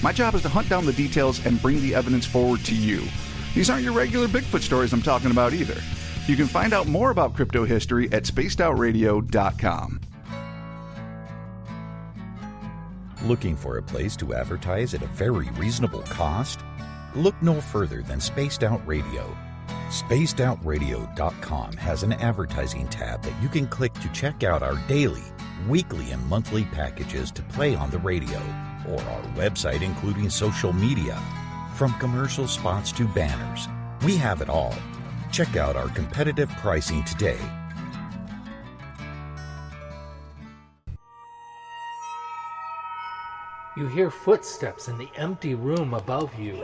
My job is to hunt down the details and bring the evidence forward to you. These aren't your regular Bigfoot stories I'm talking about either. You can find out more about crypto history at spacedoutradio.com. Looking for a place to advertise at a very reasonable cost? Look no further than Spaced Out Radio. SpacedOutRadio.com has an advertising tab that you can click to check out our daily, weekly, and monthly packages to play on the radio, or our website including social media. From commercial spots to banners, we have it all. Check out our competitive pricing today. You hear footsteps in the empty room above you.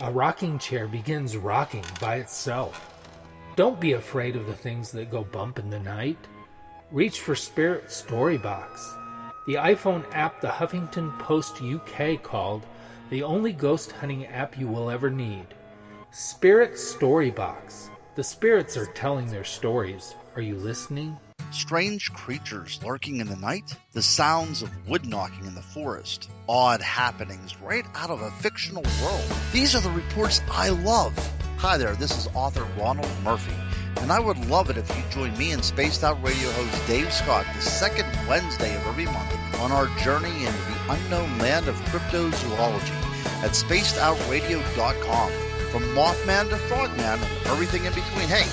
A rocking chair begins rocking by itself. Don't be afraid of the things that go bump in the night. Reach for Spirit Storybox, the iPhone app the Huffington Post UK called the only ghost hunting app you will ever need. Spirit Storybox. The spirits are telling their stories. Are you listening? Strange creatures lurking in the night, the sounds of wood knocking in the forest, odd happenings right out of a fictional world. These are the reports I love. Hi there, this is author Ronald Murphy, and I would love it if you join me and Spaced Out Radio host Dave Scott the second Wednesday of every month on our journey into the unknown land of cryptozoology at spacedoutradio.com. From Mothman to Frogman and everything in between. Hey,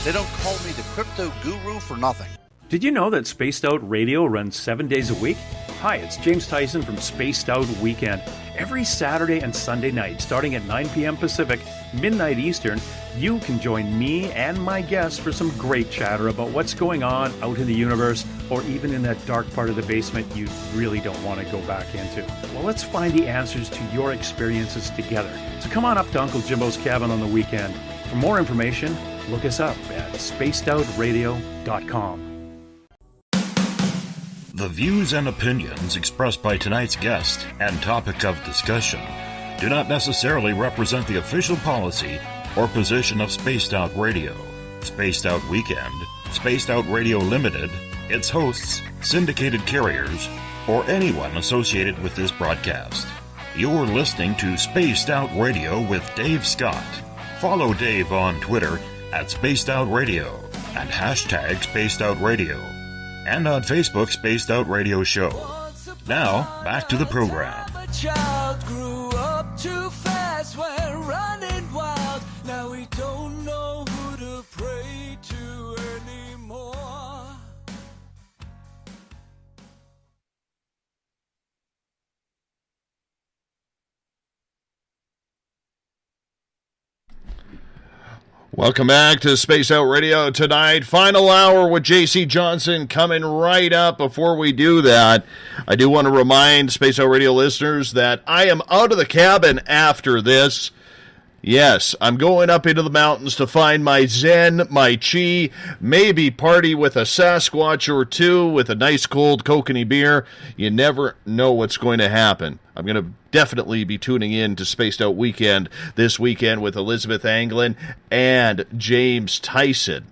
they don't call me the crypto guru for nothing. Did you know that Spaced Out Radio runs 7 days a week? Hi, it's James Tyson from Spaced Out Weekend. Every Saturday and Sunday night, starting at 9 p.m. Pacific, midnight Eastern, you can join me and my guests for some great chatter about what's going on out in the universe, or even in that dark part of the basement you really don't want to go back into. Well, let's find the answers to your experiences together. So come on up to Uncle Jimbo's cabin on the weekend. For more information, look us up at spacedoutradio.com. The views and opinions expressed by tonight's guest and topic of discussion do not necessarily represent the official policy or position of Spaced Out Radio, Spaced Out Weekend, Spaced Out Radio Limited, its hosts, syndicated carriers, or anyone associated with this broadcast. You're listening to Spaced Out Radio with Dave Scott. Follow Dave on Twitter at Spaced Out Radio and hashtag Spaced Out Radio, and on Facebook Spaced Out Radio Show. Now, back to the program. A child grew up too fast, went running wild. Now we don't know who to pray to anymore. Welcome back to Space Out Radio tonight. Final hour with J.C. Johnson coming right up. Before we do that, I do want to remind Space Out Radio listeners that I am out of the cabin after this. Yes, I'm going up into the mountains to find my Zen, my Chi, maybe party with a Sasquatch or two with a nice cold kokanee beer. You never know what's going to happen. I'm going to definitely be tuning in to Spaced Out Weekend this weekend with Elizabeth Anglin and James Tyson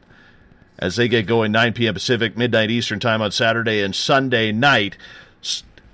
as they get going 9 p.m. Pacific, midnight Eastern time on Saturday and Sunday night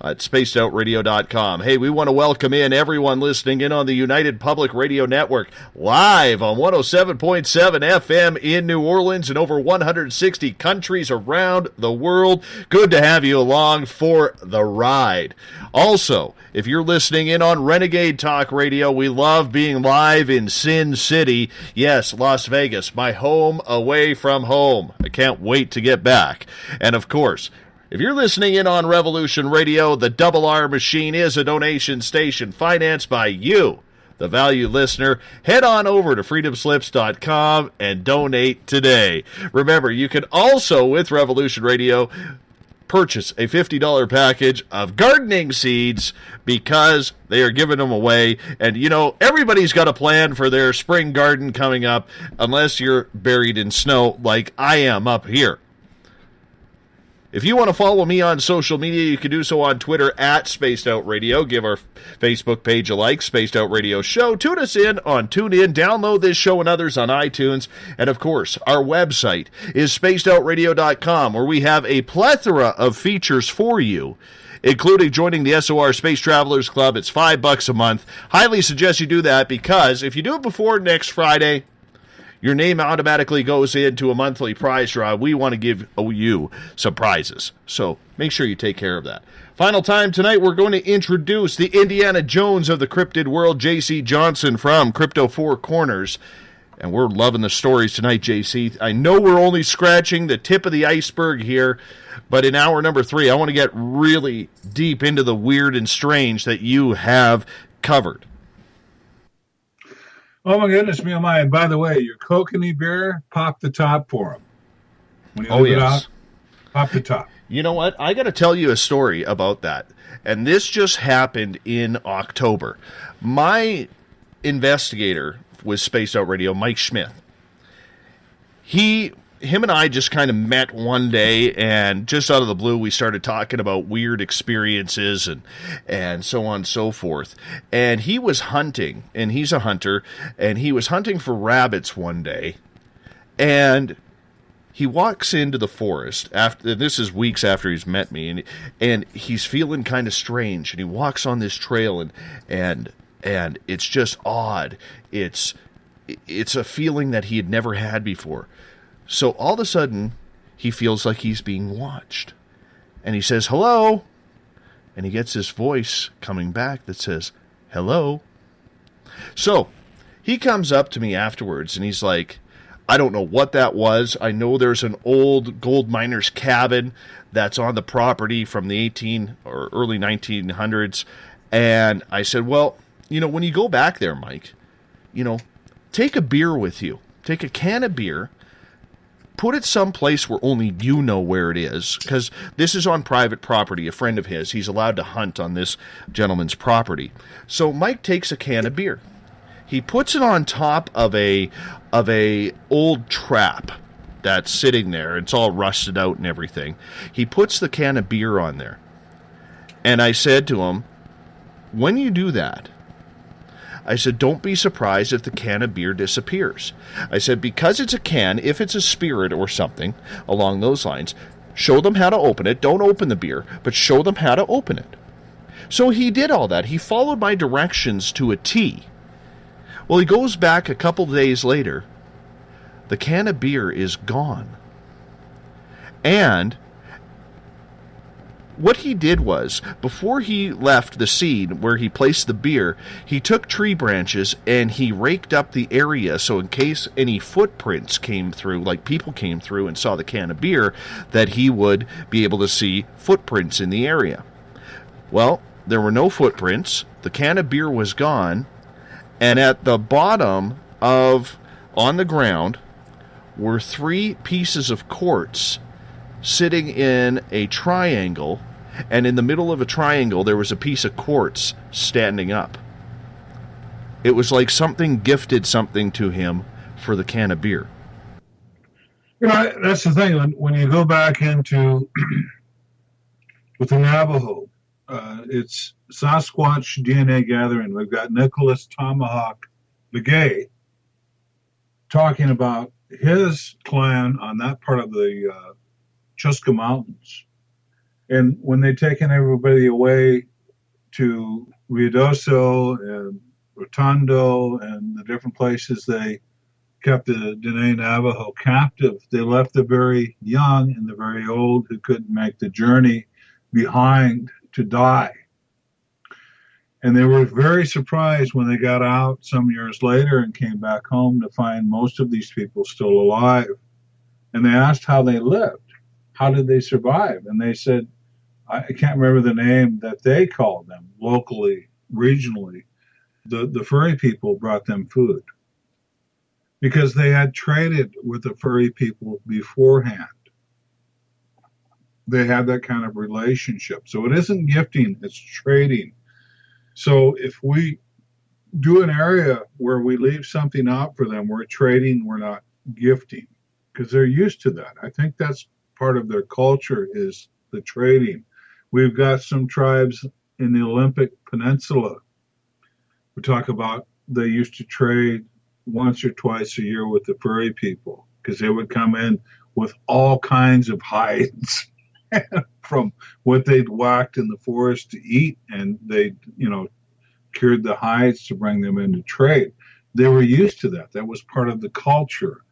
at spacedoutradio.com. Hey, we want to welcome in everyone listening in on the United Public Radio Network, live on 107.7 FM in New Orleans and over 160 countries around the world. Good to have you along for the ride. Also, if you're listening in on Renegade Talk Radio, we love being live in Sin City. Yes, Las Vegas, my home away from home. I can't wait to get back. And of course, if you're listening in on Revolution Radio, the Double R Machine is a donation station financed by you, the valued listener. Head on over to freedomslips.com and donate today. Remember, you can also, with Revolution Radio, purchase a $50 package of gardening seeds because they are giving them away. And, you know, everybody's got a plan for their spring garden coming up unless you're buried in snow like I am up here. If you want to follow me on social media, you can do so on Twitter at Spaced Out Radio. Give our Facebook page a like, Spaced Out Radio Show. Tune us in on TuneIn. Download this show and others on iTunes. And, of course, our website is spacedoutradio.com, where we have a plethora of features for you, including joining the SOR Space Travelers Club. It's $5 a month. Highly suggest you do that because if you do it before next Friday, your name automatically goes into a monthly prize draw. We want to give you some prizes, so make sure you take care of that. Final time tonight, we're going to introduce the Indiana Jones of the cryptid world, J.C. Johnson from Crypto Four Corners. And we're loving the stories tonight, J.C. I know we're only scratching the tip of the iceberg here, but in hour number 3, I want to get really deep into the weird and strange that you have covered. Oh, my goodness, me, oh, my. And by the way, your kokanee beer, pop the top for them. When you leave it out, pop the top. You know what? I got to tell you a story about that. And this just happened in October. My investigator with Space Out Radio, Mike Schmidt, him and I just kind of met one day, and just out of the blue, we started talking about weird experiences and so on and so forth. And he was hunting, and he's a hunter, and he was hunting for rabbits one day, and he walks into the forest. This is weeks after he's met me, and he's feeling kind of strange, and he walks on this trail, and it's just odd. It's a feeling that he had never had before. So all of a sudden, he feels like he's being watched. And he says, hello. And he gets this voice coming back that says, hello. So he comes up to me afterwards, and he's like, I don't know what that was. I know there's an old gold miner's cabin that's on the property from the early 1900s. And I said, well, you know, when you go back there, Mike, you know, take a beer with you. Take a can of beer. Put it someplace where only you know where it is, because this is on private property. A friend of his, he's allowed to hunt on this gentleman's property. So Mike takes a can of beer. He puts it on top of a old trap that's sitting there. It's all rusted out and everything. He puts the can of beer on there. And I said to him, when you do that, I said, don't be surprised if the can of beer disappears. I said, because it's a can, if it's a spirit or something along those lines, show them how to open it. Don't open the beer, but show them how to open it. So he did all that. He followed my directions to a T. Well, he goes back a couple days later. The can of beer is gone. And what he did was, before he left the scene where he placed the beer, he took tree branches and he raked up the area so in case any footprints came through, like people came through and saw the can of beer, that he would be able to see footprints in the area. Well, there were no footprints. The can of beer was gone. And at the bottom on the ground, were 3 pieces of quartz sitting in a triangle, and in the middle of a triangle there was a piece of quartz standing up. It was like something gifted something to him for the can of beer. You know, that's the thing. When you go back into with the Navajo, it's Sasquatch DNA gathering. We've got Nicholas Tomahawk Begay talking about his clan on that part of the Chusca Mountains. And when they'd taken everybody away to Ruidoso and Rotondo and the different places they kept the Dene Navajo captive, they left the very young and the very old who couldn't make the journey behind to die. And they were very surprised when they got out some years later and came back home to find most of these people still alive. And they asked how they lived. How did they survive? And they said, I can't remember the name that they called them locally, regionally. The furry people brought them food because they had traded with the furry people beforehand. They had that kind of relationship. So it isn't gifting, it's trading. So if we do an area where we leave something out for them, we're trading, we're not gifting, because they're used to that. I think that's part of their culture is the trading. We've got some tribes in the Olympic Peninsula. We talk about they used to trade once or twice a year with the furry people because they would come in with all kinds of hides from what they'd whacked in the forest to eat, and they, cured the hides to bring them into trade. They were used to that. That was part of the culture.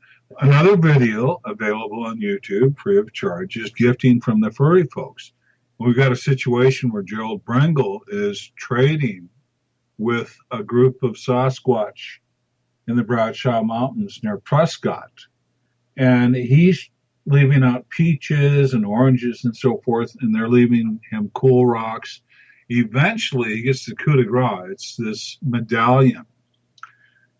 Another video available on YouTube, free of charge, is gifting from the furry folks. We've got a situation where Gerald Brengel is trading with a group of Sasquatch in the Bradshaw Mountains near Prescott. And he's leaving out peaches and oranges and so forth, and they're leaving him cool rocks. Eventually, he gets the coup de grace. It's this medallion.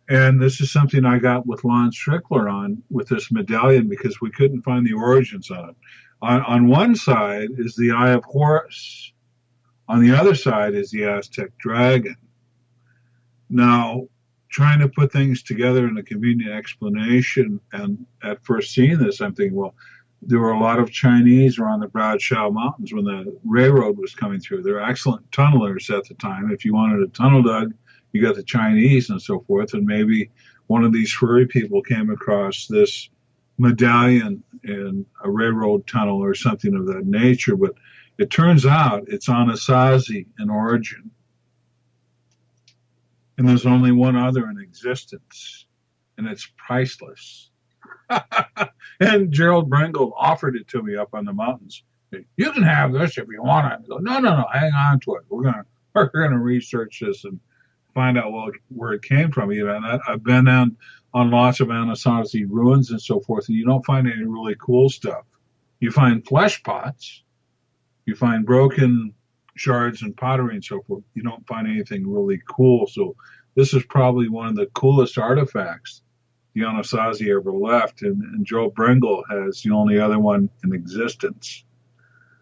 And this is something I got with Lon Strickler on with this medallion because we couldn't find the origins on it. On one side is the Eye of Horus. On the other side is the Aztec dragon. Now, trying to put things together in a convenient explanation, and at first seeing this, I'm thinking, well, there were a lot of Chinese around the Bradshaw Mountains when the railroad was coming through. They were excellent tunnelers at the time. If you wanted a tunnel dug, you got the Chinese and so forth, and maybe one of these furry people came across this medallion in a railroad tunnel or something of that nature, but it turns out it's Anasazi in origin. And there's only one other in existence, and it's priceless. And Gerald Brengel offered it to me up on the mountains. You can have this if you want it. I go, no, hang on to it. We're gonna research this and find out where it came from. And I've been on lots of Anasazi ruins and so forth, and you don't find any really cool stuff. You find flesh pots, you find broken shards and pottery and so forth. You don't find anything really cool. So this is probably one of the coolest artifacts the Anasazi ever left, and Joe Brengel has the only other one in existence.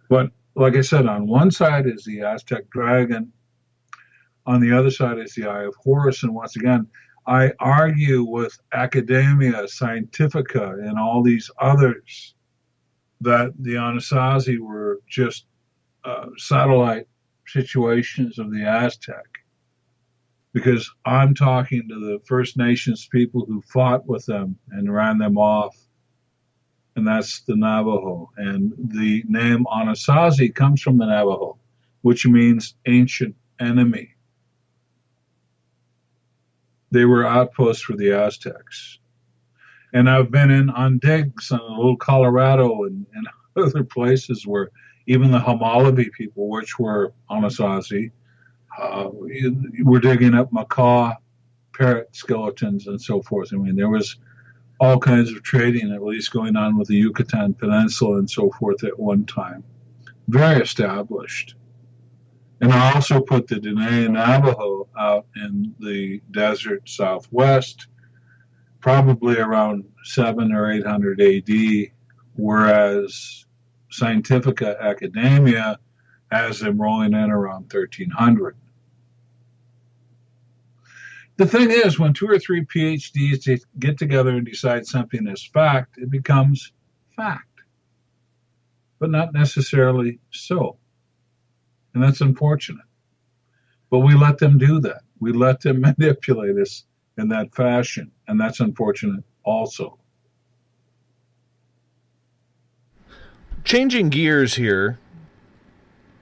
But like I said, on one side is the Aztec dragon, on the other side is the Eye of Horus, and once again, I argue with Academia Scientifica and all these others that the Anasazi were just satellite situations of the Aztec. because I'm talking to the First Nations people who fought with them and ran them off. And that's the Navajo. And the name Anasazi comes from the Navajo, which means ancient enemy. They were outposts for the Aztecs. And I've been in on digs on Little Colorado and other places where even the Hamalavi people, which were Anasazi, were digging up macaw, parrot skeletons, and so forth. I mean, there was all kinds of trading, at least going on with the Yucatan Peninsula and so forth at one time. Very established. And I also put the Dene Navajo out in the desert southwest, probably around 700 or 800 AD, whereas Scientifica Academia has them rolling in around 1300. The thing is, when 2 or 3 PhDs get together and decide something is fact, it becomes fact, but not necessarily so. And that's unfortunate. But we let them do that. We let them manipulate us in that fashion, and that's unfortunate also. Changing gears here,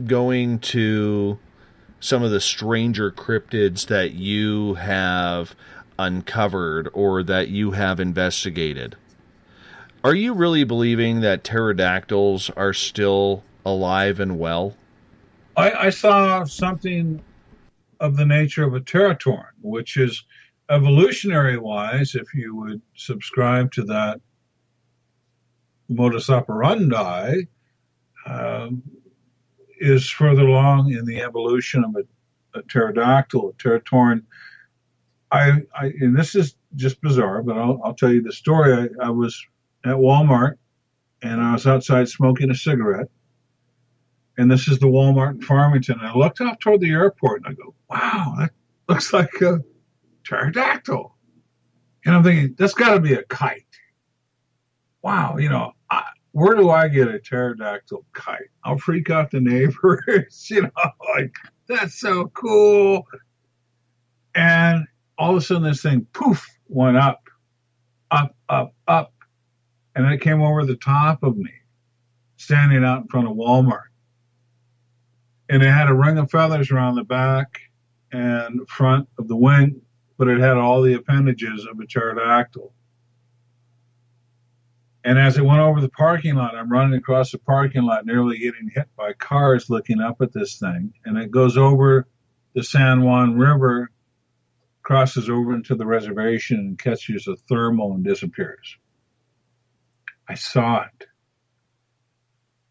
going to some of the stranger cryptids that you have uncovered or that you have investigated. Are you really believing that pterodactyls are still alive and well? I saw something of the nature of a teratorn, which is evolutionary-wise, if you would subscribe to that modus operandi, is further along in the evolution of a pterodactyl, a teratorn. And this is just bizarre, but I'll tell you the story. I was at Walmart, and I was outside smoking a cigarette. And this is the Walmart in Farmington. And I looked off toward the airport, and I go, wow, that looks like a pterodactyl. And I'm thinking, that's got to be a kite. Wow, where do I get a pterodactyl kite? I'll freak out the neighbors, like, that's so cool. And all of a sudden this thing, poof, went up. And it came over the top of me, standing out in front of Walmart. And it had a ring of feathers around the back and front of the wing, but it had all the appendages of a pterodactyl. And as it went over the parking lot, I'm running across the parking lot, nearly getting hit by cars looking up at this thing. And it goes over the San Juan River, crosses over into the reservation and catches a thermal and disappears. I saw it.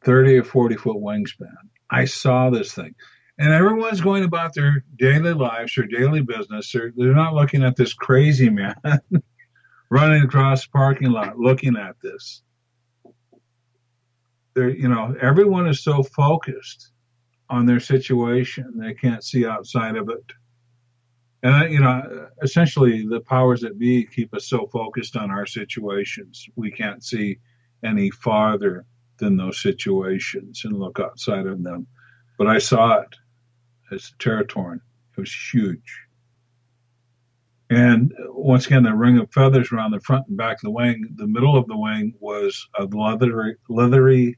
30 or 40 foot wingspan. I saw this thing. And everyone's going about their daily lives, their daily business. They're not looking at this crazy man running across the parking lot looking at this. Everyone is so focused on their situation, they can't see outside of it. And, essentially the powers that be keep us so focused on our situations, we can't see any farther than those situations and look outside of them. But I saw it as a teratorn. It was huge. And once again, the ring of feathers around the front and back of the wing. The middle of the wing was a leathery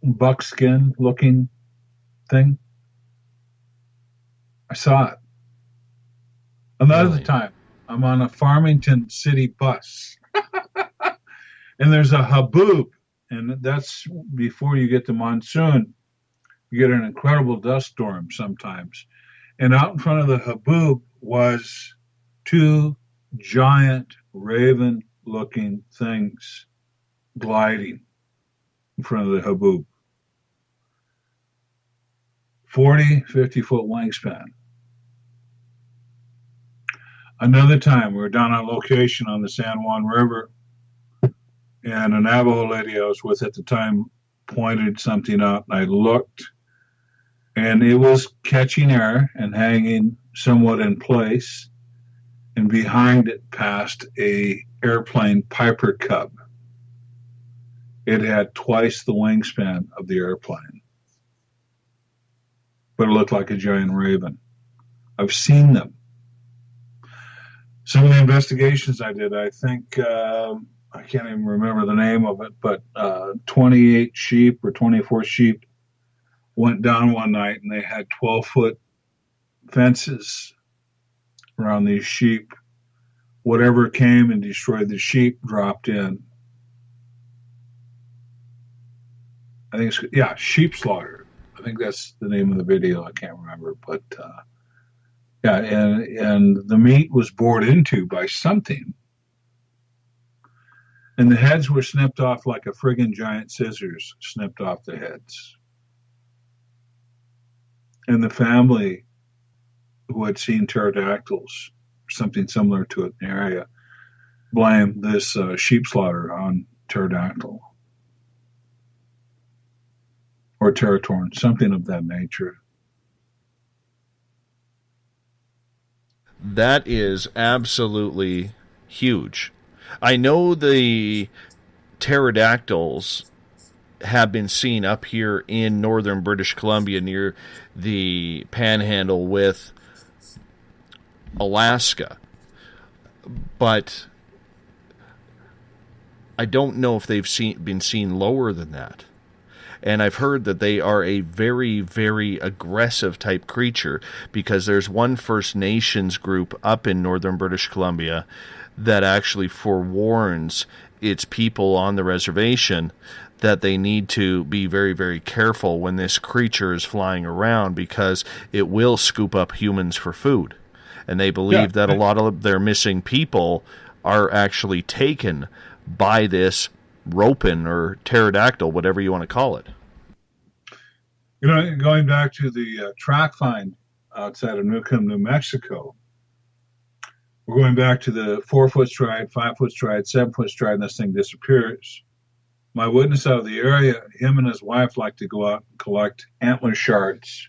buckskin-looking thing. I saw it. Another time, I'm on a Farmington city bus. And there's a haboob. And that's before you get to monsoon. You get an incredible dust storm sometimes. And out in front of the haboob was 2 giant raven-looking things gliding in front of the haboob. 40, 50-foot wingspan. Another time, we were down on location on the San Juan River, and a Navajo lady I was with at the time pointed something out, and I looked, and it was catching air and hanging somewhat in place, and behind it passed a airplane Piper Cub. It had twice the wingspan of the airplane, but it looked like a giant raven. I've seen them. Some of the investigations I did, I think, I can't even remember the name of it, but 28 sheep or 24 sheep went down one night, and they had 12-foot fences around these sheep. Whatever came and destroyed the sheep dropped in. I think it's, sheep slaughter. I think that's the name of the video. I can't remember, but and the meat was bored into by something, and the heads were snipped off like a friggin' giant scissors snipped off the heads. And the family who had seen pterodactyls, something similar to it in the area, blamed this sheep slaughter on pterodactyl or pterotorn, something of that nature. That is absolutely huge. I know the pterodactyls have been seen up here in northern British Columbia near the Panhandle with Alaska, but I don't know if they've been seen lower than that. And I've heard that they are a very, very aggressive type creature, because there's one First Nations group up in northern British Columbia that actually forewarns its people on the reservation that they need to be very, very careful when this creature is flying around, because it will scoop up humans for food. And they believe that a lot of their missing people are actually taken by this ropin or pterodactyl, whatever you want to call it. You know, going back to the track find outside of Newcomb, New Mexico, we're going back to the 4-foot stride, 5-foot stride, 7-foot stride, and this thing disappears. My witness out of the area, him and his wife like to go out and collect antler shards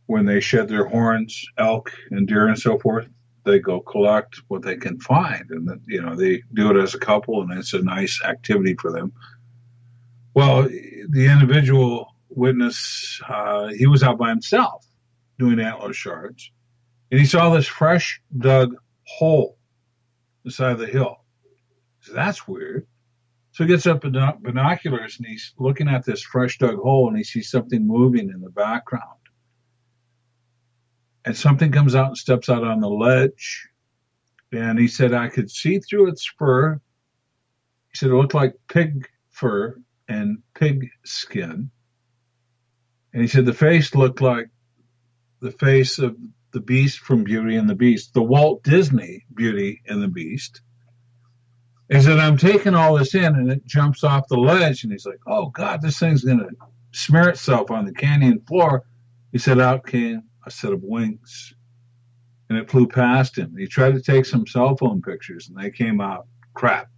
when they shed their horns, elk and deer and so forth. They go collect what they can find, and then, you know, they do it as a couple, and it's a nice activity for them. Well, the individual witness, he was out by himself doing antler shards, and he saw this fresh dug hole on the side of the hill. So that's weird. So he gets up binoculars, and he's looking at this fresh dug hole, and he sees something moving in the background. And something comes out and steps out on the ledge. And he said, I could see through its fur. He said it looked like pig fur and pig skin. And he said the face looked like the face of the Beast from Beauty and the Beast, the Walt Disney Beauty and the Beast. He said, I'm taking all this in, and it jumps off the ledge. And he's like, oh, God, this thing's going to smear itself on the canyon floor. He said, out came a set of wings, and it flew past him. He tried to take some cell phone pictures, and they came out crap.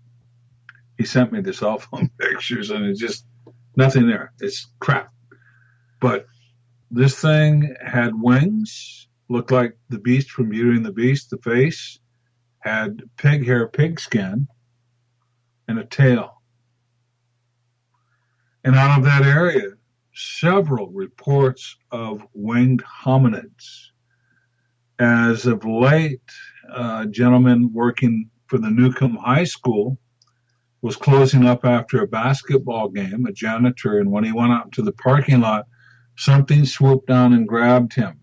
He sent me the cell phone pictures, and it's just nothing there. It's crap. But this thing had wings, looked like the Beast from Beauty and the Beast. The face had pig hair, pig skin, and a tail. And out of that area, several reports of winged hominids. As of late, a gentleman working for the Newcomb High School was closing up after a basketball game, a janitor, and when he went out to the parking lot, something swooped down and grabbed him.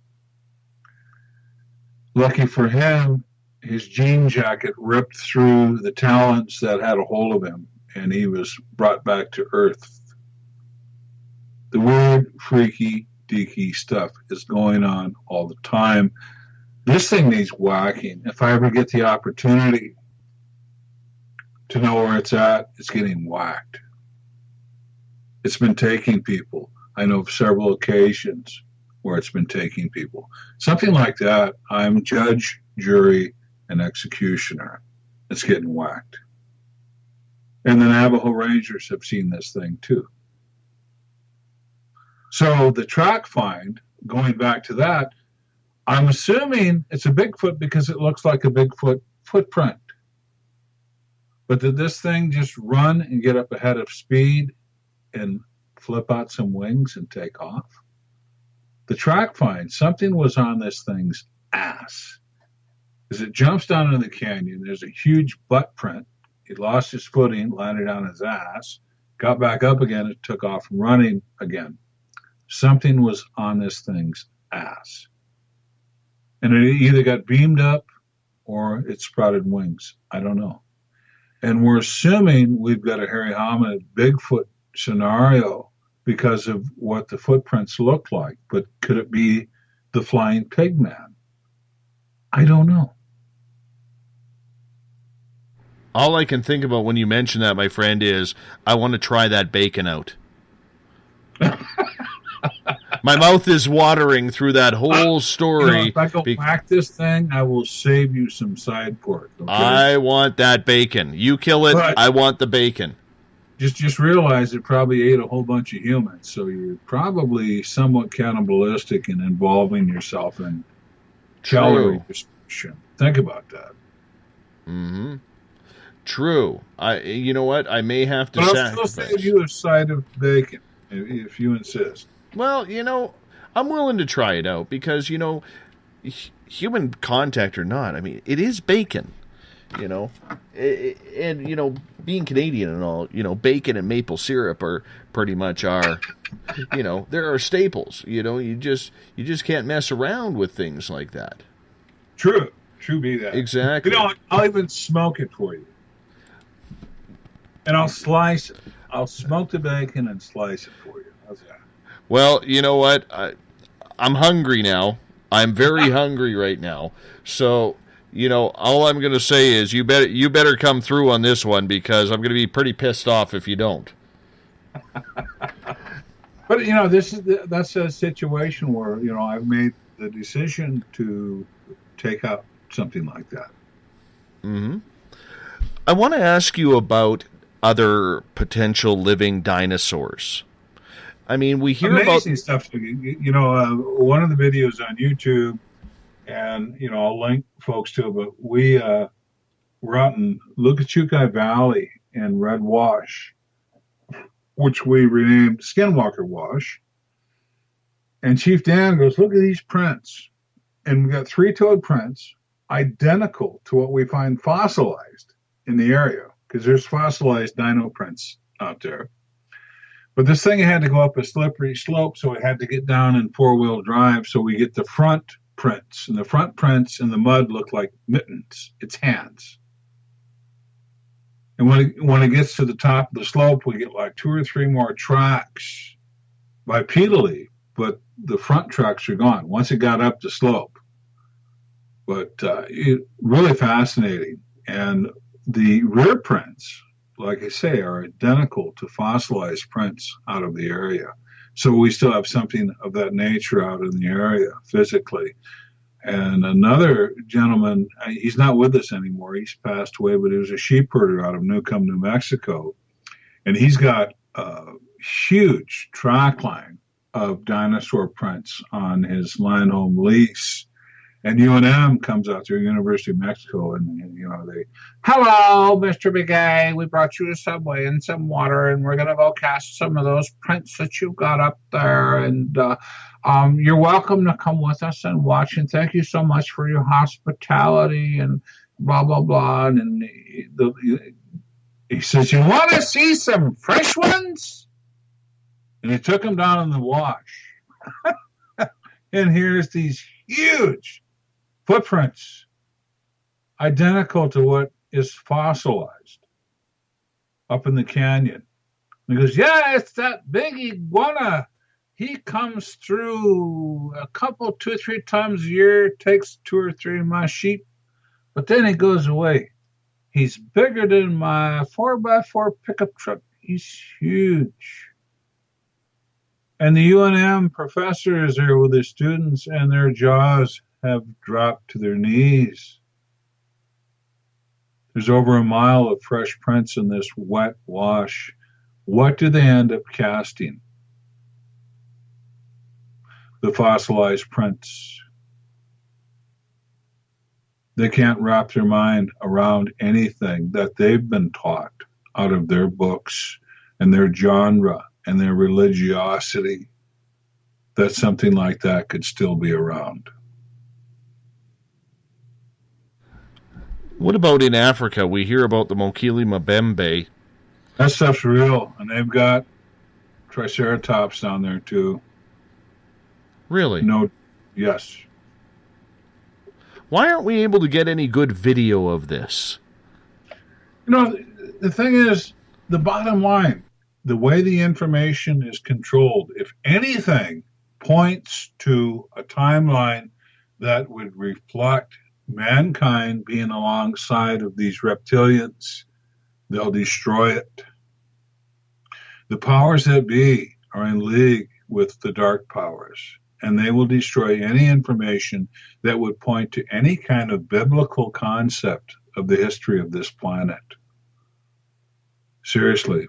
Lucky for him, his jean jacket ripped through the talons that had a hold of him, and he was brought back to earth. The weird, freaky, deaky stuff is going on all the time. This thing needs whacking. If I ever get the opportunity to know where it's at, it's getting whacked. It's been taking people. I know of several occasions where it's been taking people. Something like that, I'm judge, jury, and executioner. It's getting whacked. And the Navajo Rangers have seen this thing too. So the track find, going back to that, I'm assuming it's a Bigfoot because it looks like a Bigfoot footprint. But did this thing just run and get up ahead of speed and flip out some wings and take off? The track finds something was on this thing's ass. As it jumps down into the canyon, there's a huge butt print. He lost his footing, landed on his ass, got back up again, and took off running again. Something was on this thing's ass. And it either got beamed up or it sprouted wings. I don't know. And we're assuming we've got a hairy hominid Bigfoot scenario because of what the footprints look like. But could it be the flying pig man? I don't know. All I can think about when you mention that, my friend, is I want to try that bacon out. My mouth is watering through that whole story. If I go whack this thing, I will save you some side pork. Okay? I want that bacon. You kill it, but I want the bacon. Just realize it probably ate a whole bunch of humans, so you're probably somewhat cannibalistic in involving yourself in calorie restriction. Think about that. Mm-hmm. True. You know what? I may have to sacrifice. I'll still save you a side of bacon if you insist. Well, I'm willing to try it out because, human contact or not, I mean, it is bacon, and, being Canadian and all, bacon and maple syrup are pretty much our, there are staples, you just can't mess around with things like that. True be that. Exactly. I'll even smoke it for you. And I'll slice it. I'll smoke the bacon and slice it for you. How's that? Well, you know what? I'm hungry now. I'm very hungry right now. So, all I'm going to say is you better come through on this one because I'm going to be pretty pissed off if you don't. But, that's a situation where, I've made the decision to take out something like that. Mm-hmm. I want to ask you about other potential living dinosaurs. I mean, we hear amazing about stuff. One of the videos on YouTube, and I'll link folks to it. But we're out in Lukachukai Valley in Red Wash, which we renamed Skinwalker Wash. And Chief Dan goes, "Look at these prints," and we got 3-toed prints identical to what we find fossilized in the area because there's fossilized dino prints out there. But this thing had to go up a slippery slope, so it had to get down in 4-wheel drive. So we get the front prints, and the front prints in the mud look like mittens. It's hands. And when it gets to the top of the slope, we get like 2 or 3 more tracks bipedally, but the front tracks are gone once it got up the slope. But really fascinating. And the rear prints, like I say, are identical to fossilized prints out of the area. So we still have something of that nature out in the area physically. And another gentleman, he's not with us anymore. He's passed away, but he was a sheep herder out of Newcomb, New Mexico. And he's got a huge track line of dinosaur prints on his land home lease. And UNM comes out there, University of Mexico, and they, "Hello, Mr. Begay, we brought you a Subway and some water, and we're going to go cast some of those prints that you've got up there, and you're welcome to come with us and watch, and thank you so much for your hospitality," and blah, blah, blah. And he says, "You want to see some fresh ones?" And he took them down in the wash. And here's these huge footprints, identical to what is fossilized up in the canyon. And he goes, "Yeah, it's that big iguana. He comes through a couple, 2 or 3 times a year, takes 2 or 3 of my sheep, but then he goes away. He's bigger than my 4x4 pickup truck. He's huge." And the UNM professor is there with his students, and their jaws have dropped to their knees. There's over a mile of fresh prints in this wet wash. What do they end up casting? The fossilized prints. They can't wrap their mind around anything that they've been taught out of their books and their genre and their religiosity. that something like that could still be around. What about in Africa? We hear about the Mokele Mbembe. That stuff's real, and they've got Triceratops down there too. Really? No, yes. Why aren't we able to get any good video of this? You know, the thing is, the bottom line, the way the information is controlled, if anything points to a timeline that would reflect mankind being alongside of these reptilians, they'll destroy it. The powers that be are in league with the dark powers, and they will destroy any information that would point to any kind of biblical concept of the history of this planet. Seriously.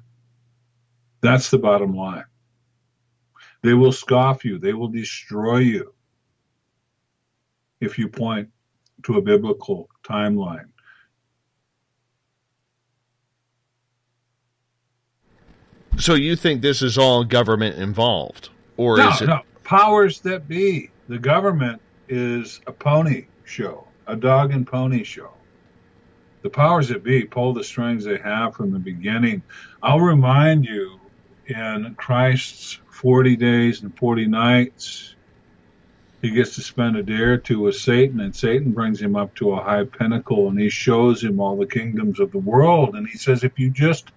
That's the bottom line. They will scoff you. They will destroy you if you point to a biblical timeline. So you think this is all government involved? Or is it... No. Powers that be. The government is a pony show, a dog and pony show. The powers that be pull the strings they have from the beginning. I'll remind you, in Christ's 40 days and 40 nights, he gets to spend a day or two with Satan, and Satan brings him up to a high pinnacle, and he shows him all the kingdoms of the world. And he says, if you just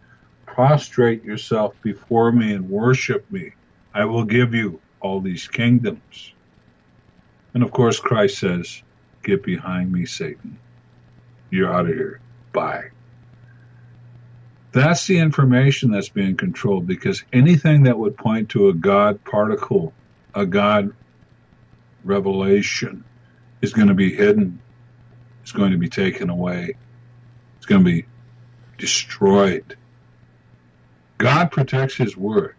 prostrate yourself before me and worship me, I will give you all these kingdoms. And of course, Christ says, get behind me, Satan. You're out of here. Bye. That's the information that's being controlled, because anything that would point to a God particle, a God revelation, is going to be hidden. It's going to be taken away. It's going to be destroyed. God protects his word.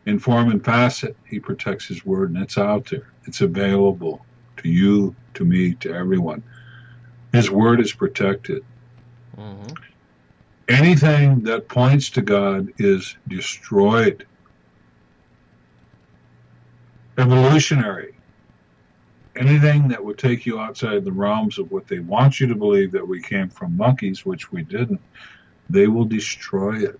In form and facet, he protects his word, and it's out there. It's available to you, to me, to everyone. His word is protected. Mm-hmm. Anything that points to God is destroyed. Evolutionary. Anything that would take you outside the realms of what they want you to believe, that we came from monkeys, which we didn't, they will destroy it.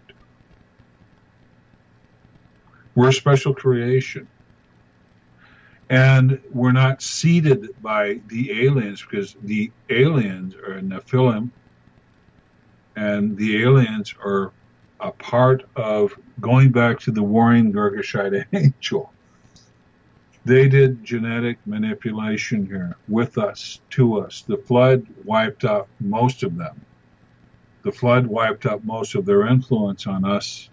We're a special creation. And we're not seeded by the aliens, because the aliens are Nephilim, and the aliens are a part of going back to the warring Girgashite angel. They did genetic manipulation here with us, to us. The flood wiped out most of them. The flood wiped out most of their influence on us,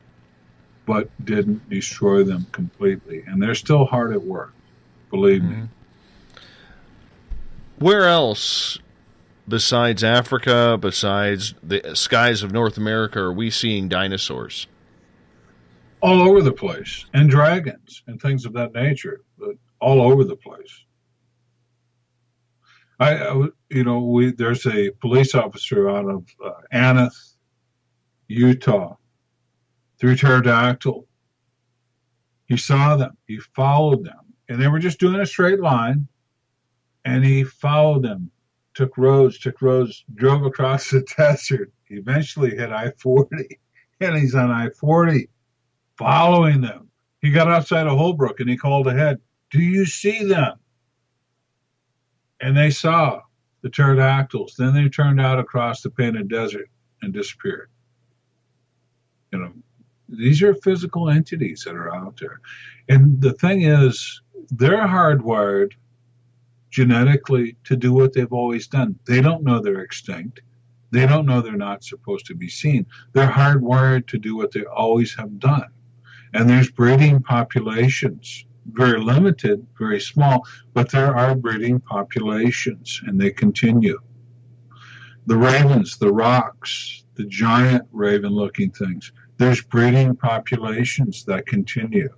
but didn't destroy them completely. And they're still hard at work, believe me. Where else, besides Africa, besides the skies of North America, are we seeing dinosaurs? All over the place. And dragons and things of that nature. But all over the place. There's a police officer out of Aneth, Utah, through pterodactyl. He saw them. He followed them. And they were just doing a straight line. And he followed them, took roads, drove across the desert. He eventually hit I-40. And he's on I-40, following them. He got outside of Holbrook and he called ahead. Do you see them? And they saw the pterodactyls. Then they turned out across the painted desert and disappeared. These are physical entities that are out there. And the thing is, they're hardwired genetically to do what they've always done. They don't know they're extinct. They don't know they're not supposed to be seen. They're hardwired to do what they always have done. And there's breeding populations, very limited, very small, but there are breeding populations, and they continue. The ravens, the rocks, the giant raven-looking things, there's breeding populations that continue.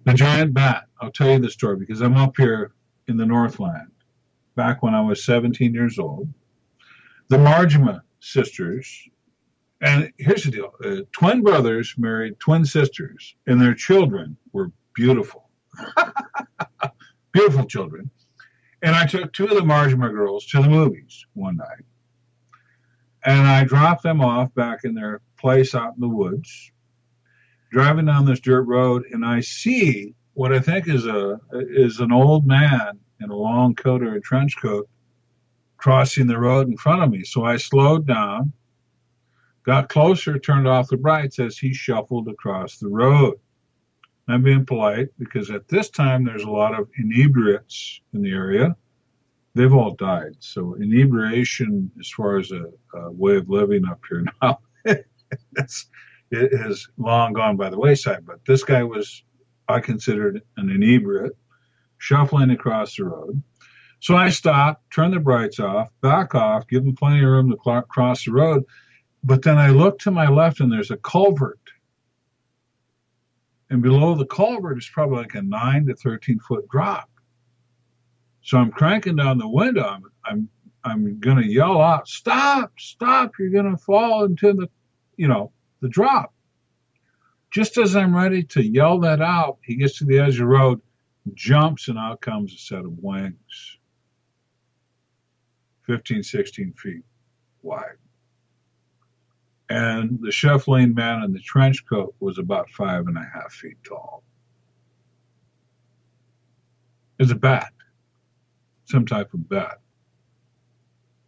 The giant bat, I'll tell you the story because I'm up here in the Northland. Back when I was 17 years old, the Marjima sisters And here's the deal. Twin brothers married twin sisters, and their children were beautiful. Beautiful children. And I took two of the Marjama girls to the movies one night. And I dropped them off back in their place out in the woods, driving down this dirt road, and I see what I think is an old man in a long coat or a trench coat crossing the road in front of me. So I slowed down, got closer, turned off the brights as he shuffled across the road. I'm being polite because at this time there's a lot of inebriates in the area. They've all died. So inebriation, as far as a way of living up here now, it has long gone by the wayside. But this guy was, I considered, an inebriate, shuffling across the road. So I stopped, turned the brights off, back off, give him plenty of room to cross the road. But then I look to my left and there's a culvert. And below the culvert is probably like a 9 to 13 foot drop. So I'm cranking down the window. I'm going to yell out, stop, you're going to fall into the drop. Just as I'm ready to yell that out, he gets to the edge of the road, jumps, and out comes a set of wings. 15, 16 feet wide. And the shuffling man in the trench coat was about 5.5 feet tall. It's a bat, some type of bat.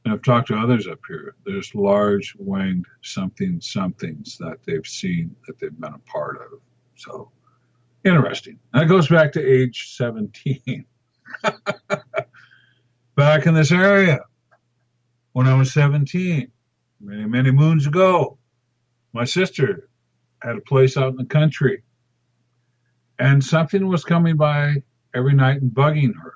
And I've talked to others up here. There's large winged somethings that they've seen, that they've been a part of. So interesting. That goes back to age 17. Back in this area, when I was 17, many, many moons ago, my sister had a place out in the country, and something was coming by every night and bugging her.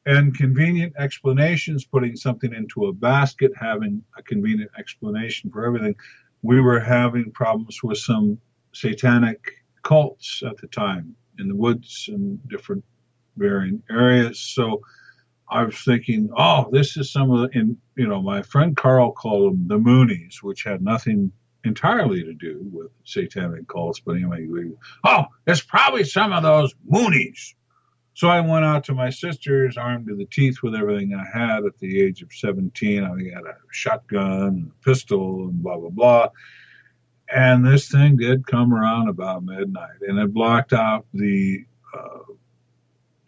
And convenient explanations, putting something into a basket, having a convenient explanation for everything. We were having problems with some satanic cults at the time in the woods and different varying areas. So I was thinking, this is some of the, my friend Carl called them the Moonies, which had nothing entirely to do with satanic cults. But anyway, it's probably some of those Moonies. So I went out to my sister's, armed to the teeth with everything I had at the age of 17. I had a shotgun, a pistol, and blah, blah, blah. And this thing did come around about midnight, and it blocked out the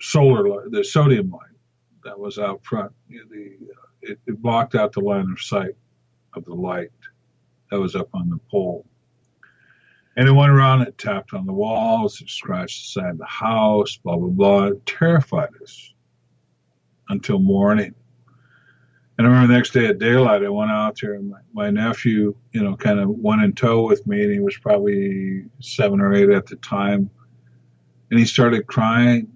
solar light, the sodium light that was out front. It blocked out the line of sight of the light that was up on the pole. And it went around, it tapped on the walls, it scratched the side of the house, blah, blah, blah. It terrified us until morning. And I remember the next day at daylight, I went out there, and my nephew, kind of went in tow with me, and he was probably 7 or 8 at the time. And he started crying,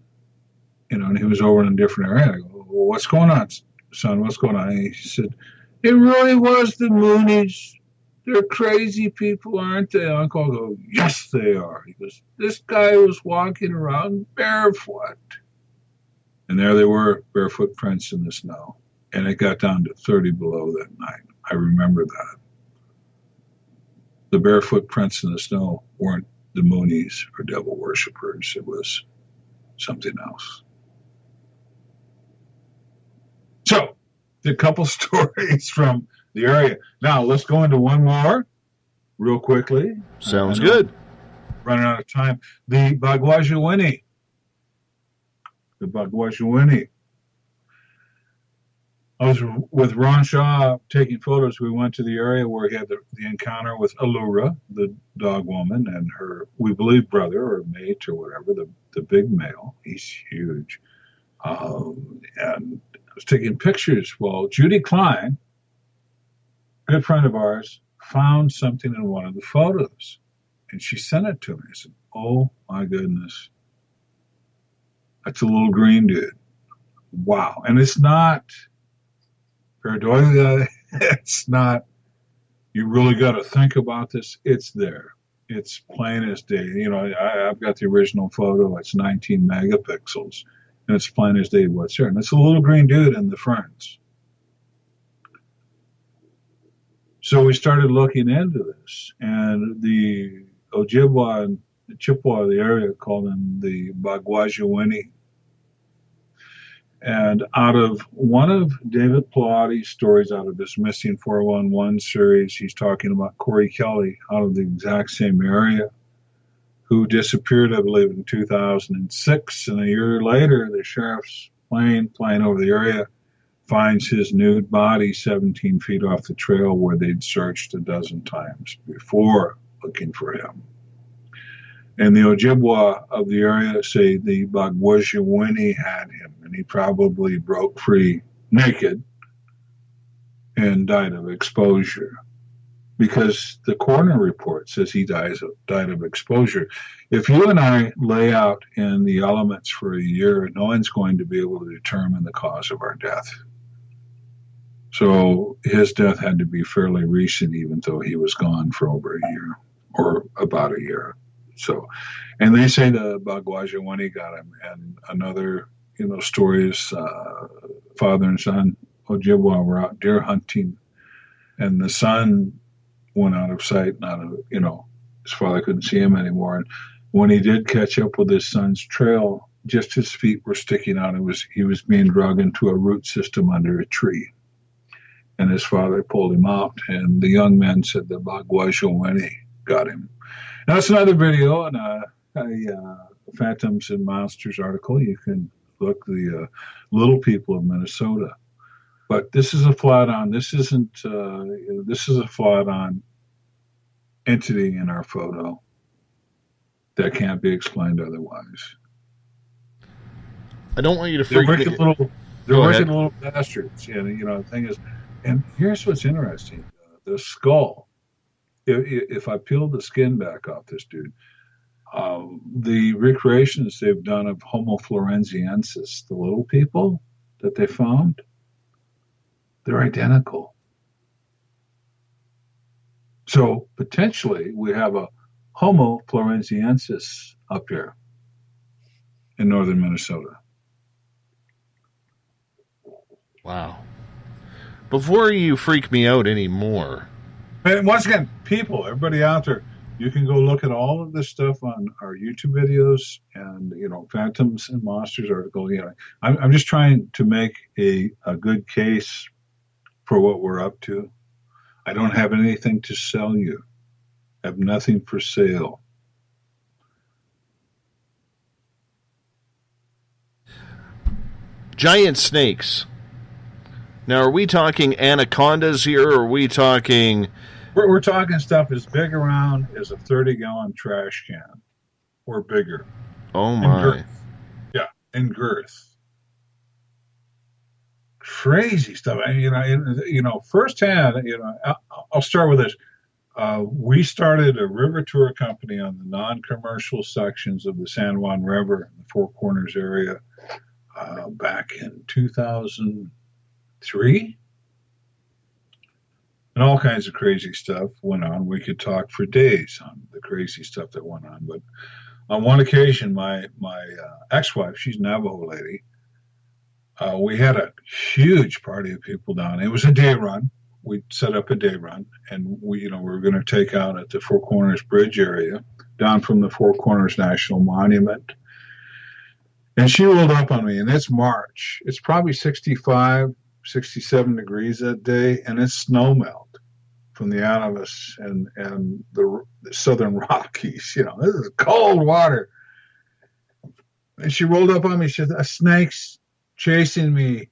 and he was over in a different area. I go, well, what's going on, son? What's going on? And he said, it really was the Moonies. They're crazy people, aren't they, Uncle? I go, yes, they are. He goes, this guy was walking around barefoot. And there they were, barefoot prints in the snow. And it got down to 30 below that night. I remember that. The barefoot prints in the snow weren't the Moonies or devil worshippers. It was something else. So, a couple stories from the area. Now, let's go into one more real quickly. Sounds good. Running out of time. The Bagwajawini. I was with Ron Shaw taking photos. We went to the area where he had the encounter with Allura, the dog woman, and her, we believe, brother or mate or whatever, the big male. He's huge. And I was taking pictures. Well, Judy Klein, a good friend of ours, found something in one of the photos, and she sent it to me. I said, oh my goodness, that's a little green dude. Wow. And it's not pareidolia. It's not, you really got to think about this. It's there. It's plain as day. I've got the original photo. It's 19 megapixels, and it's plain as day what's there. And it's a little green dude in the ferns. So we started looking into this, and the Ojibwa and the Chippewa of the area called him the Bagwajawini. And out of one of David Pilotti's stories out of his Missing 411 series, he's talking about Corey Kelly out of the exact same area, who disappeared, I believe, in 2006. And a year later, the sheriff's plane flying over the area finds his nude body 17 feet off the trail where they'd searched a dozen times before looking for him. And the Ojibwa of the area say the Bagwajawini had him, and he probably broke free naked and died of exposure. Because the coroner report says he died of exposure. If you and I lay out in the elements for a year, no one's going to be able to determine the cause of our death. So his death had to be fairly recent, even though he was gone for over a year, or about a year. So, and they say the Bagwajawini got him, and another, stories, father and son, Ojibwa, were out deer hunting, and the son went out of sight, his father couldn't see him anymore. And when he did catch up with his son's trail, just his feet were sticking out. He was being dragged into a root system under a tree. And his father pulled him out, and the young man said the Bagwajawini got him. Now, that's another video on a Phantoms and Monsters article. You can look the Little People of Minnesota. But this is a flat-on. This is a flat-on entity in our photo that can't be explained otherwise. I don't want you to freak me. They're wicked little bastards. And, the thing is, and here's what's interesting. The skull, if I peel the skin back off this dude, the recreations they've done of Homo florenziensis, the little people that they found, they're identical. So potentially we have a Homo florenziensis up here in northern Minnesota. Wow. Before you freak me out anymore. And once again, people, everybody out there, you can go look at all of this stuff on our YouTube videos and, Phantoms and Monsters article. I'm just trying to make a good case for what we're up to. I don't have anything to sell you. I have nothing for sale. Giant snakes. Now, are we talking anacondas here, or are we talking... We're talking stuff as big around as a 30-gallon trash can, or bigger. Oh, my. In girth. Crazy stuff. Firsthand, I'll start with this. We started a river tour company on the non-commercial sections of the San Juan River in the Four Corners area back in 2003. And all kinds of crazy stuff went on. We could talk for days on the crazy stuff that went on. But on one occasion, my ex-wife, she's a Navajo lady, we had a huge party of people down. It was a day run. We set up a day run, and we were going to take out at the Four Corners Bridge area, down from the Four Corners National Monument. And she rolled up on me, and it's March. It's probably 65, 67 degrees that day, and it's snow melt from the Animus and the Southern Rockies. This is cold water. And she rolled up on me. She said, "A snake's chasing me."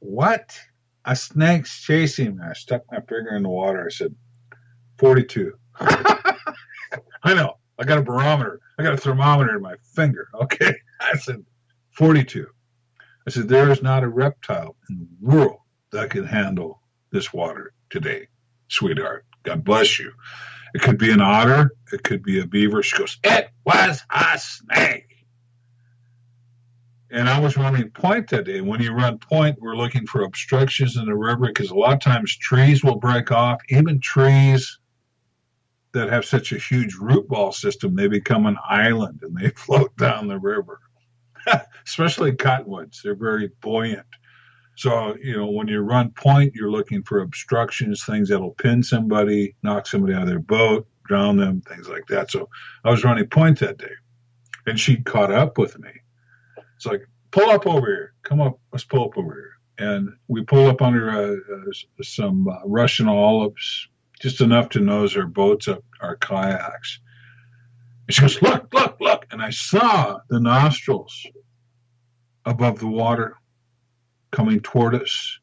What? A snake's chasing me. I stuck my finger in the water. I said, 42. I know. I got a barometer. I got a thermometer in my finger. Okay. I said, 42. I said, there is not a reptile in the world that can handle this water today, sweetheart. God bless you. It could be an otter. It could be a beaver. She goes, "It was a snake." And I was running point that day. When you run point, we're looking for obstructions in the river because a lot of times trees will break off. Even trees that have such a huge root ball system, they become an island and they float down the river. Especially cottonwoods. They're very buoyant. So, when you run point, you're looking for obstructions, things that'll pin somebody, knock somebody out of their boat, drown them, things like that. So I was running point that day, and she caught up with me. It's like, pull up over here. Come up. Let's pull up over here. And we pull up under some Russian olives, just enough to nose our boats up, our kayaks. And she goes, look, look, look. And I saw the nostrils above the water coming toward us.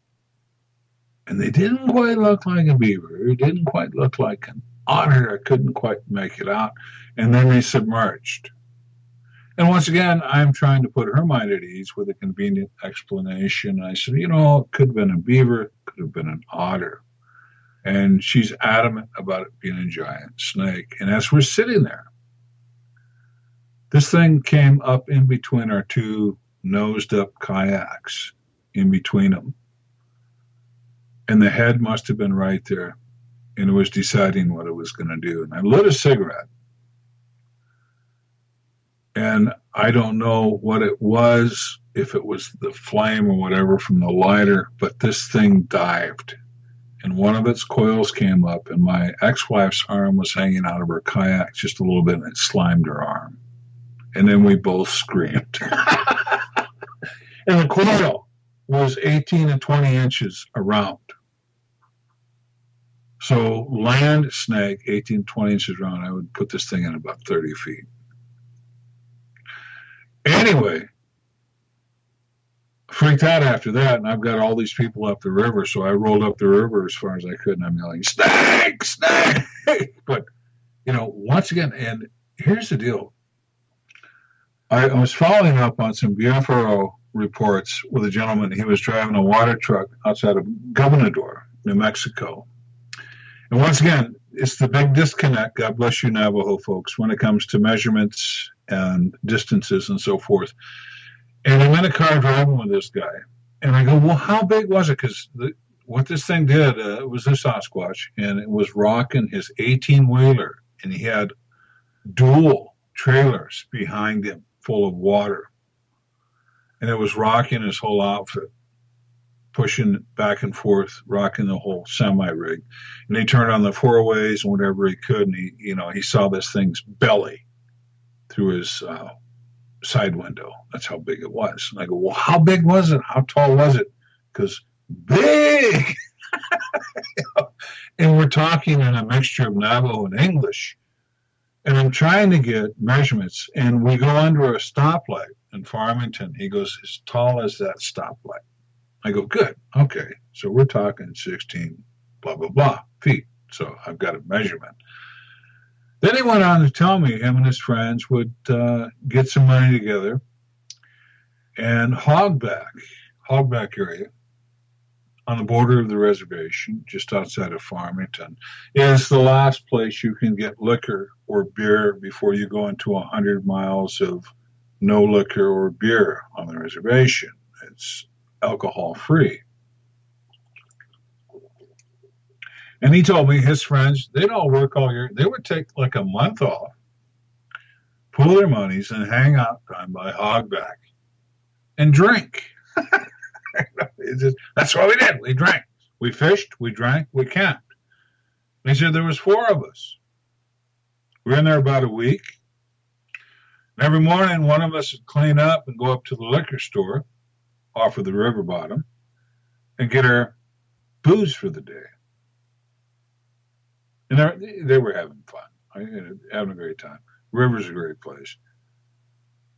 And they didn't quite look like a beaver. It didn't quite look like an otter. I couldn't quite make it out. And then they submerged. And once again, I'm trying to put her mind at ease with a convenient explanation. I said, it could have been a beaver, could have been an otter. And she's adamant about it being a giant snake. And as we're sitting there, this thing came up in between our two nosed up kayaks, in between them. And the head must have been right there. And it was deciding what it was going to do. And I lit a cigarette. And I don't know what it was, if it was the flame or whatever from the lighter, but this thing dived. And one of its coils came up, and my ex-wife's arm was hanging out of her kayak just a little bit, and it slimed her arm. And then we both screamed. And the coil was 18 to 20 inches around. So land snake, 18 to 20 inches around, I would put this thing in about 30 feet. Anyway, freaked out after that, and I've got all these people up the river, so I rolled up the river as far as I could, and I'm yelling, snake, snake! But, once again, and here's the deal. I was following up on some BFRO reports with a gentleman. He was driving a water truck outside of Gobernador, New Mexico. And once again, it's the big disconnect, God bless you Navajo folks, when it comes to measurements and distances and so forth. And I'm in a car driving with this guy. And I go, well, how big was it? Because what this thing did, it was a Sasquatch, and it was rocking his 18-wheeler. And he had dual trailers behind him full of water. And it was rocking his whole outfit, pushing back and forth, rocking the whole semi-rig. And he turned on the four-ways and whatever he could, and he saw this thing's belly through his side window. That's how big it was. And I go, well, how big was it? How tall was it? Because big! And we're talking in a mixture of Navajo and English. And I'm trying to get measurements. And we go under a stoplight in Farmington. He goes, as tall as that stoplight. I go, good. Okay. So we're talking 16, blah, blah, blah, feet. So I've got a measurement. Then he went on to tell me him and his friends would get some money together, and Hogback area on the border of the reservation, just outside of Farmington, is the last place you can get liquor or beer before you go into 100 miles of no liquor or beer on the reservation. It's alcohol-free. And he told me his friends, they'd all work all year. They would take like a month off, pool their monies, and hang out time by Hogback and drink. That's what we did. We drank. We fished. We drank. We camped. And he said there was 4 of us. We were in there about a week. And every morning, one of us would clean up and go up to the liquor store off of the river bottom and get our booze for the day. And they were having fun, having a great time. River's a great place.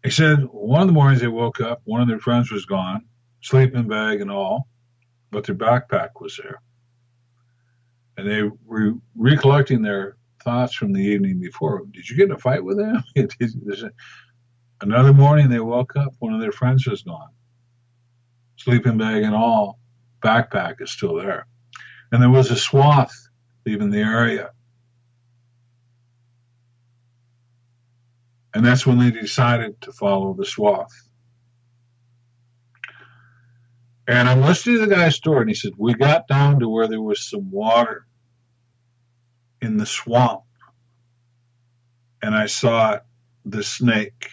He said one of the mornings they woke up, one of their friends was gone, sleeping bag and all, but their backpack was there. And they were recollecting their thoughts from the evening before. Did you get in a fight with them? Another morning they woke up, one of their friends was gone. Sleeping bag and all, backpack is still there. And there was a swath leaving the area. And that's when they decided to follow the swath. And I'm listening to the guy's story, and he said, we got down to where there was some water in the swamp. And I saw the snake.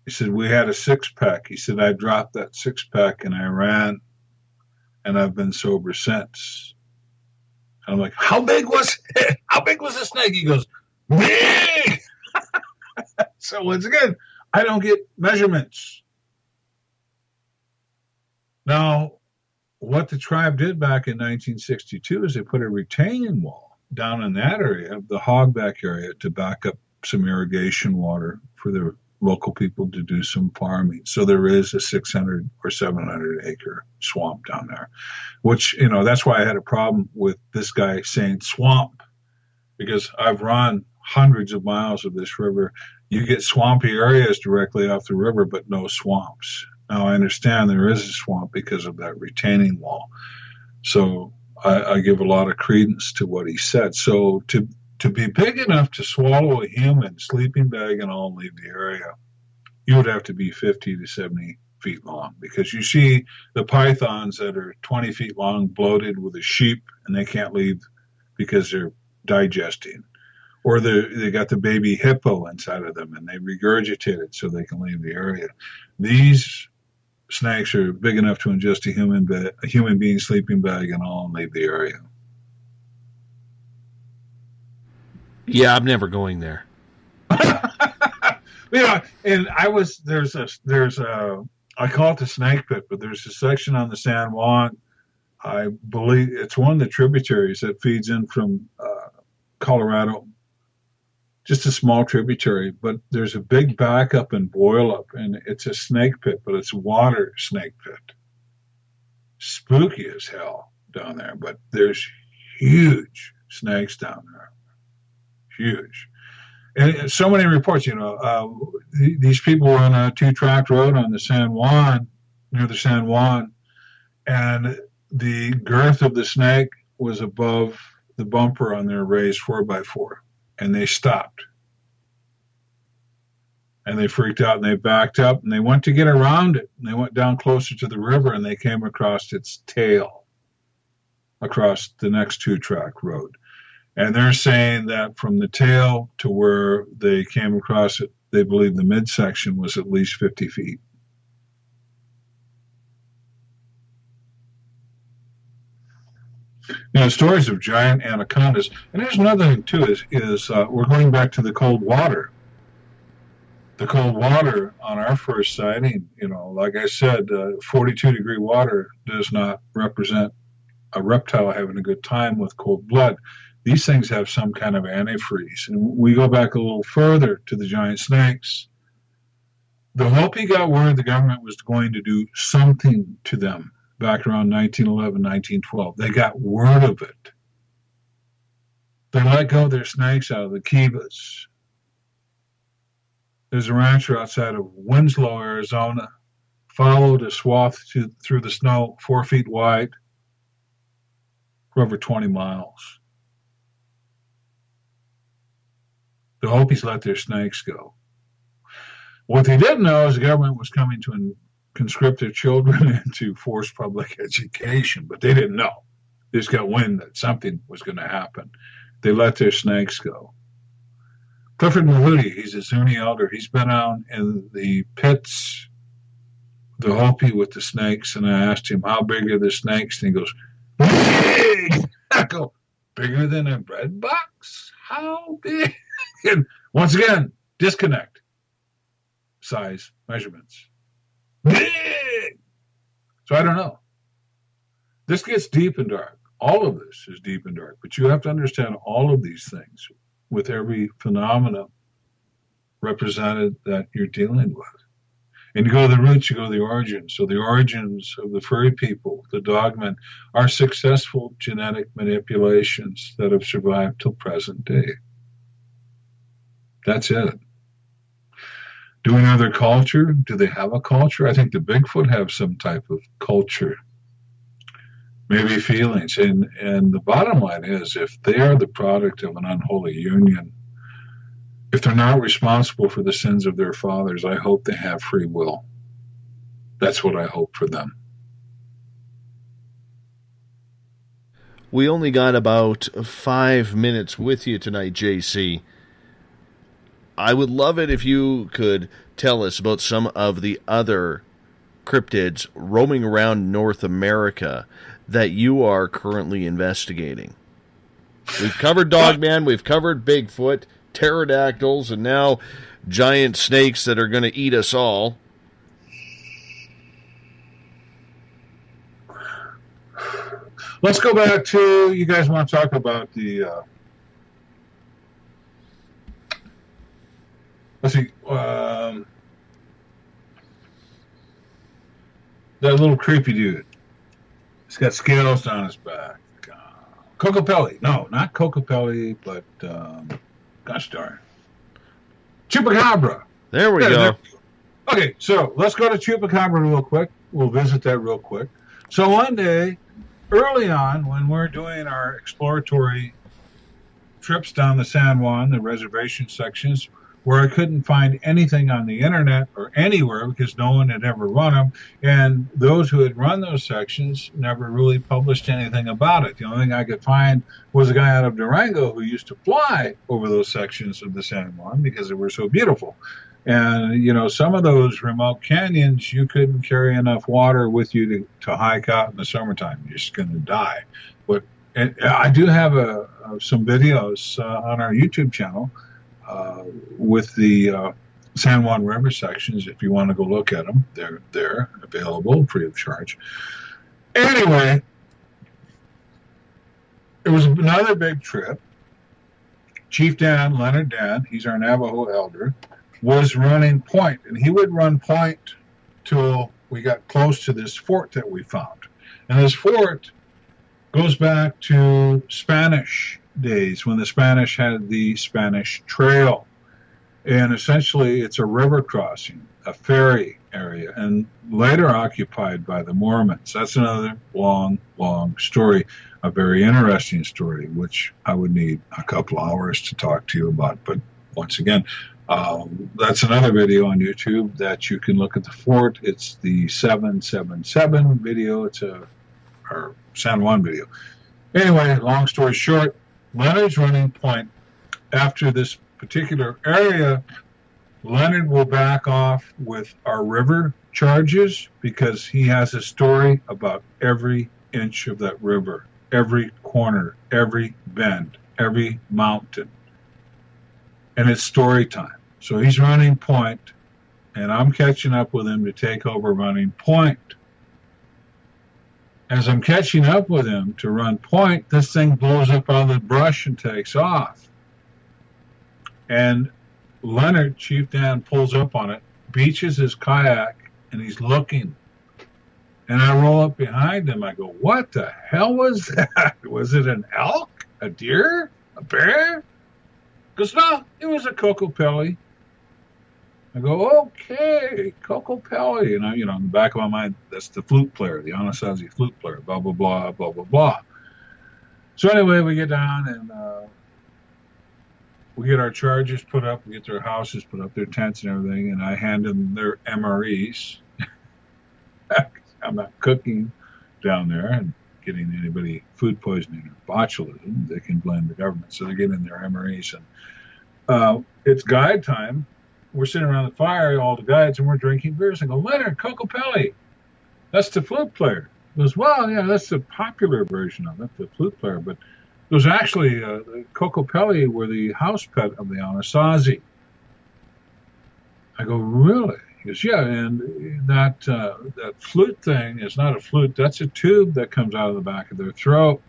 He said, we had a 6-pack. He said, I dropped that 6-pack and I ran and I've been sober since. And I'm like, how big was it? How big was the snake? He goes, big! So once again, I don't get measurements. Now, what the tribe did back in 1962 is they put a retaining wall down in that area, the hogback area, to back up some irrigation water for the local people to do some farming. So there is a 600 or 700 acre swamp down there, which, you know, that's why I had a problem with this guy saying swamp, because I've run hundreds of miles of this river. You get swampy areas directly off the river, but no swamps. Now, I understand there is a swamp because of that retaining wall. So I give a lot of credence to what he said. So to be big enough to swallow a human, sleeping bag and all, and leave the area, you would have to be 50 to 70 feet long, because you see the pythons that are 20 feet long, bloated with a sheep, and they can't leave because they're digesting. Or they got the baby hippo inside of them, and they regurgitate it so they can leave the area. These snakes are big enough to ingest a human being, sleeping bag and all, and leave the area. Yeah, I'm never going there. Yeah, and there's a I call it the snake pit, but there's a section on the San Juan. I believe it's one of the tributaries that feeds in from Colorado. Just a small tributary, but there's a big backup and boil up, and it's a snake pit, but it's a water snake pit. Spooky as hell down there, but there's huge snakes down there. Huge. And so many reports, these people were on a 2-track road on the San Juan, near the San Juan, and the girth of the snake was above the bumper on their raised 4x4, and they stopped. And they freaked out, and they backed up, and they went to get around it, and they went down closer to the river, and they came across its tail across the next 2-track road. And they're saying that from the tail to where they came across it, they believe the midsection was at least 50 feet. Stories of giant anacondas. And there's another thing, too, is we're going back to the cold water. The cold water on our first sighting, like I said, 42-degree water does not represent a reptile having a good time with cold blood. These things have some kind of antifreeze. And we go back a little further to the giant snakes. The Hopi got word the government was going to do something to them back around 1911, 1912. They got word of it. They let go of their snakes out of the kivas. There's a rancher outside of Winslow, Arizona, followed a swath through the snow 4 feet wide for over 20 miles. The Hopis let their snakes go. What they didn't know is the government was coming to conscript their children into forced public education, but they didn't know. They just got wind that something was going to happen. They let their snakes go. Clifford Mahooty, he's a Zuni elder. He's been out in the pits, the Hopi with the snakes, and I asked him, how big are the snakes? And he goes, big! I go, bigger than a bread box? How big? And once again, disconnect. Size, measurements. Big! So I don't know. This gets deep and dark. All of this is deep and dark, but you have to understand all of these things with every phenomena represented that you're dealing with. And you go to the roots, you go to the origins. So the origins of the furry people, the dogmen, are successful genetic manipulations that have survived till present day. That's it. Do we know their culture? Do they have a culture? I think the Bigfoot have some type of culture, maybe feelings. And the bottom line is, if they are the product of an unholy union, if they're not responsible for the sins of their fathers, I hope they have free will. That's what I hope for them. We only got about 5 minutes with you tonight, JC. I would love it if you could tell us about some of the other cryptids roaming around North America that you are currently investigating? We've covered Dogman, we've covered Bigfoot, pterodactyls, and now giant snakes that are going to eat us all. Let's go back to, you guys want to talk about the, let's see, that little creepy dude. He's got scales down his back. Cocopelli. No, not Cocopelli, but, gosh darn. Chupacabra. There we go. Okay, so let's go to Chupacabra real quick. We'll visit that real quick. So one day, early on, when we're doing our exploratory trips down the San Juan, the reservation sections, where I couldn't find anything on the internet or anywhere because no one had ever run them, and those who had run those sections never really published anything about it. The only thing I could find was a guy out of Durango who used to fly over those sections of the San Juan because they were so beautiful. And, you know, some of those remote canyons, you couldn't carry enough water with you to hike out in the summertime. You're just going to die. But I do have some videos on our YouTube channel with the San Juan River sections. If you want to go look at them, they're available free of charge. Anyway, it was another big trip. Chief Dan, Leonard Dan, he's our Navajo elder, was running point, and he would run point till we got close to this fort that we found. And this fort goes back to Spanish days when the Spanish had the Spanish Trail. And essentially it's a river crossing, a ferry area, and later occupied by the Mormons. That's another long, long story, a very interesting story, which I would need a couple hours to talk to you about. But once again, that's another video on YouTube that you can look at the fort. It's the 777 video. It's our San Juan video. Anyway, long story short, Leonard's running point. After this particular area, Leonard will back off with our river charges because he has a story about every inch of that river, every corner, every bend, every mountain. And it's story time. So he's running point, and I'm catching up with him to take over running point. As I'm catching up with him to run point, this thing blows up all the brush and takes off. And Leonard, Chief Dan, pulls up on it, beaches his kayak, and he's looking. And I roll up behind him. I go, what the hell was that? Was it an elk? A deer? A bear? He goes, no, it was a Cocopelli. I go, okay, Cocopelli. And in the back of my mind, that's the flute player, the Anasazi flute player, blah, blah, blah, blah, blah, blah. So anyway, we get down and we get our charges put up, we get their houses put up, their tents and everything, and I hand them their MREs. I'm not cooking down there and getting anybody food poisoning or botulism. They can blame the government. So they're getting their MREs. And it's guide time. We're sitting around the fire, all the guides, and we're drinking beers. I go, Leonard, Cocopelli, that's the flute player. He goes, well, yeah, that's the popular version of it, the flute player. But it was actually, the Cocopelli were the house pet of the Anasazi. I go, really? He goes, yeah, and that flute thing is not a flute. That's a tube that comes out of the back of their throat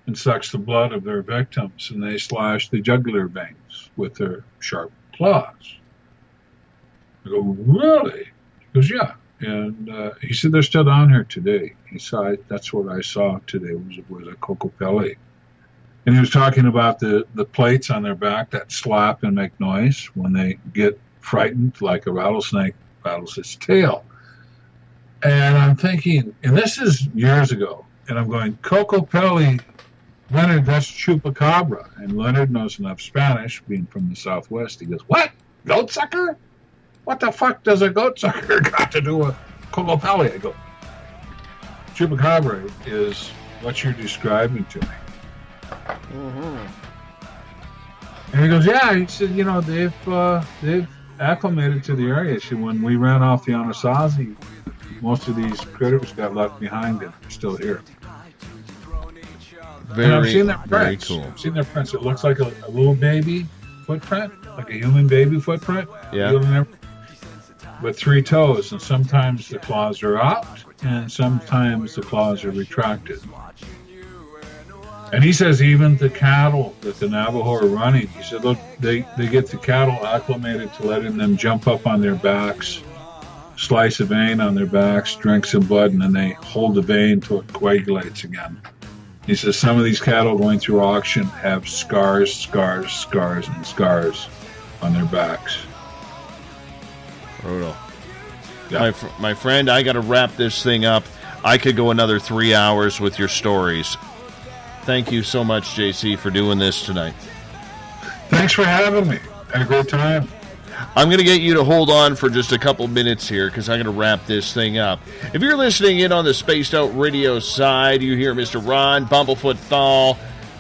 and sucks the blood of their victims, and they slash the jugular veins with their sharp claws. I go, really? He goes, yeah. And he said, they're still down here today. He saw, that's what I saw today was a Cocopelli. And he was talking about the plates on their back that slap and make noise when they get frightened, like a rattlesnake rattles its tail. And I'm thinking, and this is years ago, and I'm going, Cocopelli, Leonard, that's Chupacabra. And Leonard knows enough Spanish, being from the Southwest. He goes, what? Goat sucker? What the fuck does a goat sucker got to do with Cocopelli? I go, Chupacabra is what you're describing to me. Mm-hmm. And he goes, yeah. He said, they've acclimated to the area. So when we ran off the Anasazi, most of these critters got left behind and they're still here. And I've seen their very prints. cool. I've seen their prints. It looks like a little baby footprint, like a human baby footprint. Yeah. With 3 toes, and sometimes the claws are out, and sometimes the claws are retracted. And he says even the cattle that the Navajo are running, he said, look, they get the cattle acclimated to letting them jump up on their backs, slice a vein on their backs, drink some blood, and then they hold the vein until it coagulates again. He says some of these cattle going through auction have scars on their backs. Brutal. Yeah. My friend, I got to wrap this thing up. I could go another 3 hours with your stories. Thank you so much, JC, for doing this tonight. Thanks for having me. Had a great time. I'm going to get you to hold on for just a couple minutes here because I'm going to wrap this thing up. If you're listening in on the Spaced Out Radio side, you hear Mr. Ron Bumblefoot THAL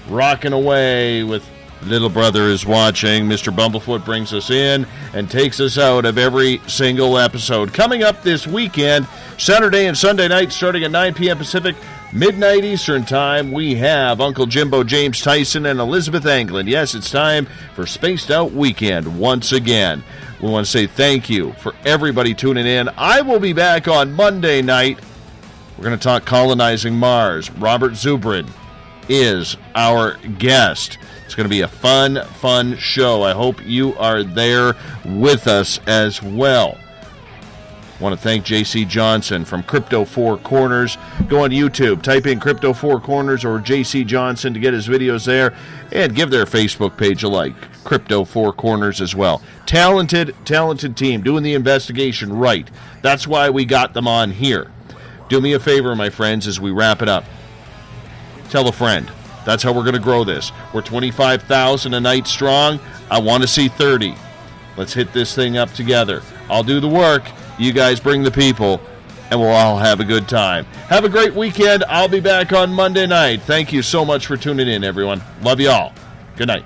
rocking away with Little Brother is Watching. Mr. Bumblefoot brings us in and takes us out of every single episode. Coming up this weekend, Saturday and Sunday night, starting at 9 p.m. Pacific, midnight Eastern Time, we have Uncle Jimbo James Tyson and Elizabeth Anglin. Yes, it's time for Spaced Out Weekend once again. We want to say thank you for everybody tuning in. I will be back on Monday night. We're going to talk colonizing Mars. Robert Zubrin is our guest. It's going to be a fun show. I hope you are there with us as well. I want to thank JC Johnson from Crypto Four Corners. Go on YouTube, type in Crypto Four Corners or JC Johnson to get his videos there, and give their Facebook page a like. Crypto Four Corners as well. Talented team doing the investigation right. That's why we got them on here. Do me a favor, my friends, as we wrap it up. Tell a friend. That's how we're going to grow this. We're 25,000 a night strong. I want to see 30. Let's hit this thing up together. I'll do the work. You guys bring the people, and we'll all have a good time. Have a great weekend. I'll be back on Monday night. Thank you so much for tuning in, everyone. Love you all. Good night.